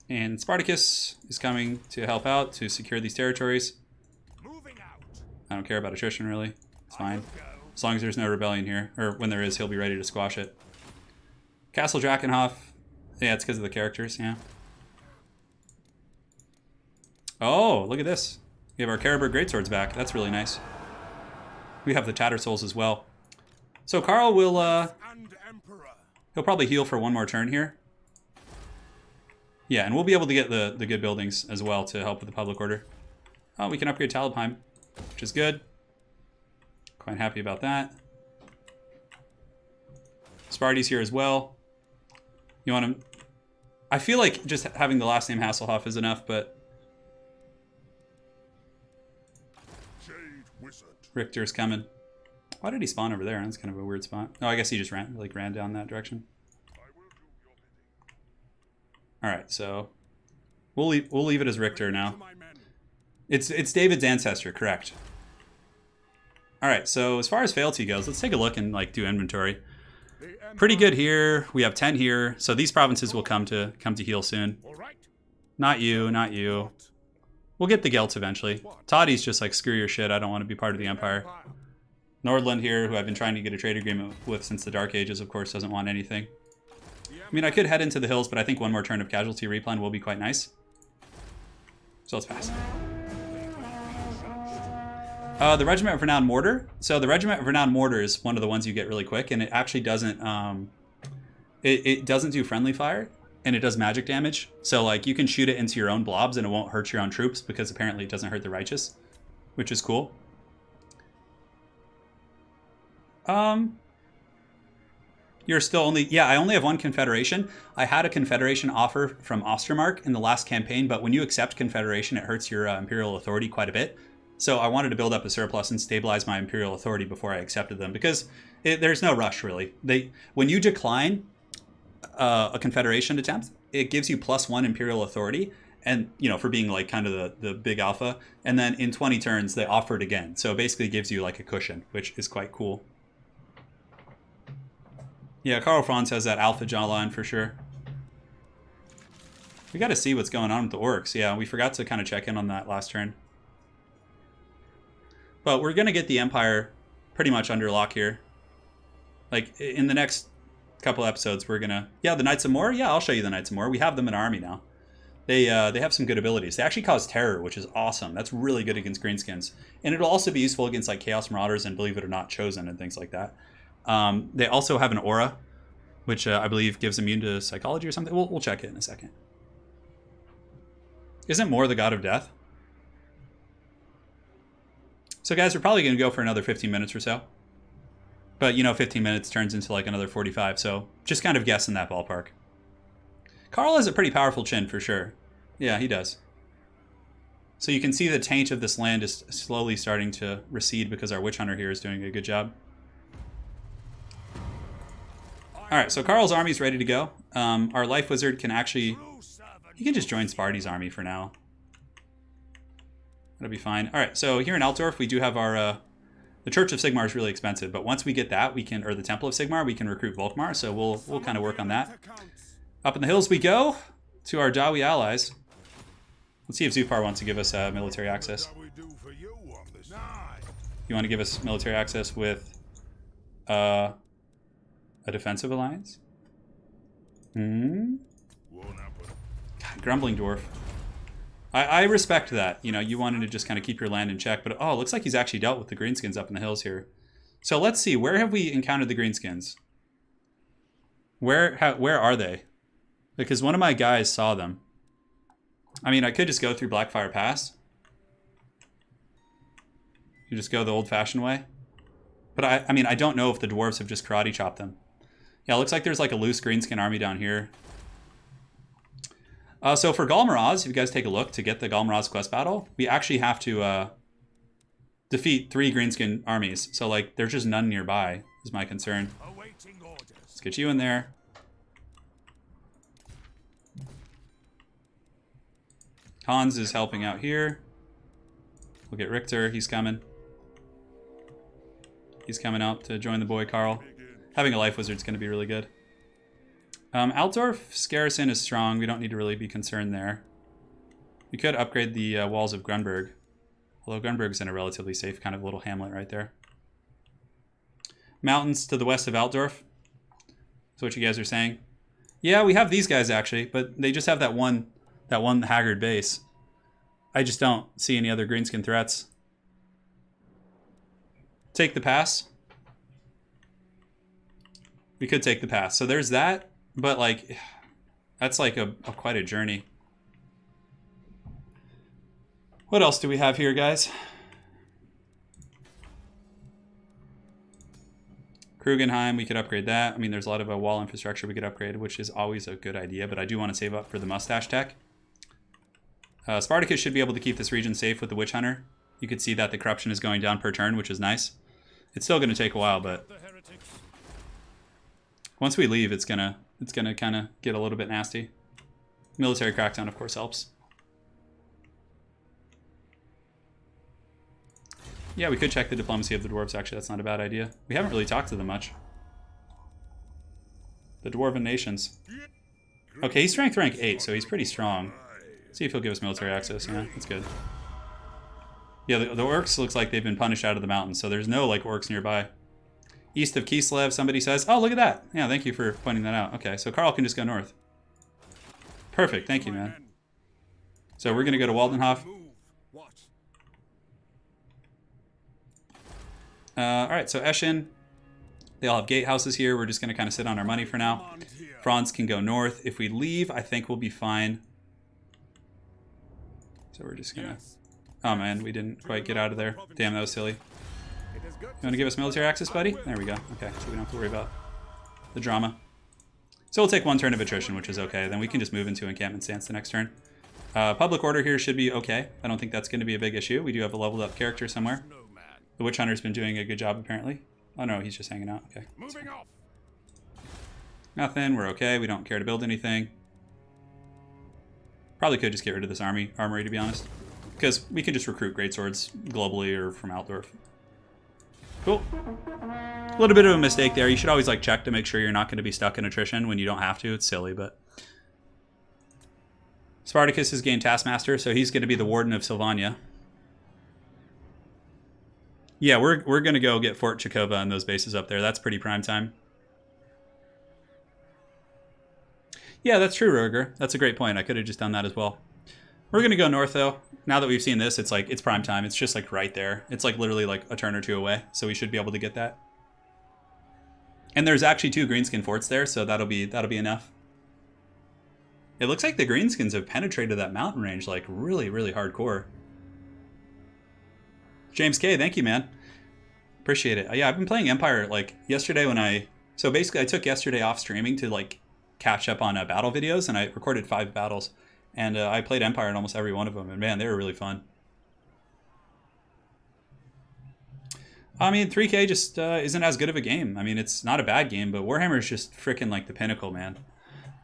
And Spartacus is coming to help out to secure these territories. I don't care about attrition, really. It's fine. As long as there's no rebellion here. Or when there is, he'll be ready to squash it. Castle Drakenhof. Yeah, it's because of the characters, yeah. Oh, look at this. We have our Caribou Greatswords back. That's really nice. We have the Tattersouls as well. So Karl will, he'll probably heal for one more turn here. Yeah, and we'll be able to get the good buildings as well to help with the public order. Oh, we can upgrade Talabheim, which is good. Quite happy about that. Sparty's here as well. You want him? I feel like just having the last name Hasselhoff is enough, but Richter's coming. Why did he spawn over there? That's kind of a weird spot. Oh, I guess he just ran down that direction. All right, so we'll leave it as Richter now. It's David's ancestor, correct? All right, so as far as fealty goes, let's take a look and like do inventory. Pretty good here. We have 10 here. So these provinces will come to heal soon. All right. Not you, not you. We'll get the Gelt eventually. Toddy's just like, screw your shit. I don't want to be part of the Empire. Nordland here, who I've been trying to get a trade agreement with since the Dark Ages, of course, doesn't want anything. I mean, I could head into the hills, but I think one more turn of casualty replan will be quite nice. So let's pass. The Regiment of Renowned Mortar. So the Regiment of Renowned Mortar is one of the ones you get really quick, and it actually doesn't it doesn't do friendly fire, and it does magic damage. So like you can shoot it into your own blobs and it won't hurt your own troops because apparently it doesn't hurt the righteous, which is cool. You're still only... Yeah, I only have one Confederation. I had a Confederation offer from Ostermark in the last campaign, but when you accept Confederation, it hurts your Imperial Authority quite a bit. So I wanted to build up a surplus and stabilize my Imperial Authority before I accepted them, because there's no rush, really. When you decline a Confederation attempt, it gives you +1 Imperial Authority, and for being like kind of the big alpha, and then in 20 turns, they offer it again. So it basically gives you like a cushion, which is quite cool. Yeah, Karl Franz has that alpha jawline for sure. We got to see what's going on with the orcs. Yeah, we forgot to kind of check in on that last turn. But we're going to get the Empire pretty much under lock here. Like, in the next couple episodes, we're going to... Yeah, the Knights of More? Yeah, I'll show you the Knights of More. We have them in our army now. They have some good abilities. They actually cause terror, which is awesome. That's really good against greenskins. And it'll also be useful against, like, Chaos Marauders and, believe it or not, Chosen and things like that. They also have an aura, which I believe gives immune to psychology or something. We'll check it in a second. Isn't More the god of death? So guys, we're probably going to go for another 15 minutes or so. But 15 minutes turns into like another 45, so just kind of guess in that ballpark. Karl has a pretty powerful chin for sure. Yeah, he does. So you can see the taint of this land is slowly starting to recede because our Witch Hunter here is doing a good job. Alright, so Karl's army's ready to go. Our Life Wizard can actually... He can just join Sparty's army for now. That'll be fine. Alright, so here in Altdorf, we do have our... the Church of Sigmar is really expensive, but once we get that, we can... Or the Temple of Sigmar, we can recruit Volkmar, so we'll kind of work on that. Up in the hills we go to our Dawi allies. Let's see if Zufar wants to give us military access. You want to give us military access with a defensive alliance? God, Grumbling Dwarf. I respect that. You wanted to just kind of keep your land in check, but oh, it looks like he's actually dealt with the greenskins up in the hills here. So let's see, where have we encountered the greenskins? Where are they? Because one of my guys saw them. I mean, I could just go through Blackfire Pass. You just go the old-fashioned way. But I mean, I don't know if the dwarves have just karate chopped them. Yeah, it looks like there's like a loose greenskin army down here. So for Galmaraz, if you guys take a look, to get the Galmaraz quest battle, we actually have to defeat 3 greenskin armies. So like, there's just none nearby, is my concern. Let's get you in there. Hans is helping out here. We'll get Richter, he's coming. He's coming out to join the boy Karl. Having a Life Wizard is going to be really good. Altdorf's garrison is strong. We don't need to really be concerned there. We could upgrade the walls of Grunberg. Although Grunberg's in a relatively safe kind of little hamlet right there. Mountains to the west of Altdorf. That's what you guys are saying. Yeah, we have these guys actually, but they just have that one haggard base. I just don't see any other greenskin threats. Take the pass. We could take the pass. So there's that, but like, that's like quite a journey. What else do we have here, guys? Krugenheim, we could upgrade that. I mean, there's a lot of wall infrastructure we could upgrade, which is always a good idea, but I do want to save up for the mustache tech. Spartacus should be able to keep this region safe with the Witch Hunter. You could see that the corruption is going down per turn, which is nice. It's still going to take a while, but once we leave, it's gonna kind of get a little bit nasty. Military crackdown, of course, helps. Yeah, we could check the diplomacy of the dwarves, actually. That's not a bad idea. We haven't really talked to them much. The Dwarven Nations. Okay, he's strength rank 8, so he's pretty strong. See if he'll give us military access. Yeah, that's good. Yeah, the orcs looks like they've been punished out of the mountains, so there's no like orcs nearby. East of Kislev, somebody says. Oh, look at that. Yeah, thank you for pointing that out. Okay, so Karl can just go north. Perfect, thank you, man. So we're going to go to Waldenhof. Alright, so Eschen. They all have gatehouses here. We're just going to kind of sit on our money for now. Franz can go north. If we leave, I think we'll be fine. So we're just going to... Oh, man, we didn't quite get out of there. Damn, that was silly. You want to give us military access, buddy? There we go. Okay, so we don't have to worry about the drama. So we'll take one turn of attrition, which is okay. Then we can just move into encampment stance the next turn. Public order here should be okay. I don't think that's going to be a big issue. We do have a leveled up character somewhere. The Witch Hunter's been doing a good job, apparently. Oh, no, he's just hanging out. Okay. Moving off. Nothing. We're okay. We don't care to build anything. Probably could just get rid of this armory, to be honest. Because we could just recruit greatswords globally or from Altdorf. Cool. A little bit of a mistake there. You should always like check to make sure you're not going to be stuck in attrition when you don't have to. It's silly, but... Spartacus has gained Taskmaster, so he's going to be the Warden of Sylvania. Yeah, we're going to go get Fort Chakova and those bases up there. That's pretty prime time. Yeah, that's true, Roger. That's a great point. I could have just done that as well. We're going to go north, though. Now that we've seen this, it's like, it's prime time. It's just like right there. It's like literally like a turn or two away. So we should be able to get that. And there's actually 2 greenskin forts there, so that'll be enough. It looks like the greenskins have penetrated that mountain range like really, really hardcore. James K, thank you, man. Appreciate it. Yeah, I've been playing Empire like yesterday when so basically I took yesterday off streaming to like catch up on battle videos, and I recorded 5 battles, and I played Empire in almost every one of them, and man, they were really fun. I mean, 3K just isn't as good of a game. I mean, it's not a bad game, but Warhammer is just freaking like the pinnacle, man.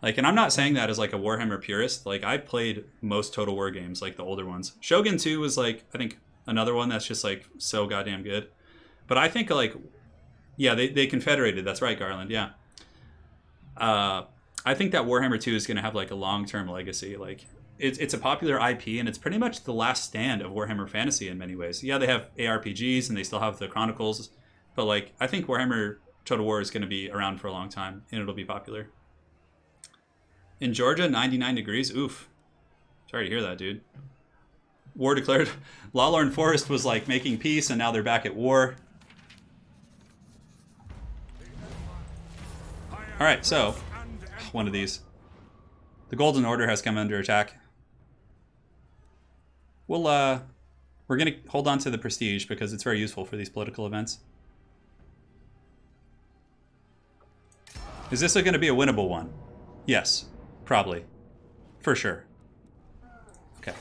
Like, and I'm not saying that as like a Warhammer purist. Like, I played most Total War games, like the older ones. Shogun 2 was like, I think, another one that's just like so goddamn good. But I think like, yeah, they confederated. That's right, Garland. Yeah. I think that Warhammer 2 is going to have like a long-term legacy. Like, it's a popular IP, and it's pretty much the last stand of Warhammer Fantasy in many ways. Yeah, they have ARPGs and they still have the Chronicles, but like, I think Warhammer Total War is going to be around for a long time, and it'll be popular. In Georgia, 99 degrees. Oof. Sorry to hear that, dude. War declared. Lawlorn Forest was like making peace, and now they're back at war. All right, so one of these. The Golden Order has come under attack. We're gonna hold on to the prestige because it's very useful for these political events. Is this going to be a winnable one? Yes, probably, for sure. Okay.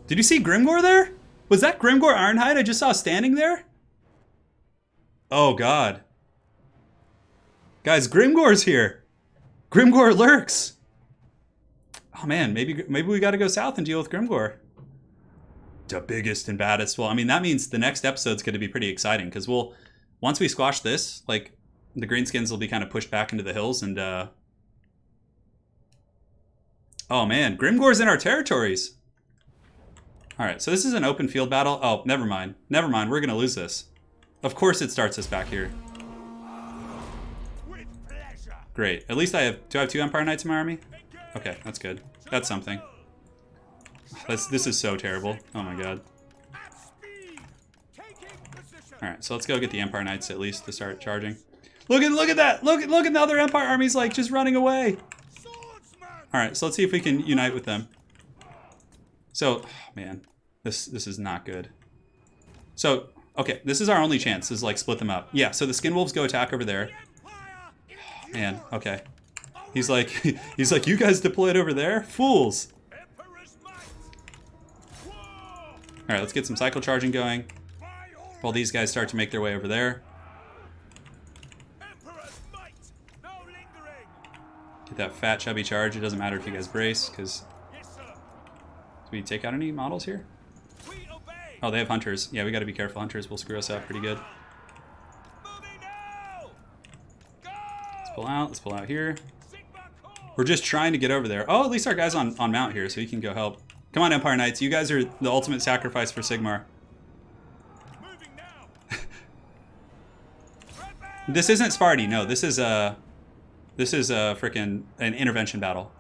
Did you see Grimgor there? Was that Grimgor Ironhide I just saw standing there? Oh God. Guys, Grimgor's here. Grimgor lurks. Oh man, maybe we got to go south and deal with Grimgor. The biggest and baddest. Well, I mean, that means the next episode's going to be pretty exciting, because once we squash this, like, the greenskins will be kind of pushed back into the hills, and oh man, Grimgor's in our territories. All right, so this is an open field battle. Oh, never mind. Never mind. We're going to lose this. Of course it starts us back here. Great. At least do I have 2 Empire Knights in my army? Okay, that's good. That's something. This is so terrible. Oh my God. All right, so let's go get the Empire Knights at least to start charging. Look at that! Look at the other Empire armies like just running away. All right, so let's see if we can unite with them. So, oh man, this is not good. So, okay, this is our only chance, is like split them up. Yeah, so the Skin Wolves go attack over there. Man, okay. He's like, you guys deployed over there? Fools. All right, let's get some cycle charging going while these guys start to make their way over there. Get that fat, chubby charge. It doesn't matter if you guys brace, because... Do we take out any models here? Oh, they have hunters. Yeah, we got to be careful. Hunters will screw us up pretty good. Let's pull out. Let's pull out here. We're just trying to get over there. Oh, at least our guy's on mount here, so he can go help. Come on, Empire Knights. You guys are the ultimate sacrifice for Sigmar. This isn't Sparty. No, this is a freaking an intervention battle.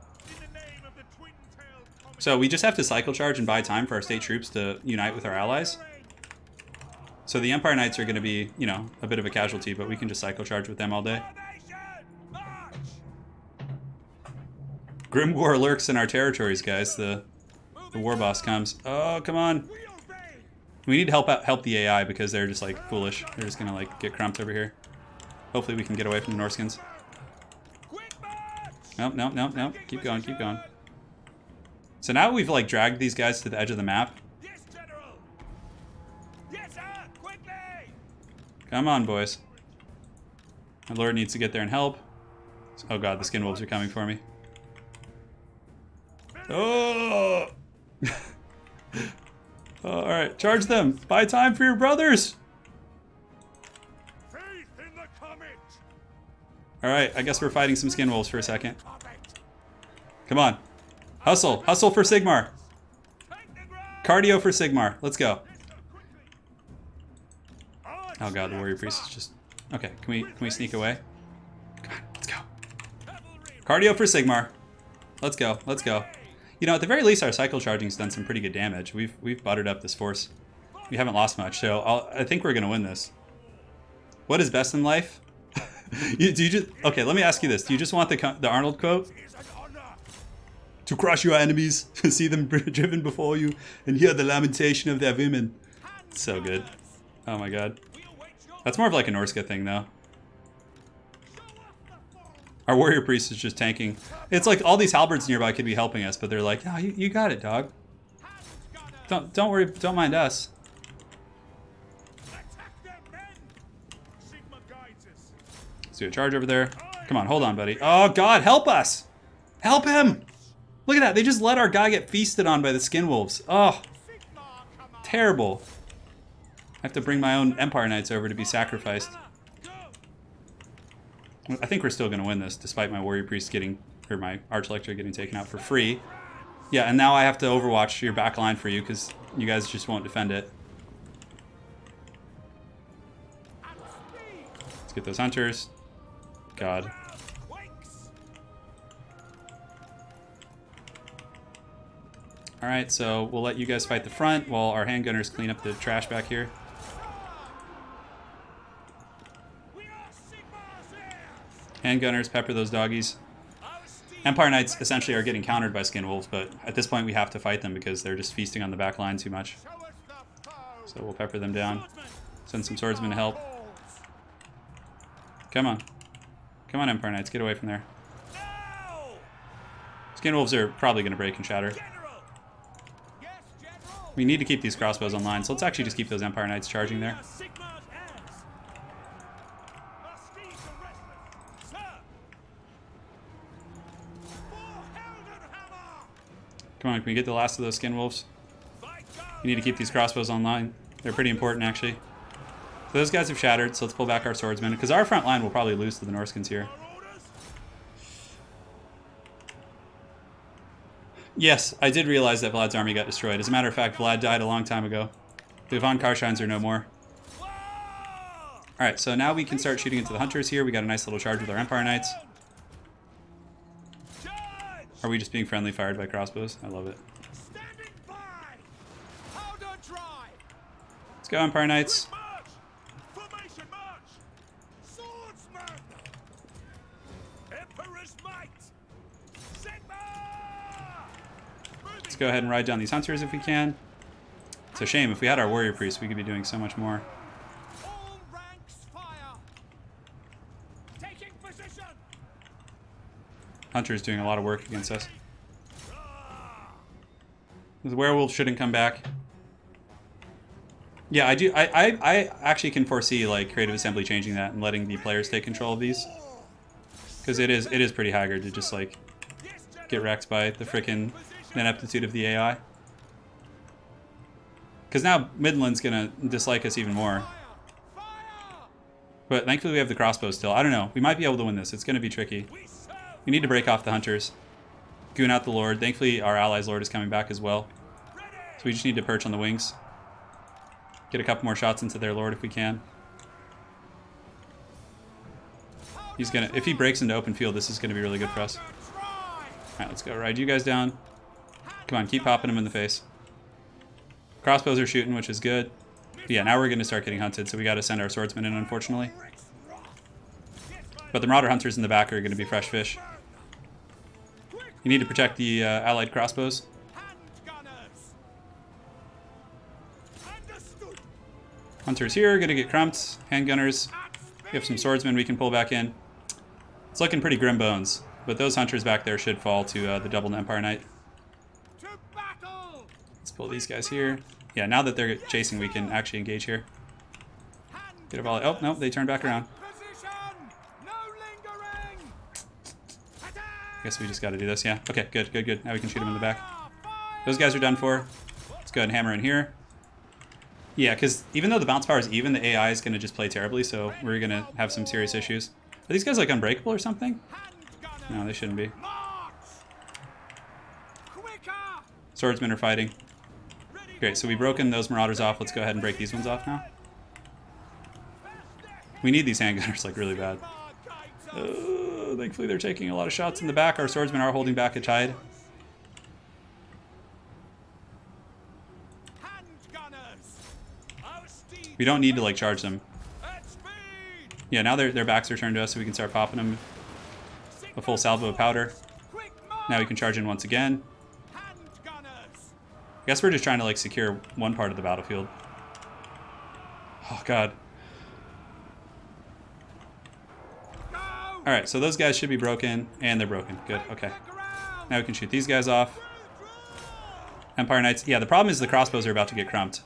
So we just have to cycle charge and buy time for our state troops to unite with our allies. So the Empire Knights are going to be, you know, a bit of a casualty, but we can just cycle charge with them all day. Grim War lurks in our territories, guys. The war boss comes. Oh, come on. We need to help the AI because they're just like foolish. They're just going to like get crumped over here. Hopefully we can get away from the Norskins. Nope, nope, nope, nope. Keep going, keep going. So now we've like dragged these guys to the edge of the map. Come on, boys. My lord needs to get there and help. Oh god, the skin wolves are coming for me. Oh! Oh, alright, charge them. Buy time for your brothers. Alright, I guess we're fighting some skin wolves for a second. Come on. Hustle. Hustle for Sigmar. Cardio for Sigmar. Let's go. Oh god, the warrior priest is just... Okay, can we sneak away? Come on, let's go. Cardio for Sigmar. Let's go, let's go. You know, at the very least, our cycle charging's done some pretty good damage. We've buttered up this force. We haven't lost much, so I think we're gonna win this. What is best in life? Okay, let me ask you this. Do you just want the Arnold quote? To crush your enemies, see them driven before you, and hear the lamentation of their women. So good. Oh my god. That's more of like a Norska thing, though. Our warrior priest is just tanking. It's like all these halberds nearby could be helping us, but they're like, "No, you got it, dog. Don't worry, don't mind us." Let's do a charge over there. Come on, hold on, buddy. Oh god, help us! Help him! Look at that, they just let our guy get feasted on by the skin wolves. Oh, terrible. I have to bring my own Empire Knights over to be sacrificed. I think we're still going to win this, despite my warrior priest getting, or my archlector getting taken out for free. Yeah, and now I have to overwatch your back line for you, because you guys just won't defend it. Let's get those hunters. God. Alright, so we'll let you guys fight the front while our handgunners clean up the trash back here. Handgunners, pepper those doggies. Empire Knights essentially are getting countered by skin wolves, but at this point we have to fight them because they're just feasting on the back line too much. So we'll pepper them down. Send some swordsmen to help. Come on. Come on, Empire Knights, get away from there. Skin wolves are probably going to break and shatter. We need to keep these crossbows online, so let's actually just keep those Empire Knights charging there. Come on, can we get the last of those skin wolves? We need to keep these crossbows online. They're pretty important, actually. So those guys have shattered, so let's pull back our swordsmen, because our front line will probably lose to the Norskins here. Yes, I did realize that Vlad's army got destroyed. As a matter of fact, Vlad died a long time ago. The Von Karshines are no more. Alright, so now we can start shooting into the hunters here. We got a nice little charge with our Empire Knights. Are we just being friendly fired by crossbows? I love it. Let's go, Empire Knights. Let's go ahead and ride down these hunters if we can. It's a shame. If we had our warrior priest, we could be doing so much more. Hunter's doing a lot of work against us. The werewolf shouldn't come back. Yeah, I do. I actually can foresee like Creative Assembly changing that and letting the players take control of these, because it is pretty haggard to just like get wrecked by the frickin' ineptitude of the AI. Because now Midland's gonna dislike us even more. But thankfully we have the crossbow still. I don't know. We might be able to win this. It's going to be tricky. We need to break off the hunters. Goon out the Lord. Thankfully our ally's Lord is coming back as well. So we just need to perch on the wings. Get a couple more shots into their Lord if we can. He's gonna, if he breaks into open field, this is gonna be really good for us. Alright, let's go. Ride you guys down. Come on, keep popping them in the face. Crossbows are shooting, which is good. But yeah, now we're gonna start getting hunted, so we gotta send our swordsmen in, unfortunately. But the Marauder Hunters in the back are gonna be fresh fish. You need to protect the allied crossbows. Hunters here, gonna get crumped. Handgunners. We have some swordsmen we can pull back in. It's looking pretty grim bones, but those hunters back there should fall to the doubled Empire Knight. Let's pull these guys here. Yeah, now that they're chasing, we can actually engage here. Get a volley. Oh, no, they turned back around. Guess we just got to do this, yeah. Okay, good, good, good. Now we can shoot them in the back. Those guys are done for. Let's go ahead and hammer in here. Yeah, because even though the bounce power is even, the AI is going to just play terribly, so we're going to have some serious issues. Are these guys like unbreakable or something? No, they shouldn't be. Swordsmen are fighting. Great, so we've broken those Marauders off. Let's go ahead and break these ones off now. We need these handgunners like really bad. Thankfully they're taking a lot of shots in the back. Our swordsmen are holding back a tide. We don't need to like charge them. Yeah, now their backs are turned to us, so we can start popping them. A full salvo of powder. Now we can charge in once again. I guess we're just trying to like secure one part of the battlefield. Oh god. Alright, so those guys should be broken, and they're broken. Good, okay. Now we can shoot these guys off. Empire Knights. Yeah, the problem is the crossbows are about to get crumped.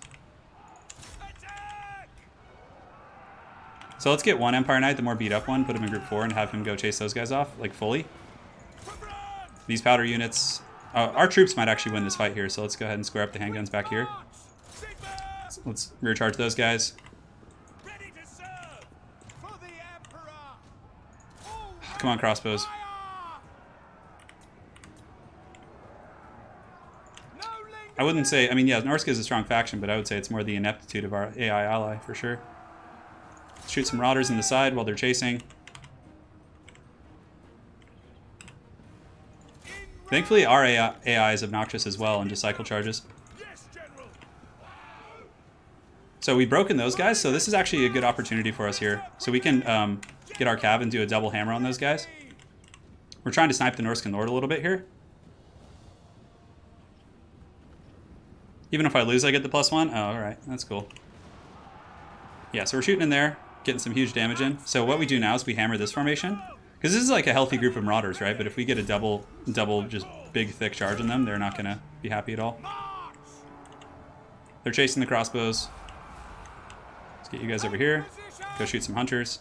So let's get one Empire Knight, the more beat up one, put him in group 4 and have him go chase those guys off, like fully. These powder units, our troops might actually win this fight here, so let's go ahead and square up the handguns back here. So let's rear charge those guys. Come on, crossbows. I wouldn't say, I mean, yeah, Norska is a strong faction, but I would say it's more the ineptitude of our AI ally, for sure. Shoot some Marauders in the side while they're chasing. Thankfully, our AI is obnoxious as well and just cycle charges. So we've broken those guys, so this is actually a good opportunity for us here. So we can get our cav and do a double hammer on those guys. We're trying to snipe the Norscan Lord a little bit here. Even if I lose, I get the +1? Oh, alright. That's cool. Yeah, so we're shooting in there. Getting some huge damage in. So what we do now is we hammer this formation. Because this is like a healthy group of Marauders, right? But if we get a double just big thick charge on them, they're not going to be happy at all. They're chasing the crossbows. Let's get you guys over here. Go shoot some hunters.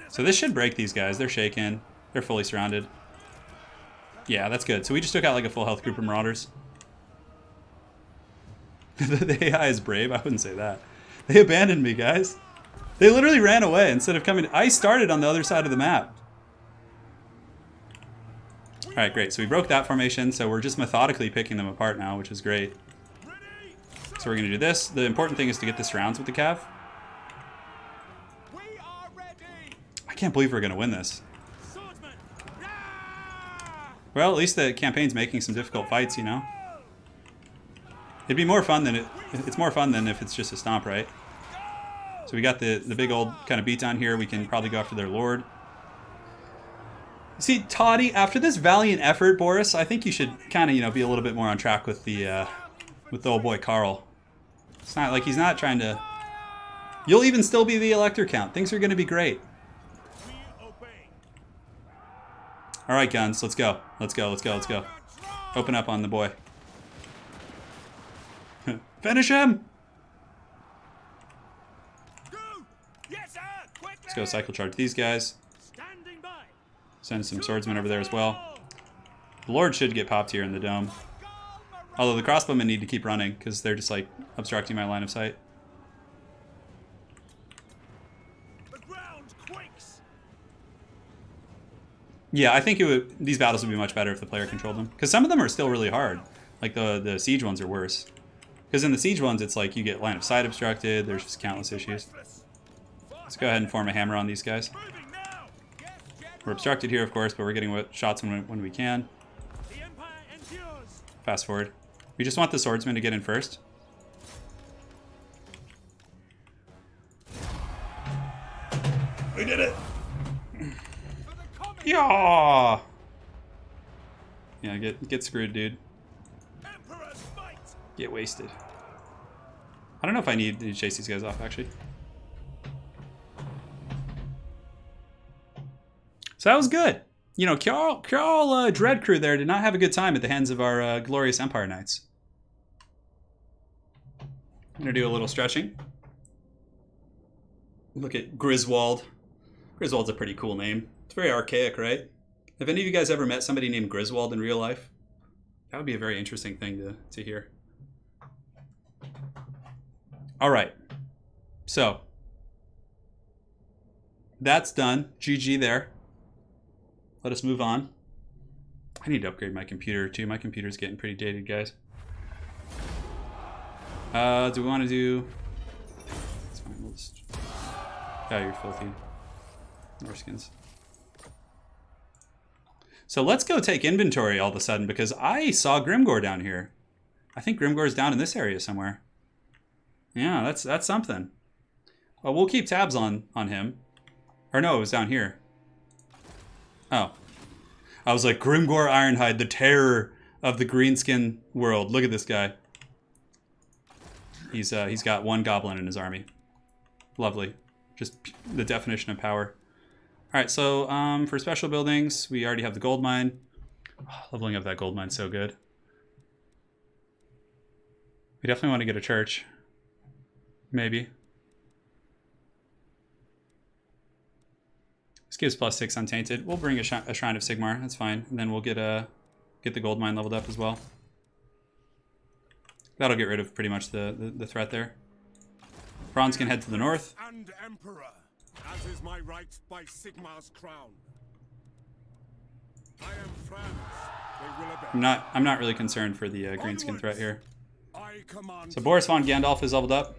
So this should break these guys. They're shaken. They're fully surrounded. Yeah, that's good. So we just took out like a full health group of Marauders. The AI is brave? I wouldn't say that. They abandoned me, guys. They literally ran away instead of coming. I started on the other side of the map. Alright, great. So we broke that formation, so we're just methodically picking them apart now, which is great. So we're going to do this. The important thing is to get the surrounds with the cav. I can't believe we're going to win this. Well, at least the campaign's making some difficult fights, you know? It'd be more fun than it's more fun than if it's just a stomp, right? So we got the big old kind of beat down here. We can probably go after their Lord. See, Toddy, after this valiant effort, Boris, I think you should kind of, you know, be a little bit more on track with the old boy Karl. It's not like he's not trying to. You'll even still be the Elector Count. Things are going to be great. All right, guns, let's go. Let's go. Let's go. Let's go. Open up on the boy. Finish him! Let's go cycle charge these guys. Send some swordsmen over there as well. The Lord should get popped here in the dome. Although the crossbowmen need to keep running because they're just like obstructing my line of sight. Yeah, I think these battles would be much better if the player controlled them. Because some of them are still really hard. Like the siege ones are worse. Because in the siege ones, it's like you get line of sight obstructed. There's just countless issues. Let's go ahead and form a hammer on these guys. We're obstructed here, of course, but we're getting shots when we can. Fast forward. We just want the swordsman to get in first. We did it! Yeah! Yeah, get screwed, dude. Get wasted. I don't know if I need to chase these guys off, actually. So that was good. You know, Karl Dread Crew there did not have a good time at the hands of our glorious Empire Knights. I'm gonna do a little stretching. Look at Griswold. Griswold's a pretty cool name. It's very archaic, right? Have any of you guys ever met somebody named Griswold in real life? That would be a very interesting thing to hear. All right. So that's done. GG there. Let us move on. I need to upgrade my computer too. My computer's getting pretty dated, guys. Do we want to do... That's fine. We'll just... Oh, you're filthy. More skins. So let's go take inventory all of a sudden because I saw Grimgor down here. I think Grimgor's down in this area somewhere. Yeah, that's something. Well, we'll keep tabs on him. Or no, it was down here. Oh. I was like, Grimgor Ironhide, the terror of the greenskin world. Look at this guy. He's got one goblin in his army. Lovely. Just the definition of power. Alright, so for special buildings, we already have the gold mine. Oh, leveling up that gold mine's so good. We definitely want to get a church. Maybe. This gives +6 untainted. We'll bring a Shrine of Sigmar. That's fine. And then we'll get the gold mine leveled up as well. That'll get rid of pretty much the threat there. Bronze can head to the north. And Emperor, as is my right by Sigmar's crown. I am Franz. They will obey. I'm not really concerned for the greenskin threat here. I command. So Boris von Gandalf is leveled up.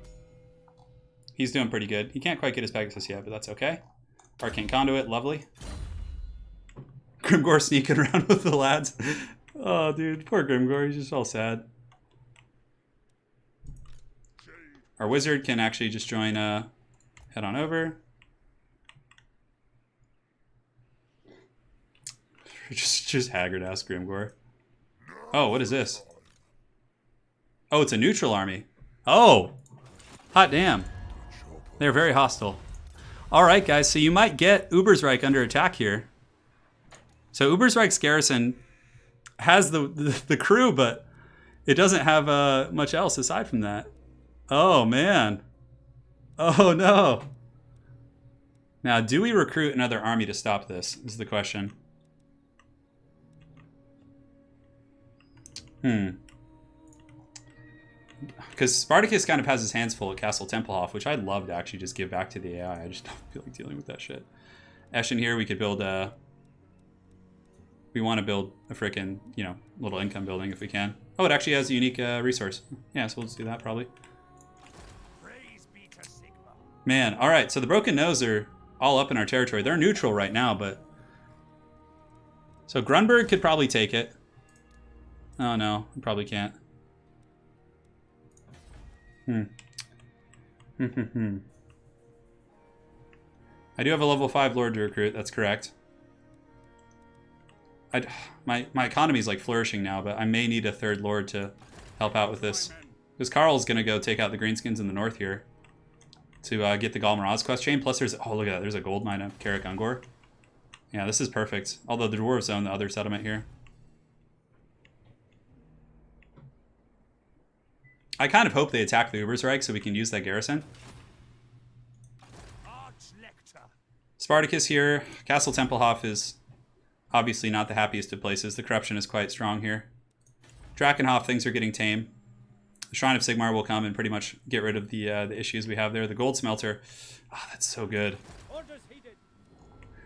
He's doing pretty good. He can't quite get his Pegasus yet, but that's okay. Arcane Conduit, lovely. Grimgor sneaking around with the lads. Oh, dude, poor Grimgor. He's just all sad. Our wizard can actually just join, head on over. Just haggard-ass Grimgor. Oh, what is this? Oh, it's a neutral army. Oh! Hot damn. They're very hostile. Alright, guys, so you might get Ubersreich under attack here. So Ubersreich's garrison has the crew, but it doesn't have much else aside from that. Oh, man. Oh, no. Now, do we recruit another army to stop this, is the question. Because Spartacus kind of has his hands full at Castle Templehof, which I'd love to actually just give back to the AI. I just don't feel like dealing with that shit. Eshin here, we could build a... We want to build a frickin', you know, little income building if we can. Oh, it actually has a unique resource. Yeah, so we'll just do that probably. Man, alright, so the Broken Nose are all up in our territory. They're neutral right now, but... So Grunberg could probably take it. Oh no, we probably can't. I do have a level 5 Lord to recruit, that's correct. My economy is like flourishing now, but I may need a third Lord to help out with this. Because Karl's going to go take out the Greenskins in the north here to get the Galmaraz quest chain. Plus there's, oh look at that, there's a gold mine of Karak Ungor. Yeah, this is perfect. Although the dwarves own the other settlement here. I kind of hope they attack the Ubersreich so we can use that garrison. Spartacus here. Castle Templehof is obviously not the happiest of places. The corruption is quite strong here. Drakenhof, things are getting tame. The Shrine of Sigmar will come and pretty much get rid of the issues we have there. The gold smelter. Oh, that's so good.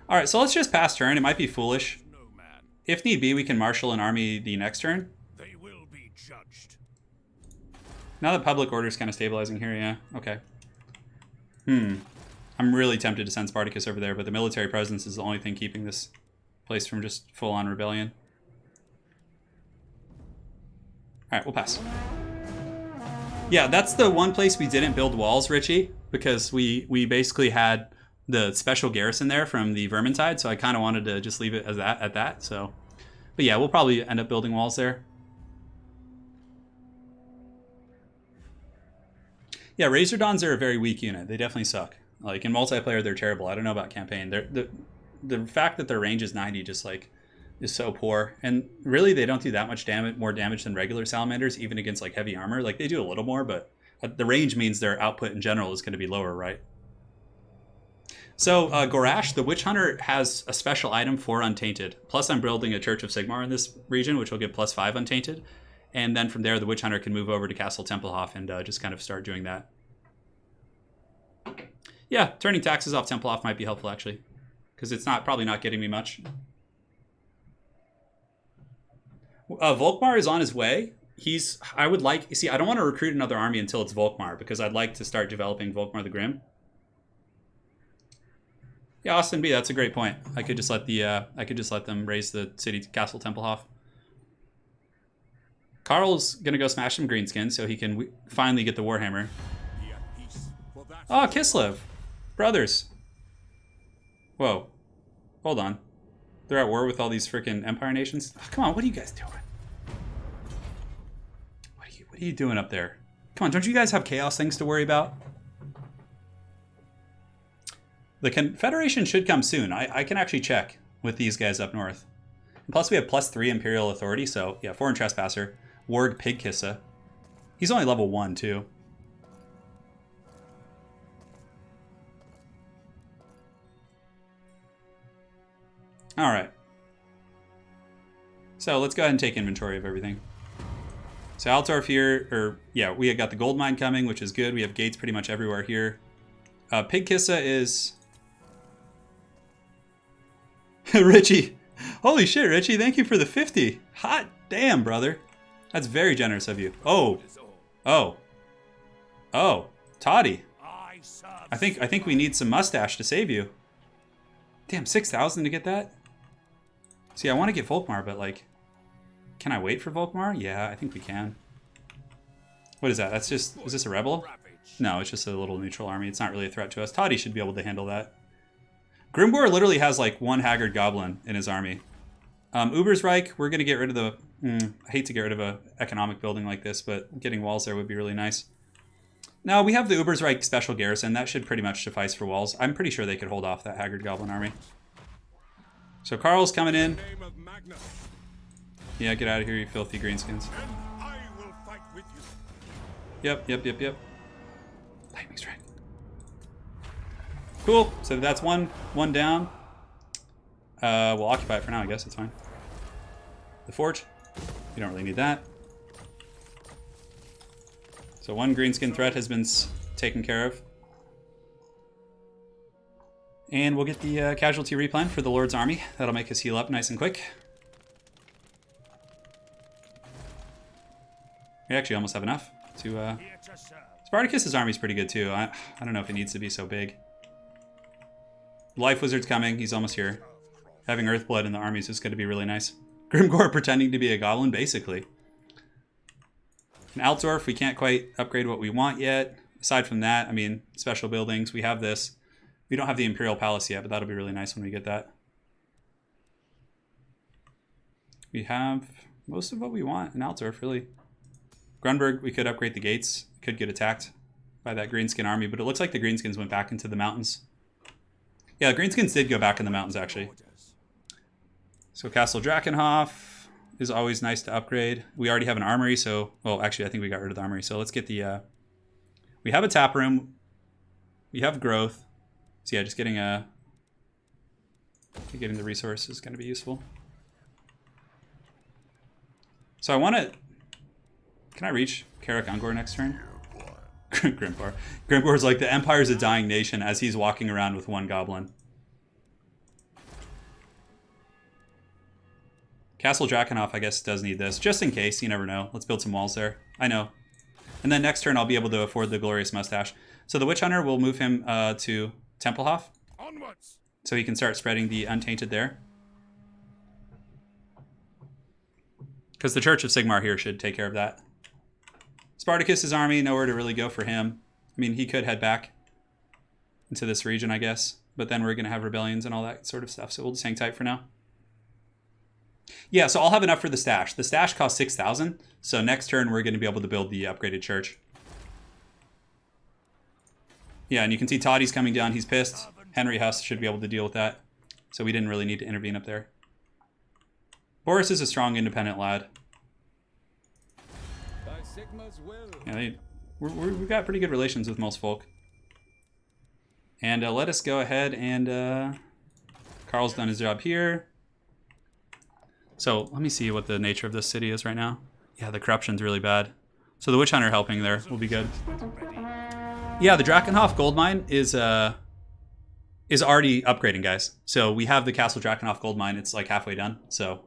All right, so let's just pass turn. It might be foolish. No man. If need be, we can marshal an army the next turn. They will be judged. Now that public order is kind of stabilizing here, yeah. Okay. I'm really tempted to send Spartacus over there, but the military presence is the only thing keeping this place from just full-on rebellion. All right, we'll pass. Yeah, that's the one place we didn't build walls, Richie, because we basically had the special garrison there from the Vermintide, so I kind of wanted to just leave it as that at that. So, but yeah, we'll probably end up building walls there. Yeah, Razordons are a very weak unit. They definitely suck. Like in multiplayer, they're terrible. I don't know about campaign. The fact that their range is 90 just like is so poor, and really they don't do that much damage, more damage than regular salamanders, even against like heavy armor. Like they do a little more, but the range means their output in general is going to be lower, right? So Gorash, the Witch Hunter, has a special item for Untainted. Plus I'm building a Church of Sigmar in this region, which will give +5 Untainted. And then from there, the Witch Hunter can move over to Castle Templehof and just kind of start doing that. Yeah, turning taxes off Templehof might be helpful, actually. Because it's probably not getting me much. Volkmar is on his way. I don't want to recruit another army until it's Volkmar, because I'd like to start developing Volkmar the Grim. Yeah, Austin B, that's a great point. I could just let them raise the city to Castle Templehof. Karl's gonna go smash some greenskins so he can finally get the Warhammer. Oh, Kislev, brothers. Whoa, hold on. They're at war with all these freaking Empire nations. Oh, come on, what are you guys doing? What are you doing up there? Come on, don't you guys have chaos things to worry about? The Confederation should come soon. I can actually check with these guys up north. And plus, we have +3 Imperial Authority, so yeah, Foreign Trespasser. Warg Pigkissa. He's only level 1, too. Alright. So let's go ahead and take inventory of everything. So Altorf here, we got the gold mine coming, which is good. We have gates pretty much everywhere here. Pigkissa is... Richie. Holy shit, Richie. Thank you for the 50. Hot damn, brother. That's very generous of you. Oh. Toddy. I think we need some mustache to save you. Damn, 6,000 to get that? See, I want to get Volkmar, but like... Can I wait for Volkmar? Yeah, I think we can. What is that? That's just... Is this a rebel? No, it's just a little neutral army. It's not really a threat to us. Toddy should be able to handle that. Grimbor literally has like one Haggard Goblin in his army. Ubersreich, we're going to get rid of the... I hate to get rid of an economic building like this, but getting walls there would be really nice. Now, we have the Ubersreich special garrison. That should pretty much suffice for walls. I'm pretty sure they could hold off that Haggard Goblin army. So Karl's coming in. Yeah, get out of here, you filthy greenskins. Yep. Lightning strike. Cool. So that's one down. We'll occupy it for now, I guess. It's fine. The forge. You don't really need that. So one greenskin threat has been taken care of. And we'll get the casualty replan for the Lord's army. That'll make us heal up nice and quick. We actually almost have enough to... Spartacus's army's pretty good too. I don't know if it needs to be so big. Life Wizard's coming. He's almost here. Having Earthblood in the army is just going to be really nice. Grimgor pretending to be a goblin, basically. In Altdorf, we can't quite upgrade what we want yet. Aside from that, I mean, special buildings. We have this. We don't have the Imperial Palace yet, but that'll be really nice when we get that. We have most of what we want in Altdorf, really. Grunberg, we could upgrade the gates. Could get attacked by that Greenskin army, but it looks like the Greenskins went back into the mountains. Yeah, the Greenskins did go back in the mountains, actually. So Castle Drakenhof is always nice to upgrade. We already have an armory, so... Well, actually, I think we got rid of the armory. So let's get the... We have a tap room. We have growth. So yeah, just getting the resource is going to be useful. So I want to... Can I reach Karak Ungor next turn? Grimpar. Grimpar's like, the Empire's a dying nation as he's walking around with one goblin. Castle Drakenhof, I guess, does need this. Just in case, you never know. Let's build some walls there. I know. And then next turn, I'll be able to afford the Glorious Mustache. So the Witch Hunter will move him to Templehof. Onwards. So he can start spreading the Untainted there. Because the Church of Sigmar here should take care of that. Spartacus's army, nowhere to really go for him. I mean, he could head back into this region, I guess. But then we're going to have rebellions and all that sort of stuff. So we'll just hang tight for now. Yeah, so I'll have enough for the stash. The stash costs 6,000. So next turn, we're going to be able to build the upgraded church. Yeah, and you can see Toddy's coming down. He's pissed. Henry Huss should be able to deal with that. So we didn't really need to intervene up there. Boris is a strong, independent lad. Yeah, we've got pretty good relations with most folk. And let us go ahead and... Karl's done his job here. So let me see what the nature of this city is right now. Yeah, the corruption's really bad. So the Witch Hunter helping there will be good. Yeah, the Drakenhof gold mine is already upgrading, guys. So we have the Castle Drakenhof gold mine. It's like halfway done. So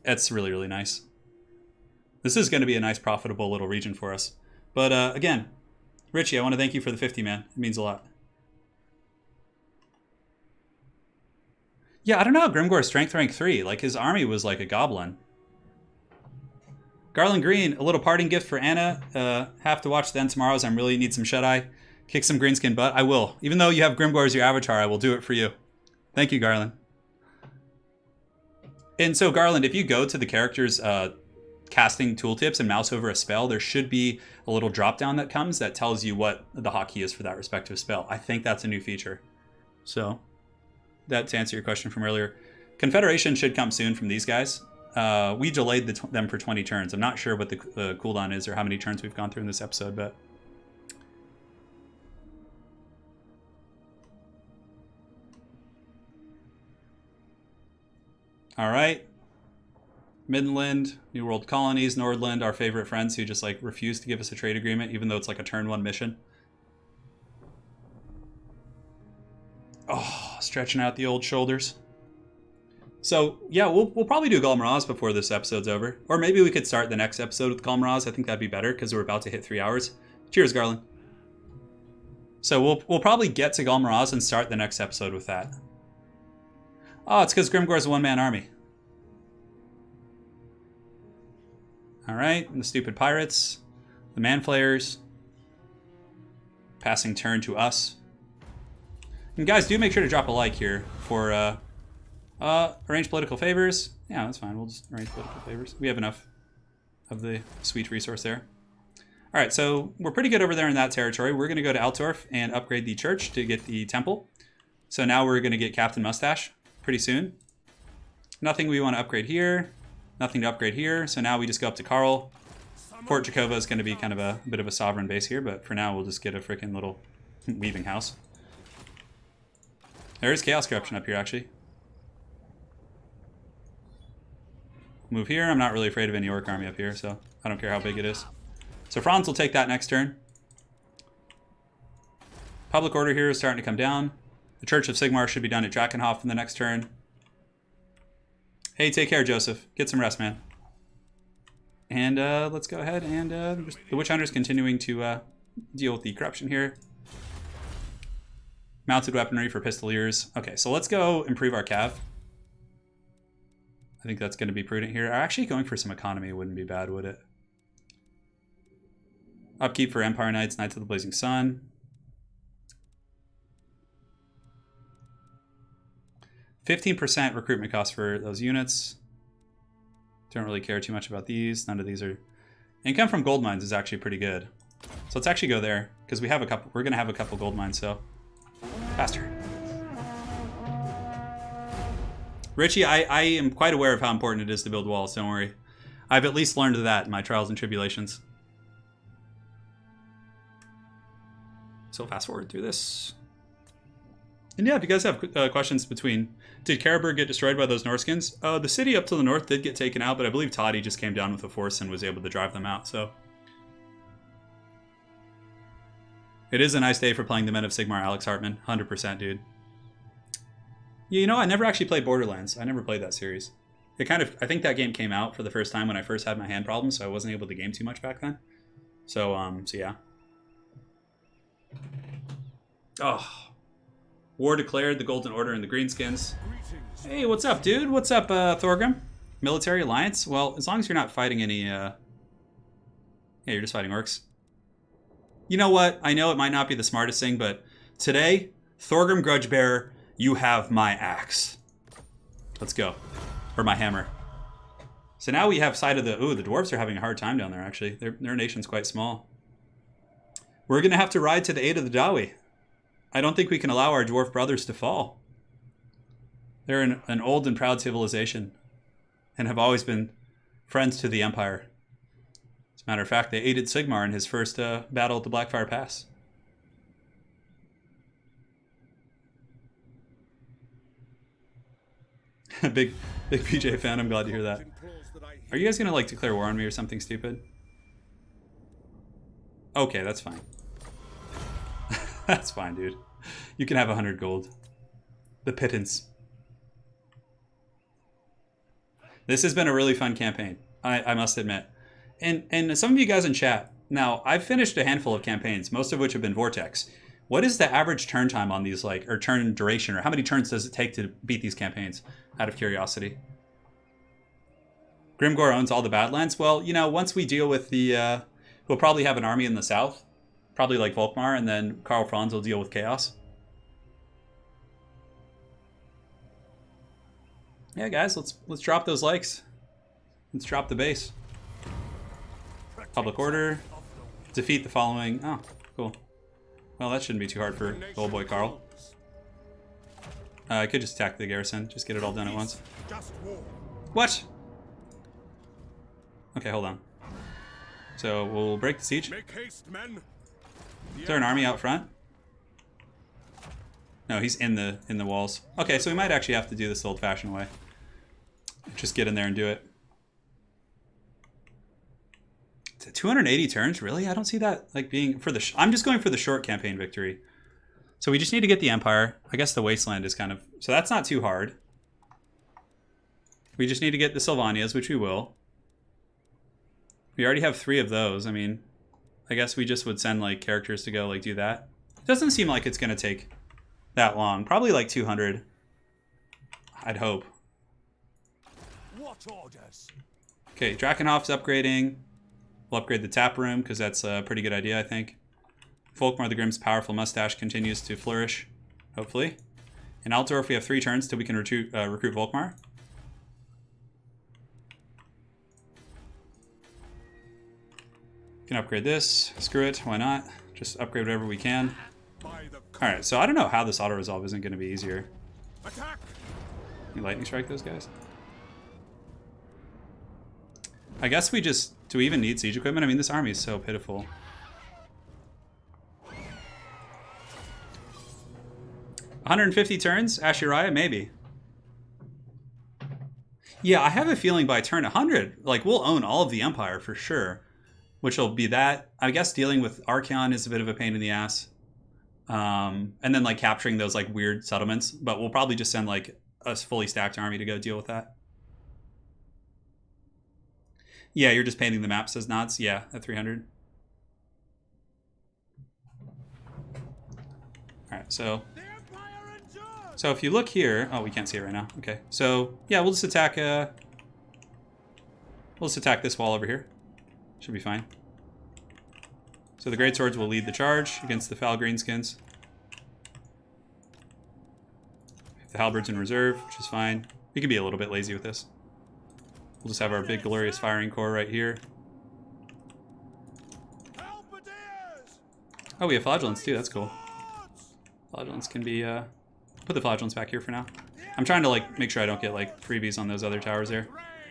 it's really, really nice. This is going to be a nice, profitable little region for us. But again, Richie, I want to thank you for the 50, man. It means a lot. Yeah, I don't know. Grimgore's strength rank 3. Like, his army was like a goblin. Garland Green, a little parting gift for Anna. Have to watch then tomorrow's. I really need some shut-eye. Kick some greenskin butt. I will. Even though you have Grimgore as your avatar, I will do it for you. Thank you, Garland. And so, Garland, if you go to the character's casting tooltips and mouse over a spell, there should be a little drop-down that comes that tells you what the hotkey is for that respective spell. I think that's a new feature. So... that to answer your question from earlier. Confederation should come soon from these guys. We delayed them for 20 turns. I'm not sure what the cooldown is or how many turns we've gone through in this episode, but... all right. Midland, New World Colonies, Nordland, our favorite friends who just like refuse to give us a trade agreement, even though it's like a turn 1 mission. Oh, stretching out the old shoulders. So, yeah, we'll probably do Galmaraz before this episode's over. Or maybe we could start the next episode with Galmaraz. I think that'd be better because we're about to hit 3 hours. Cheers, Garland. So we'll probably get to Galmaraz and start the next episode with that. Oh, it's because Grimgore's a one-man army. All right, and the stupid pirates. The Manflayers. Passing turn to us. And guys, do make sure to drop a like here for arrange political favors. Yeah, that's fine. We'll just arrange political favors. We have enough of the sweet resource there. All right, so we're pretty good over there in that territory. We're going to go to Altdorf and upgrade the church to get the temple. So now we're going to get Captain Mustache pretty soon. Nothing we want to upgrade here. Nothing to upgrade here. So now we just go up to Karl. Fort Jakova is going to be kind of a bit of a sovereign base here, but for now we'll just get a freaking little weaving house. There is Chaos Corruption up here, actually. Move here. I'm not really afraid of any Orc army up here, so I don't care how big it is. So Franz will take that next turn. Public order here is starting to come down. The Church of Sigmar should be done at Drakenhof in the next turn. Hey, take care, Joseph. Get some rest, man. And let's go ahead and the Witch Hunter's continuing to deal with the corruption here. Mounted weaponry for pistoliers. Okay, so let's go improve our cav. I think that's going to be prudent here. Actually, going for some economy wouldn't be bad, would it? Upkeep for Empire Knights, Knights of the Blazing Sun. 15% recruitment cost for those units. Don't really care too much about these. None of these are... Income from gold mines is actually pretty good. So let's actually go there, because we have a couple. We're going to have a couple gold mines, so... faster. Richie, I am quite aware of how important it is to build walls, don't worry. I've at least learned that in my trials and tribulations. So fast forward through this. And yeah, if you guys have questions between... Did Karaberg get destroyed by those Norskins? The city up to the north did get taken out, but I believe Toddy just came down with a force and was able to drive them out, so... It is a nice day for playing the Men of Sigmar, Alex Hartman. 100%, dude. Yeah, you know, I never actually played Borderlands. I never played that series. It kind of, I think that game came out for the first time when I first had my hand problems, so I wasn't able to game too much back then. So yeah. Oh. War declared, the Golden Order and the Greenskins. Hey, what's up, dude? What's up, Thorgrim? Military alliance? Well, as long as you're not fighting any, Yeah, you're just fighting orcs. You know what? I know it might not be the smartest thing, but today, Thorgrim Grudgebearer, you have my axe. Let's go. Or my hammer. So now we have sight of the... Ooh, the dwarves are having a hard time down there, actually. Their nation's quite small. We're going to have to ride to the aid of the Dawi. I don't think we can allow our dwarf brothers to fall. They're an old and proud civilization and have always been friends to the Empire. As a matter of fact, they aided Sigmar in his first battle at the Blackfire Pass. Big PJ fan, I'm glad to hear that. Are you guys going to like declare war on me or something stupid? Okay, that's fine. That's fine, dude. You can have 100 gold. The pittance. This has been a really fun campaign, I must admit. And some of you guys in chat, now, I've finished a handful of campaigns, most of which have been Vortex. What is the average turn time on these, like, or turn duration, or how many turns does it take to beat these campaigns, out of curiosity? Grimgor owns all the Badlands. Well, you know, once we deal with the, we'll probably have an army in the south. Probably like Volkmar, and then Karl Franz will deal with Chaos. Yeah, guys, let's drop those likes. Let's drop the base. Public order. Defeat the following. Oh, cool. Well, that shouldn't be too hard for old boy Karl. I could just attack the garrison. Just get it all done at once. What? Okay, hold on. So we'll break the siege. Make haste, men. Is there an army out front? No, he's in the walls. Okay, so we might actually have to do this the old-fashioned way. Just get in there and do it. 280 turns, really? I don't see that like being for the. I'm just going for the short campaign victory. So we just need to get the Empire. I guess the Wasteland is kind of, so that's not too hard. We just need to get the Sylvanias, which we will. We already have 3 of those. I mean, I guess we just would send like characters to go like do that. Doesn't seem like it's gonna take that long. Probably like 200. I'd hope. What orders? Okay, Drakenhof's upgrading. We'll upgrade the tap room because that's a pretty good idea, I think. Volkmar the Grimm's powerful mustache continues to flourish, hopefully. In Altdorf, we have 3 turns till we can recruit Volkmar. Can upgrade this. Screw it, why not? Just upgrade whatever we can. Alright, so I don't know how this auto-resolve isn't going to be easier. Attack! You lightning strike those guys? I guess we just... Do we even need siege equipment? I mean, this army is so pitiful. $150 turns? Ashuriah? Maybe. Yeah, I have a feeling by turn 100, like, we'll own all of the Empire for sure. Which will be that. I guess dealing with Archaon is a bit of a pain in the ass. And then, like, capturing those, like, weird settlements. But we'll probably just send, like, a fully stacked army to go deal with that. Yeah, you're just painting the map, says Nods. Yeah, at 300. Alright, so if you look here... Oh, we can't see it right now. Okay, so, yeah, we'll just attack... We'll just attack this wall over here. Should be fine. So the greatswords will lead the charge against the foul greenskins. The halberds in reserve, which is fine. We can be a little bit lazy with this. We'll just have our big glorious firing corps right here. Oh, we have flagellants too. That's cool. Flagellants can be... Put the flagellants back here for now. I'm trying to like make sure I don't get like freebies on those other towers there.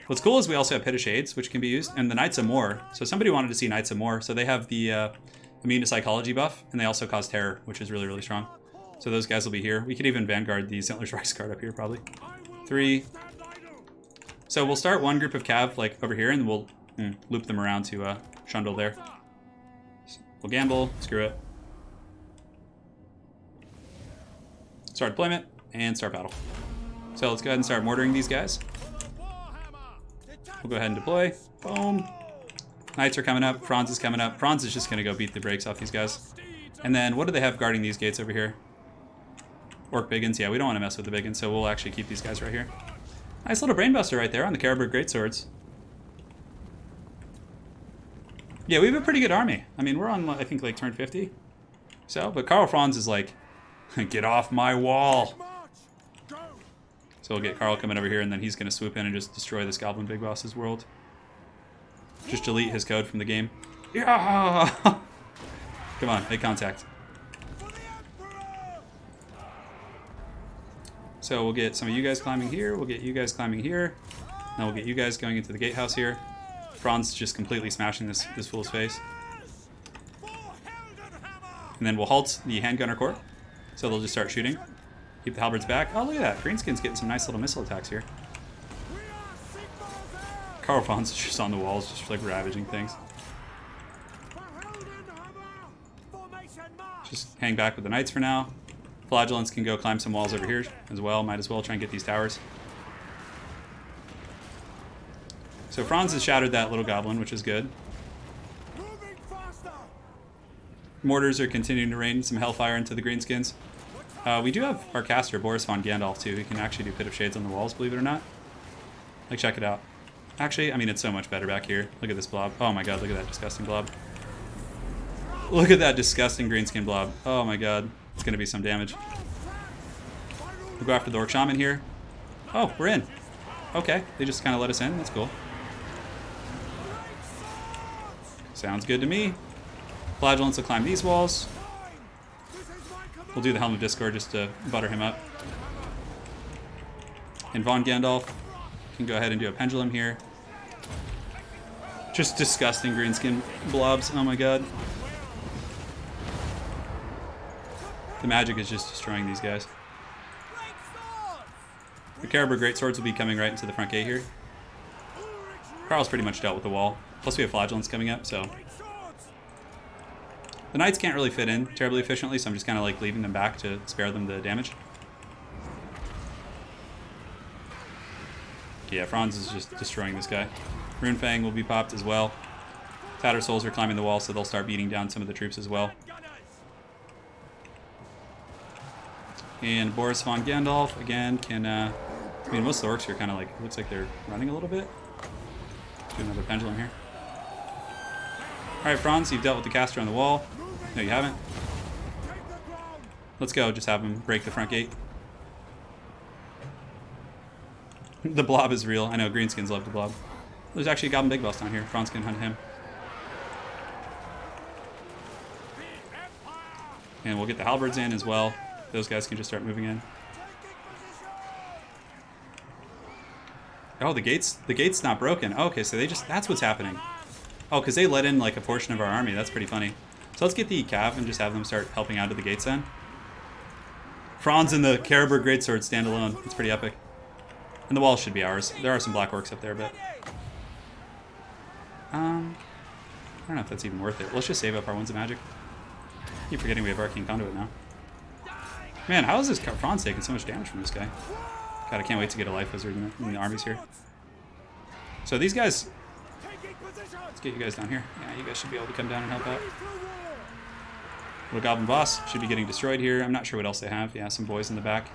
What's cool is we also have Pit of Shades, which can be used, and the Knights of Moor. So somebody wanted to see Knights of Moor, so they have the immune to psychology buff, and they also cause terror, which is really, really strong. So those guys will be here. We could even Vanguard the Zentler's Rice card up here, probably. 3. So we'll start one group of cav, like, over here, and we'll loop them around to Shundle there. So we'll gamble, screw it. Start deployment, and start battle. So let's go ahead and start mortaring these guys. We'll go ahead and deploy. Boom. Knights are coming up. Franz is coming up. Franz is just going to go beat the brakes off these guys. And then what do they have guarding these gates over here? Orc Biggins. Yeah, we don't want to mess with the Biggins, so we'll actually keep these guys right here. Nice little brainbuster right there on the Caribou Greatswords. Yeah, we have a pretty good army. I mean, we're on, I think, like turn 50. So, but Karl Franz is like, get off my wall. So we'll get Karl coming over here, and then he's going to swoop in and just destroy this Goblin Big Boss's world. Just delete his code from the game. Yeah! Come on, make contact. So we'll get some of you guys climbing here. We'll get you guys climbing here. Then we'll get you guys going into the gatehouse here. Franz just completely smashing this fool's face. And then we'll halt the handgunner corps. So they'll just start shooting. Keep the halberds back. Oh, look at that. Greenskin's getting some nice little missile attacks here. Karl Franz is just on the walls, just like ravaging things. Just hang back with the knights for now. Flagellants can go climb some walls over here as well. Might as well try and get these towers. So Franz has shattered that little goblin, which is good. Mortars are continuing to rain some hellfire into the greenskins. We do have our caster, Boris von Gandalf, too. He can actually do Pit of Shades on the walls, believe it or not. Like, check it out. Actually, I mean, it's so much better back here. Look at this blob. Oh my god, look at that disgusting blob. Look at that disgusting greenskin blob. Oh my god. It's going to be some damage. We'll go after the Orc Shaman here. Oh, we're in. Okay, they just kind of let us in. That's cool. Sounds good to me. Flagellants will climb these walls. We'll do the Helm of Discord just to butter him up. And Von Gandalf can go ahead and do a pendulum here. Just disgusting greenskin blobs. Oh my god. The magic is just destroying these guys. The Caribou Greatswords will be coming right into the front gate here. Karl's pretty much dealt with the wall. Plus we have Flagellants coming up, so... The Knights can't really fit in terribly efficiently, so I'm just kind of like leaving them back to spare them the damage. Yeah, Franz is just destroying this guy. Runefang will be popped as well. Tattersouls are climbing the wall, so they'll start beating down some of the troops as well. And Boris von Gandalf, again, can... I mean, most of the orcs here kind of like... looks like they're running a little bit. Do another pendulum here. Alright, Franz, you've dealt with the caster on the wall. No, you haven't. Let's go, just have him break the front gate. The blob is real. I know, greenskins love the blob. There's actually a Goblin Big Boss down here. Franz can hunt him. And we'll get the halberds in as well. Those guys can just start moving in. Oh, the gate's not broken. Oh, okay, so they just, that's what's happening. Oh, because they let in like a portion of our army. That's pretty funny. So let's get the Cav and just have them start helping out of the gates then. Franz and the Caribou Greatsword stand alone. It's pretty epic. And the wall should be ours. There are some black orcs up there, but... I don't know if that's even worth it. Let's just save up our Winds of Magic. I keep forgetting we have Arcane Conduit now. Man, how is this Franz taking so much damage from this guy? God, I can't wait to get a Life Wizard in the armies here. So these guys... Let's get you guys down here. Yeah, you guys should be able to come down and help out. Little Goblin Boss should be getting destroyed here. I'm not sure what else they have. Yeah, some boys in the back.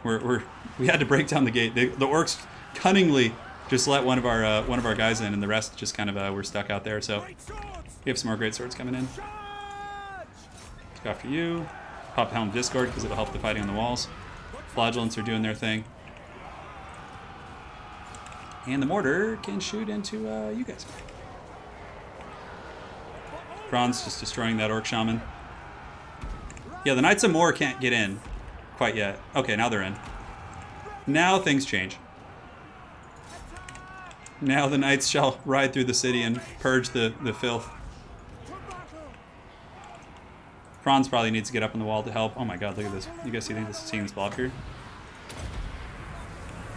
We had to break down the gate. The orcs cunningly just let one of our guys in, and the rest just kind of were stuck out there. So we have some more great swords coming in. Let's go after you. Pop Helm Discord because it'll help the fighting on the walls. Flagellants are doing their thing. And the mortar can shoot into you guys. Franz just destroying that Orc Shaman. Yeah, the Knights of Moor can't get in quite yet. Okay, now they're in. Now things change. Now the Knights shall ride through the city and purge the filth. Franz probably needs to get up on the wall to help. Oh my god, look at this. You guys seeing this blob here?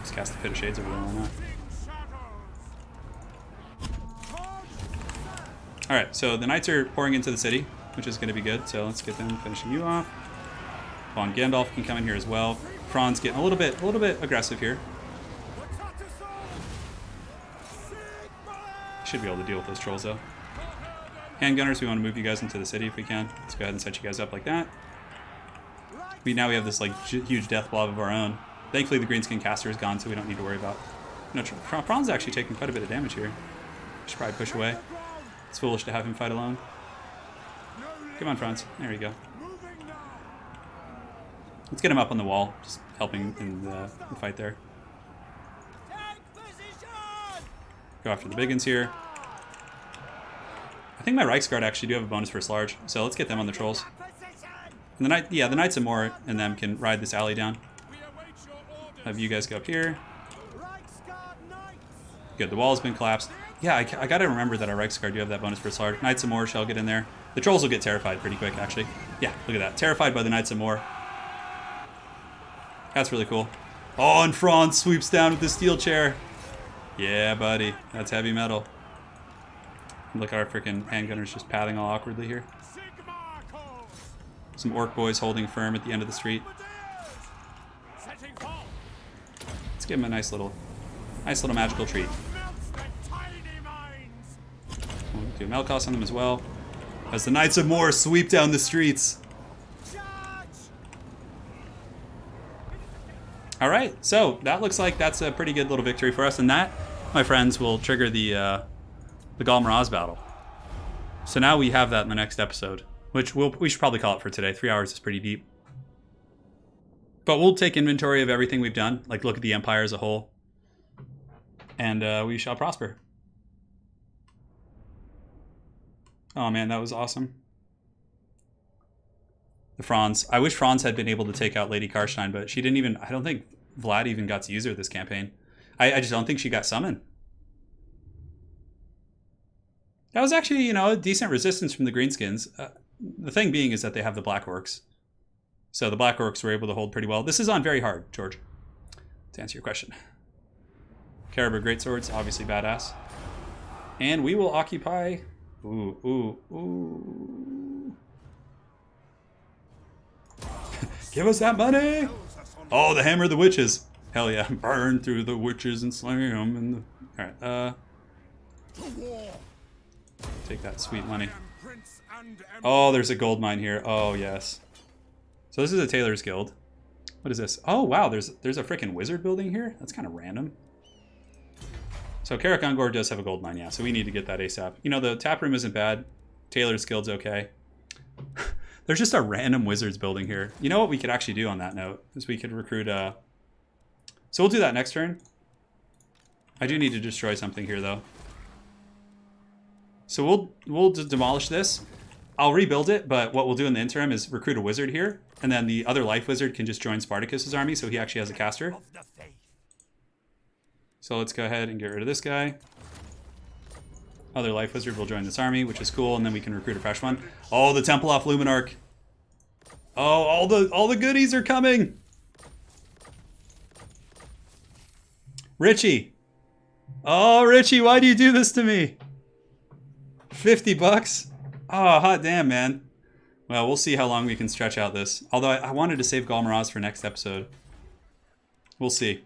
Just cast the Pit of Shades over there, why not? Alright, so the Knights are pouring into the city, which is going to be good, so let's get them finishing you off. Von Gandalf can come in here as well. Franz getting a little bit aggressive here. Should be able to deal with those trolls, though. Handgunners, we want to move you guys into the city if we can. Let's go ahead and set you guys up like that. Now we have this like huge death blob of our own. Thankfully, the Greenskin caster is gone, so we don't need to worry about... No, Franz is actually taking quite a bit of damage here. Should probably push away. It's foolish to have him fight alone. Come on, Franz. There you go. Let's get him up on the wall, just helping in the fight there. Go after the big uns here. I think my Reichsguard actually do have a bonus first large, so let's get them on the trolls. And the Knights of Moor and them can ride this alley down. Have you guys go up here. Good, the wall's been collapsed. Yeah, I gotta remember that our Reichsguard do have that bonus first large. Knights of Moor shall get in there. The trolls will get terrified pretty quick, actually. Yeah, look at that. Terrified by the Knights of Moor. That's really cool. Oh, and Franz sweeps down with the steel chair. Yeah, buddy. That's heavy metal. Look at our freaking handgunners just pathing all awkwardly here. Some orc boys holding firm at the end of the street. Let's give them a nice little magical treat. We'll do a Melkos on them as well. As the Knights of Moor sweep down the streets. Alright, so that looks like that's a pretty good little victory for us. And that, my friends, will trigger the Galmaraz battle. So now we have that in the next episode. Which we should probably call it for today. 3 hours is pretty deep. But we'll take inventory of everything we've done. Like, look at the Empire as a whole. And we shall prosper. Oh, man, that was awesome. The Franz. I wish Franz had been able to take out Lady Karstein, but she didn't even... I don't think Vlad even got to use her this campaign. I just don't think she got summoned. That was actually, you know, a decent resistance from the Greenskins. The thing being is that they have the Black Orcs. So the Black Orcs were able to hold pretty well. This is on very hard, George, to answer your question. Caribou Greatswords, obviously badass. And we will occupy... Ooh, ooh, ooh. Give us that money! Oh, the Hammer of the Witches. Hell yeah. Burn through the witches and slay them. And Alright, take that sweet money. Oh, there's a gold mine here. Oh, yes. So this is a Tailor's Guild. What is this? Oh, wow, there's a freaking wizard building here? That's kind of random. So Karak Ungor does have a gold mine, yeah, so we need to get that ASAP. You know, the tap room isn't bad. Tailor's Guild's okay. There's just a random wizards building here. You know what we could actually do on that note? Is we could recruit So we'll do that next turn. I do need to destroy something here, though. So we'll demolish this. I'll rebuild it, but what we'll do in the interim is recruit a wizard here, and then the other life wizard can just join Spartacus's army, so he actually has a caster. So let's go ahead and get rid of this guy. Other life wizard will join this army, which is cool, and then we can recruit a fresh one. Oh, the Templehof Luminarch. Oh, all the goodies are coming. Richie. Oh, Richie, why do you do this to me? 50 bucks? Oh, hot damn, man. Well, we'll see how long we can stretch out this. Although I wanted to save Galmaraz for next episode. We'll see.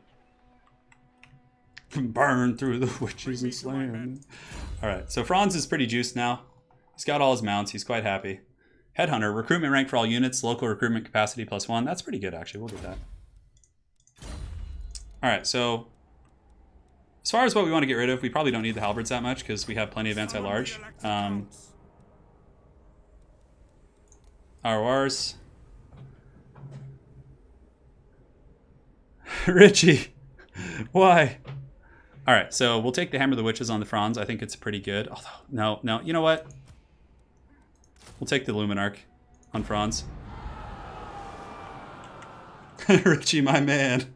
Burn through the witches and slay them. Alright, so Franz is pretty juiced now. He's got all his mounts. He's quite happy. Headhunter. Recruitment rank for all units. Local recruitment capacity +1. That's pretty good, actually. We'll get that. Alright, so... as far as what we want to get rid of, we probably don't need the halberds that much because we have plenty of anti-large. RORs. Richie, why? All right, so we'll take the Hammer of the Witches on the Franz. I think it's pretty good. Although, no, you know what? We'll take the Luminarch on Franz. Richie, my man.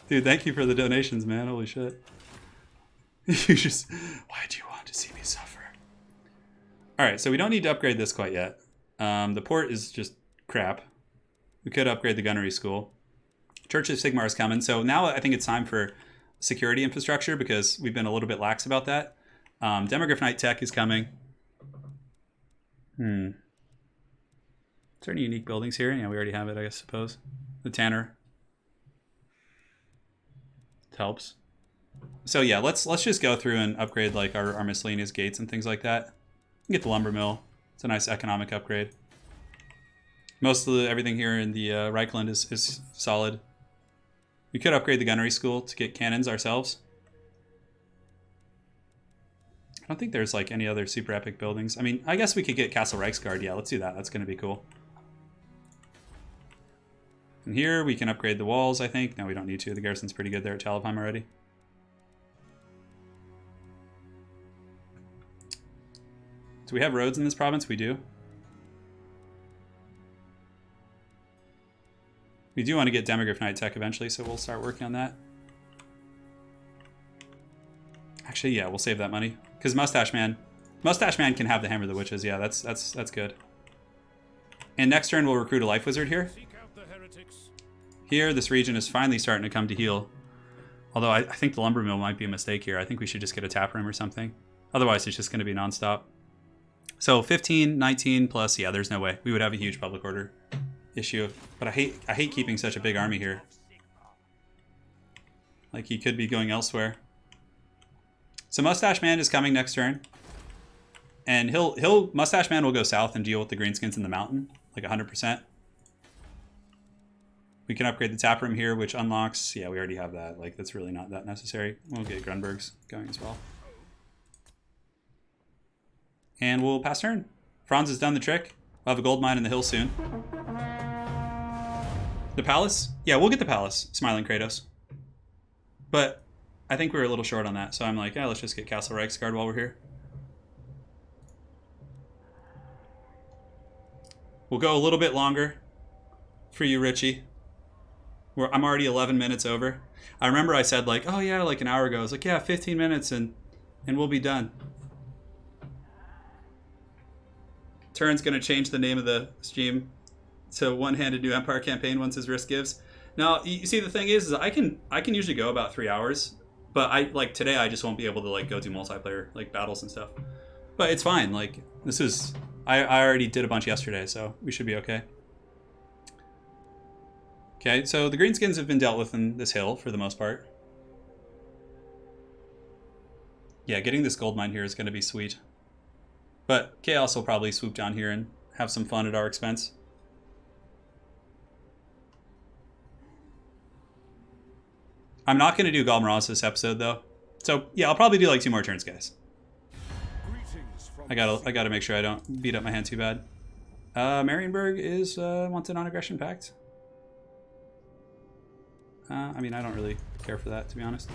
Dude, thank you for the donations, man. Holy shit. You just... why do you want to see me suffer? Alright, so we don't need to upgrade this quite yet. The port is just crap. We could upgrade the gunnery school. Church of Sigmar is coming. So now I think it's time for security infrastructure because we've been a little bit lax about that. Demogryph Knight Tech is coming. Is there any unique buildings here? Yeah, we already have it, suppose. The Tanner. It helps. So yeah, let's just go through and upgrade like our miscellaneous gates and things like that. Get the lumber mill. It's a nice economic upgrade. Most of everything here in the Reichland is solid. We could upgrade the gunnery school to get cannons ourselves. I don't think there's like any other super epic buildings. I mean, I guess we could get Castle Reichsguard. Yeah, let's do that. That's going to be cool. And here we can upgrade the walls, I think. No, we don't need to. The garrison's pretty good there at Talabheim already. Do we have roads in this province? We do. We do want to get Demogryph Knight tech eventually, so we'll start working on that. Actually, yeah, we'll save that money. Because Mustache Man can have the Hammer of the Witches. Yeah, that's good. And next turn we'll recruit a Life Wizard here. Here, this region is finally starting to come to heal. Although I think the Lumber Mill might be a mistake here. I think we should just get a tap room or something. Otherwise, it's just going to be nonstop. So 15, 19 plus, yeah, there's no way. We would have a huge public order issue. But I hate keeping such a big army here. Like, he could be going elsewhere. So Mustache Man is coming next turn. And Mustache Man will go south and deal with the Greenskins in the mountain, like 100%. We can upgrade the tap room here, which unlocks, yeah, we already have that. Like, that's really not that necessary. We'll get Grunberg's going as well. And we'll pass turn. Franz has done the trick. We'll have a gold mine in the hill soon. The palace? Yeah, we'll get the palace, Smiling Kratos. But I think we're a little short on that, so I'm like, yeah, let's just get Castle Reichsguard while we're here. We'll go a little bit longer for you, Richie. I'm already 11 minutes over. I remember I said like, oh yeah, like an hour ago. I was like, yeah, 15 minutes and we'll be done. Turin's going to change the name of the stream to One-Handed New Empire Campaign once his wrist gives. Now, you see, the thing is I can usually go about 3 hours, but today I just won't be able to like go do multiplayer like battles and stuff. But it's fine. Like, this is I already did a bunch yesterday, so we should be okay. Okay, so the Greenskins have been dealt with in this hill for the most part. Yeah, getting this gold mine here is going to be sweet. But Chaos will probably swoop down here and have some fun at our expense. I'm not going to do Galmaraz this episode, though. So, yeah, I'll probably do like 2 more turns, guys. I gotta make sure I don't beat up my hand too bad. Marienburg is wants a non-aggression pact. I mean, I don't really care for that, to be honest.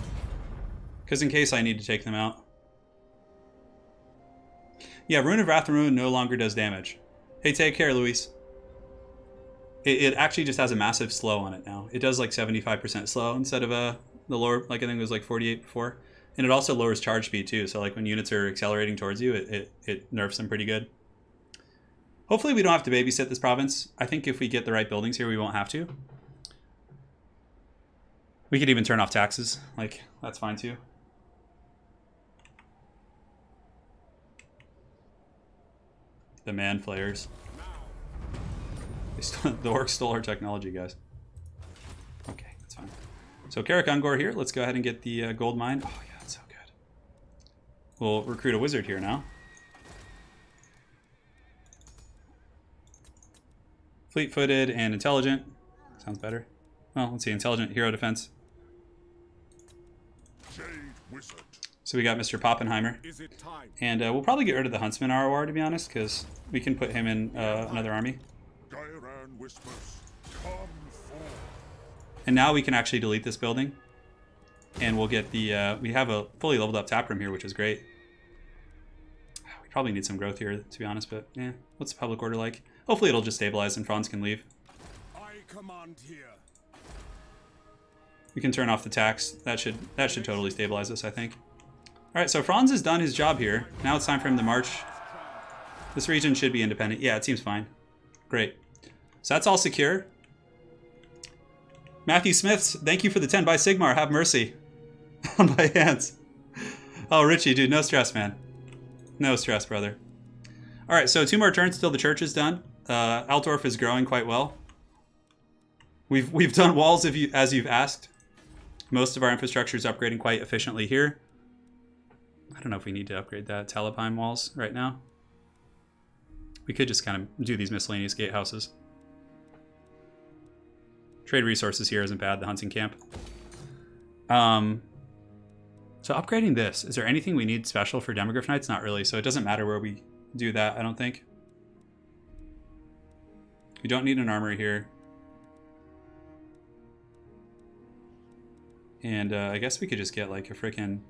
Because in case I need to take them out. Yeah, Rune of Wrath and Ruin no longer does damage. Hey, take care, Luis. It actually just has a massive slow on it now. It does like 75% slow instead of the lower, like I think it was like 48 before. And it also lowers charge speed too. So like when units are accelerating towards you, it nerfs them pretty good. Hopefully we don't have to babysit this province. I think if we get the right buildings here, we won't have to. We could even turn off taxes. Like, that's fine too. The man flayers. The orcs stole our technology, guys. Okay, that's fine. So Karak Ungor here. Let's go ahead and get the gold mine. Oh yeah, that's so good. We'll recruit a wizard here now. Fleet-footed and intelligent. Sounds better. Well, let's see. Intelligent, hero defense. So we got Mr. Poppenheimer. And we'll probably get rid of the Huntsman ROR, to be honest, because we can put him in another army. And now we can actually delete this building. And we'll get the... we have a fully leveled up tap room here, which is great. We probably need some growth here, to be honest, but yeah. What's the public order like? Hopefully it'll just stabilize and Franz can leave. I command here. We can turn off the tax. That should totally stabilize us, I think. All right, so Franz has done his job here. Now it's time for him to march. This region should be independent. Yeah, it seems fine. Great. So that's all secure. Matthew Smiths, thank you for the 10 by Sigmar. Have mercy on my hands. Oh, Richie, dude, no stress, man. No stress, brother. All right, so 2 more turns till the church is done. Altdorf is growing quite well. We've done walls as you've asked. Most of our infrastructure is upgrading quite efficiently here. I don't know if we need to upgrade that Talabheim walls right now. We could just kind of do these miscellaneous gatehouses. Trade resources here isn't bad, the hunting camp. So upgrading this, is there anything we need special for Demogryph Knights? Not really, so it doesn't matter where we do that, I don't think. We don't need an armory here. And I guess we could just get like a freaking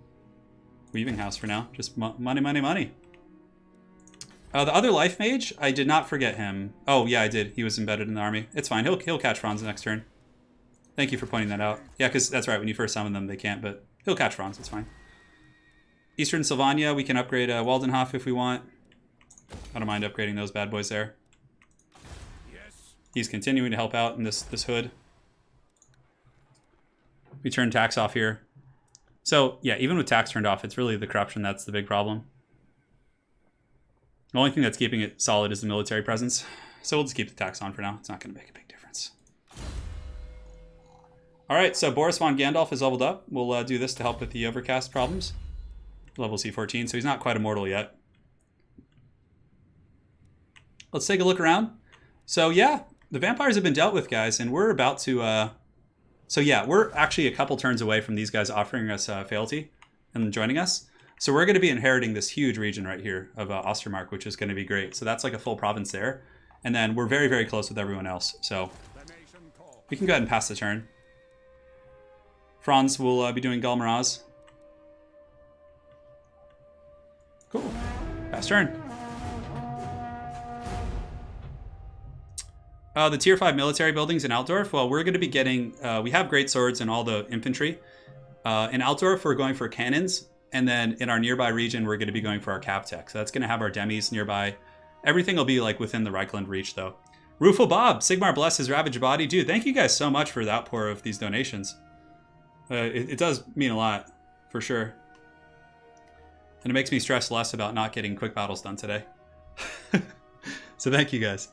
weaving house for now. Just money, money, money. The other life mage, I did not forget him. Oh yeah, I did. He was embedded in the army. It's fine. He'll catch Franz next turn. Thank you for pointing that out. Yeah, because that's right. When you first summon them, they can't, but he'll catch Franz. It's fine. Eastern Sylvania, we can upgrade Waldenhof if we want. I don't mind upgrading those bad boys there. Yes. He's continuing to help out in this hood. We turn tax off here. So yeah, even with tax turned off, it's really the corruption that's the big problem. The only thing that's keeping it solid is the military presence. So we'll just keep the tax on for now. It's not going to make a big difference. All right, so Boris von Gandalf is leveled up. We'll do this to help with the overcast problems. Level C14, so he's not quite immortal yet. Let's take a look around. So yeah, the vampires have been dealt with, guys, and we're about to... So yeah, we're actually a couple turns away from these guys offering us fealty and joining us. So we're going to be inheriting this huge region right here of Ostermark, which is going to be great. So that's like a full province there. And then we're very, very close with everyone else. So we can go ahead and pass the turn. Franz will be doing Galmaraz. Cool. Pass turn. The tier 5 military buildings in Altdorf, well, we're going to be getting... we have great swords and all the infantry. In Altdorf, we're going for cannons. And then in our nearby region, we're going to be going for our cap tech. So that's going to have our demis nearby. Everything will be like within the Reichland reach, though. Rufo Bob, Sigmar bless his ravaged body. Dude, thank you guys so much for the outpour of these donations. It does mean a lot, for sure. And it makes me stress less about not getting quick battles done today. So thank you guys.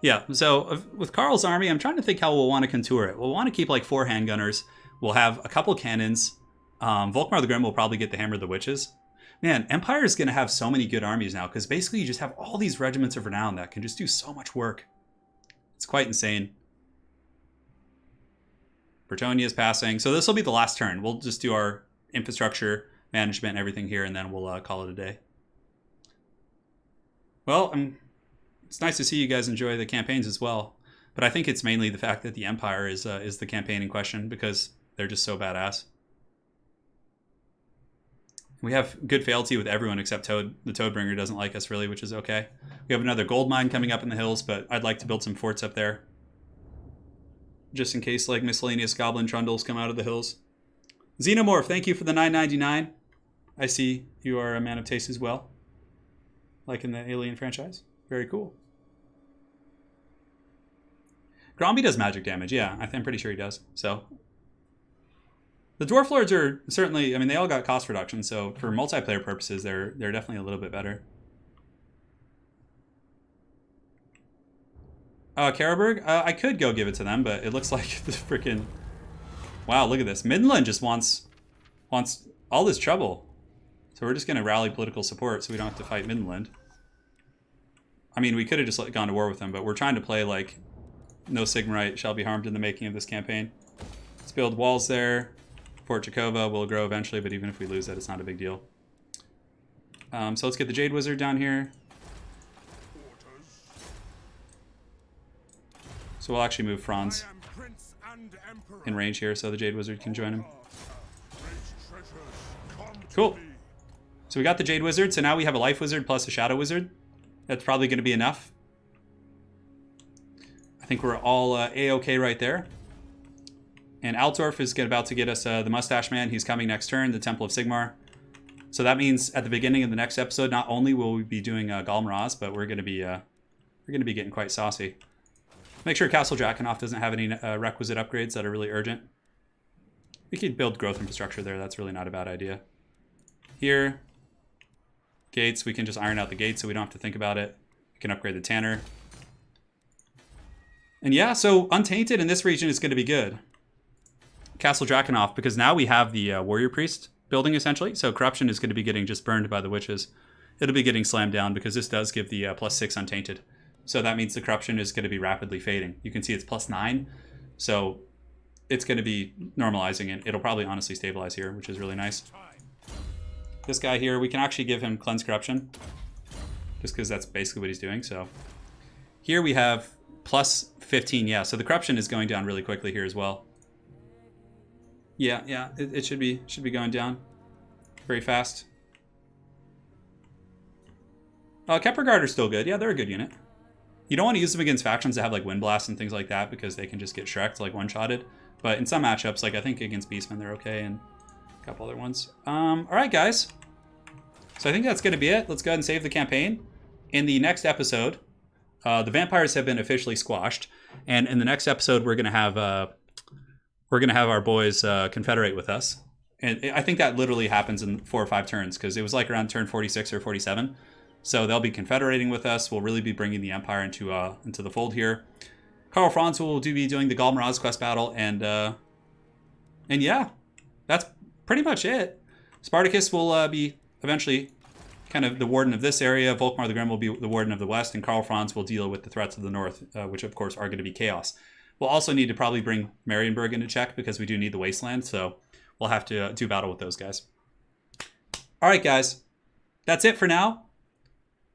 Yeah, so with Karl's army, I'm trying to think how we'll want to contour it. We'll want to keep like 4 handgunners. We'll have a couple cannons. Volkmar the Grim will probably get the Hammer of the Witches. Man, Empire is going to have so many good armies now, because basically you just have all these regiments of renown that can just do so much work. It's quite insane. Bretonnia is passing. So this will be the last turn. We'll just do our infrastructure management and everything here, and then we'll call it a day. Well, it's nice to see you guys enjoy the campaigns as well. But I think it's mainly the fact that the Empire is the campaign in question, because they're just so badass. We have good fealty with everyone except Toad. The Toadbringer doesn't like us really, which is okay. We have another gold mine coming up in the hills, but I'd like to build some forts up there. Just in case like miscellaneous goblin trundles come out of the hills. Xenomorph, thank you for the $9.99. I see you are a man of taste as well. Like in the Alien franchise. Very cool. Gromby does magic damage, yeah. I'm pretty sure he does. So the Dwarf Lords are certainly, I mean, they all got cost reduction, so for multiplayer purposes, they're definitely a little bit better. Karaberg, I could go give it to them, but it looks like the freaking... Wow, look at this. Midland just wants all this trouble. So we're just going to rally political support so we don't have to fight Midland. I mean, we could have just gone to war with them, but we're trying to play like no Sigmarite shall be harmed in the making of this campaign. Let's build walls there. Fort Jakova will grow eventually, but even if we lose that, it's not a big deal. So let's get the Jade Wizard down here. So we'll actually move Franz in range here so the Jade Wizard can join him. Cool. So we got the Jade Wizard, so now we have a Life Wizard plus a Shadow Wizard. That's probably going to be enough. I think we're all A-okay right there. And Altdorf is about to get us the Mustache Man. He's coming next turn, the Temple of Sigmar. So that means at the beginning of the next episode, not only will we be doing Galmaraz, but we're going to be getting quite saucy. Make sure Castle Drakenhof doesn't have any requisite upgrades that are really urgent. We could build growth infrastructure there. That's really not a bad idea. Here, gates. We can just iron out the gates so we don't have to think about it. We can upgrade the Tanner. And yeah, so Untainted in this region is going to be good. Castle Drakenhof, because now we have the warrior priest building essentially. So corruption is going to be getting just burned by the witches. It'll be getting slammed down because this does give the +6 untainted. So that means the corruption is going to be rapidly fading. You can see it's +9. So it's going to be normalizing, and it'll probably honestly stabilize here, which is really nice. This guy here, we can actually give him cleanse corruption, just because that's basically what he's doing. So here we have +15. Yeah, so the corruption is going down really quickly here as well. Yeah, it should be going down very fast. Kepler Guard are still good. Yeah, they're a good unit. You don't want to use them against factions that have like Wind Blast and things like that, because they can just get Shrek'd, like one-shotted. But in some matchups, like I think against Beastmen, they're okay, and a couple other ones. All right, guys. So I think that's going to be it. Let's go ahead and save the campaign. In the next episode, the vampires have been officially squashed, and in the next episode, we're going to have our boys confederate with us. And I think that literally happens in 4 or 5 turns, because it was like around turn 46 or 47. So they'll be confederating with us. We'll really be bringing the Empire into the fold here. Karl Franz will be doing the Galmaraz quest battle, and yeah, that's pretty much it. Spartacus will be eventually kind of the warden of this area. Volkmar the Grim will be the warden of the west, and Karl Franz will deal with the threats of the north, which of course are going to be chaos. We'll also need to probably bring Marienburg into check, because we do need the wasteland, so we'll have to do battle with those guys. All right, guys, that's it for now.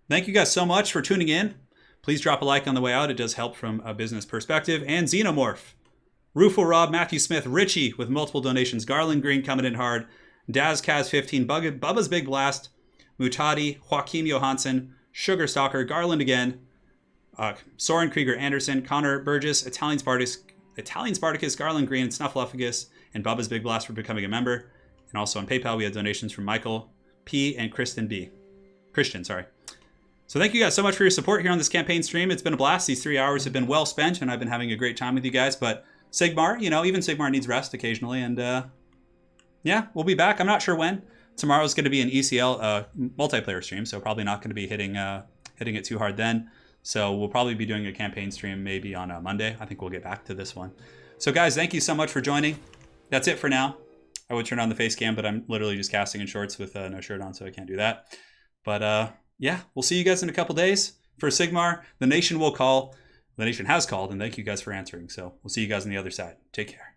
Thank you guys so much for tuning in. Please drop a like on the way out. It does help from a business perspective. And Xenomorph, Rufo Rob, Matthew Smith, Richie with multiple donations, Garland Green coming in hard, Daz Kaz 15, Bubba's Big Blast, Mutati, Joaquin Johansson, Sugar Stalker, Garland again, Soren Krieger Anderson, Connor Burgess, Italian Spartacus, Garland Green, and Snuffleupagus, and Bubba's Big Blast for becoming a member. And also on PayPal, we had donations from Michael P. and Christian, sorry. So thank you guys so much for your support here on this campaign stream. It's been a blast. These 3 hours have been well spent, and I've been having a great time with you guys. But Sigmar, even Sigmar needs rest occasionally. And yeah, we'll be back. I'm not sure when. Tomorrow's going to be an ECL multiplayer stream, so probably not going to be hitting it too hard then. So we'll probably be doing a campaign stream maybe on Monday. I think we'll get back to this one. So guys, thank you so much for joining. That's it for now. I would turn on the face cam, but I'm literally just casting in shorts with no shirt on, so I can't do that. But yeah, we'll see you guys in a couple days. For Sigmar, the nation will call. The nation has called, and thank you guys for answering. So we'll see you guys on the other side. Take care.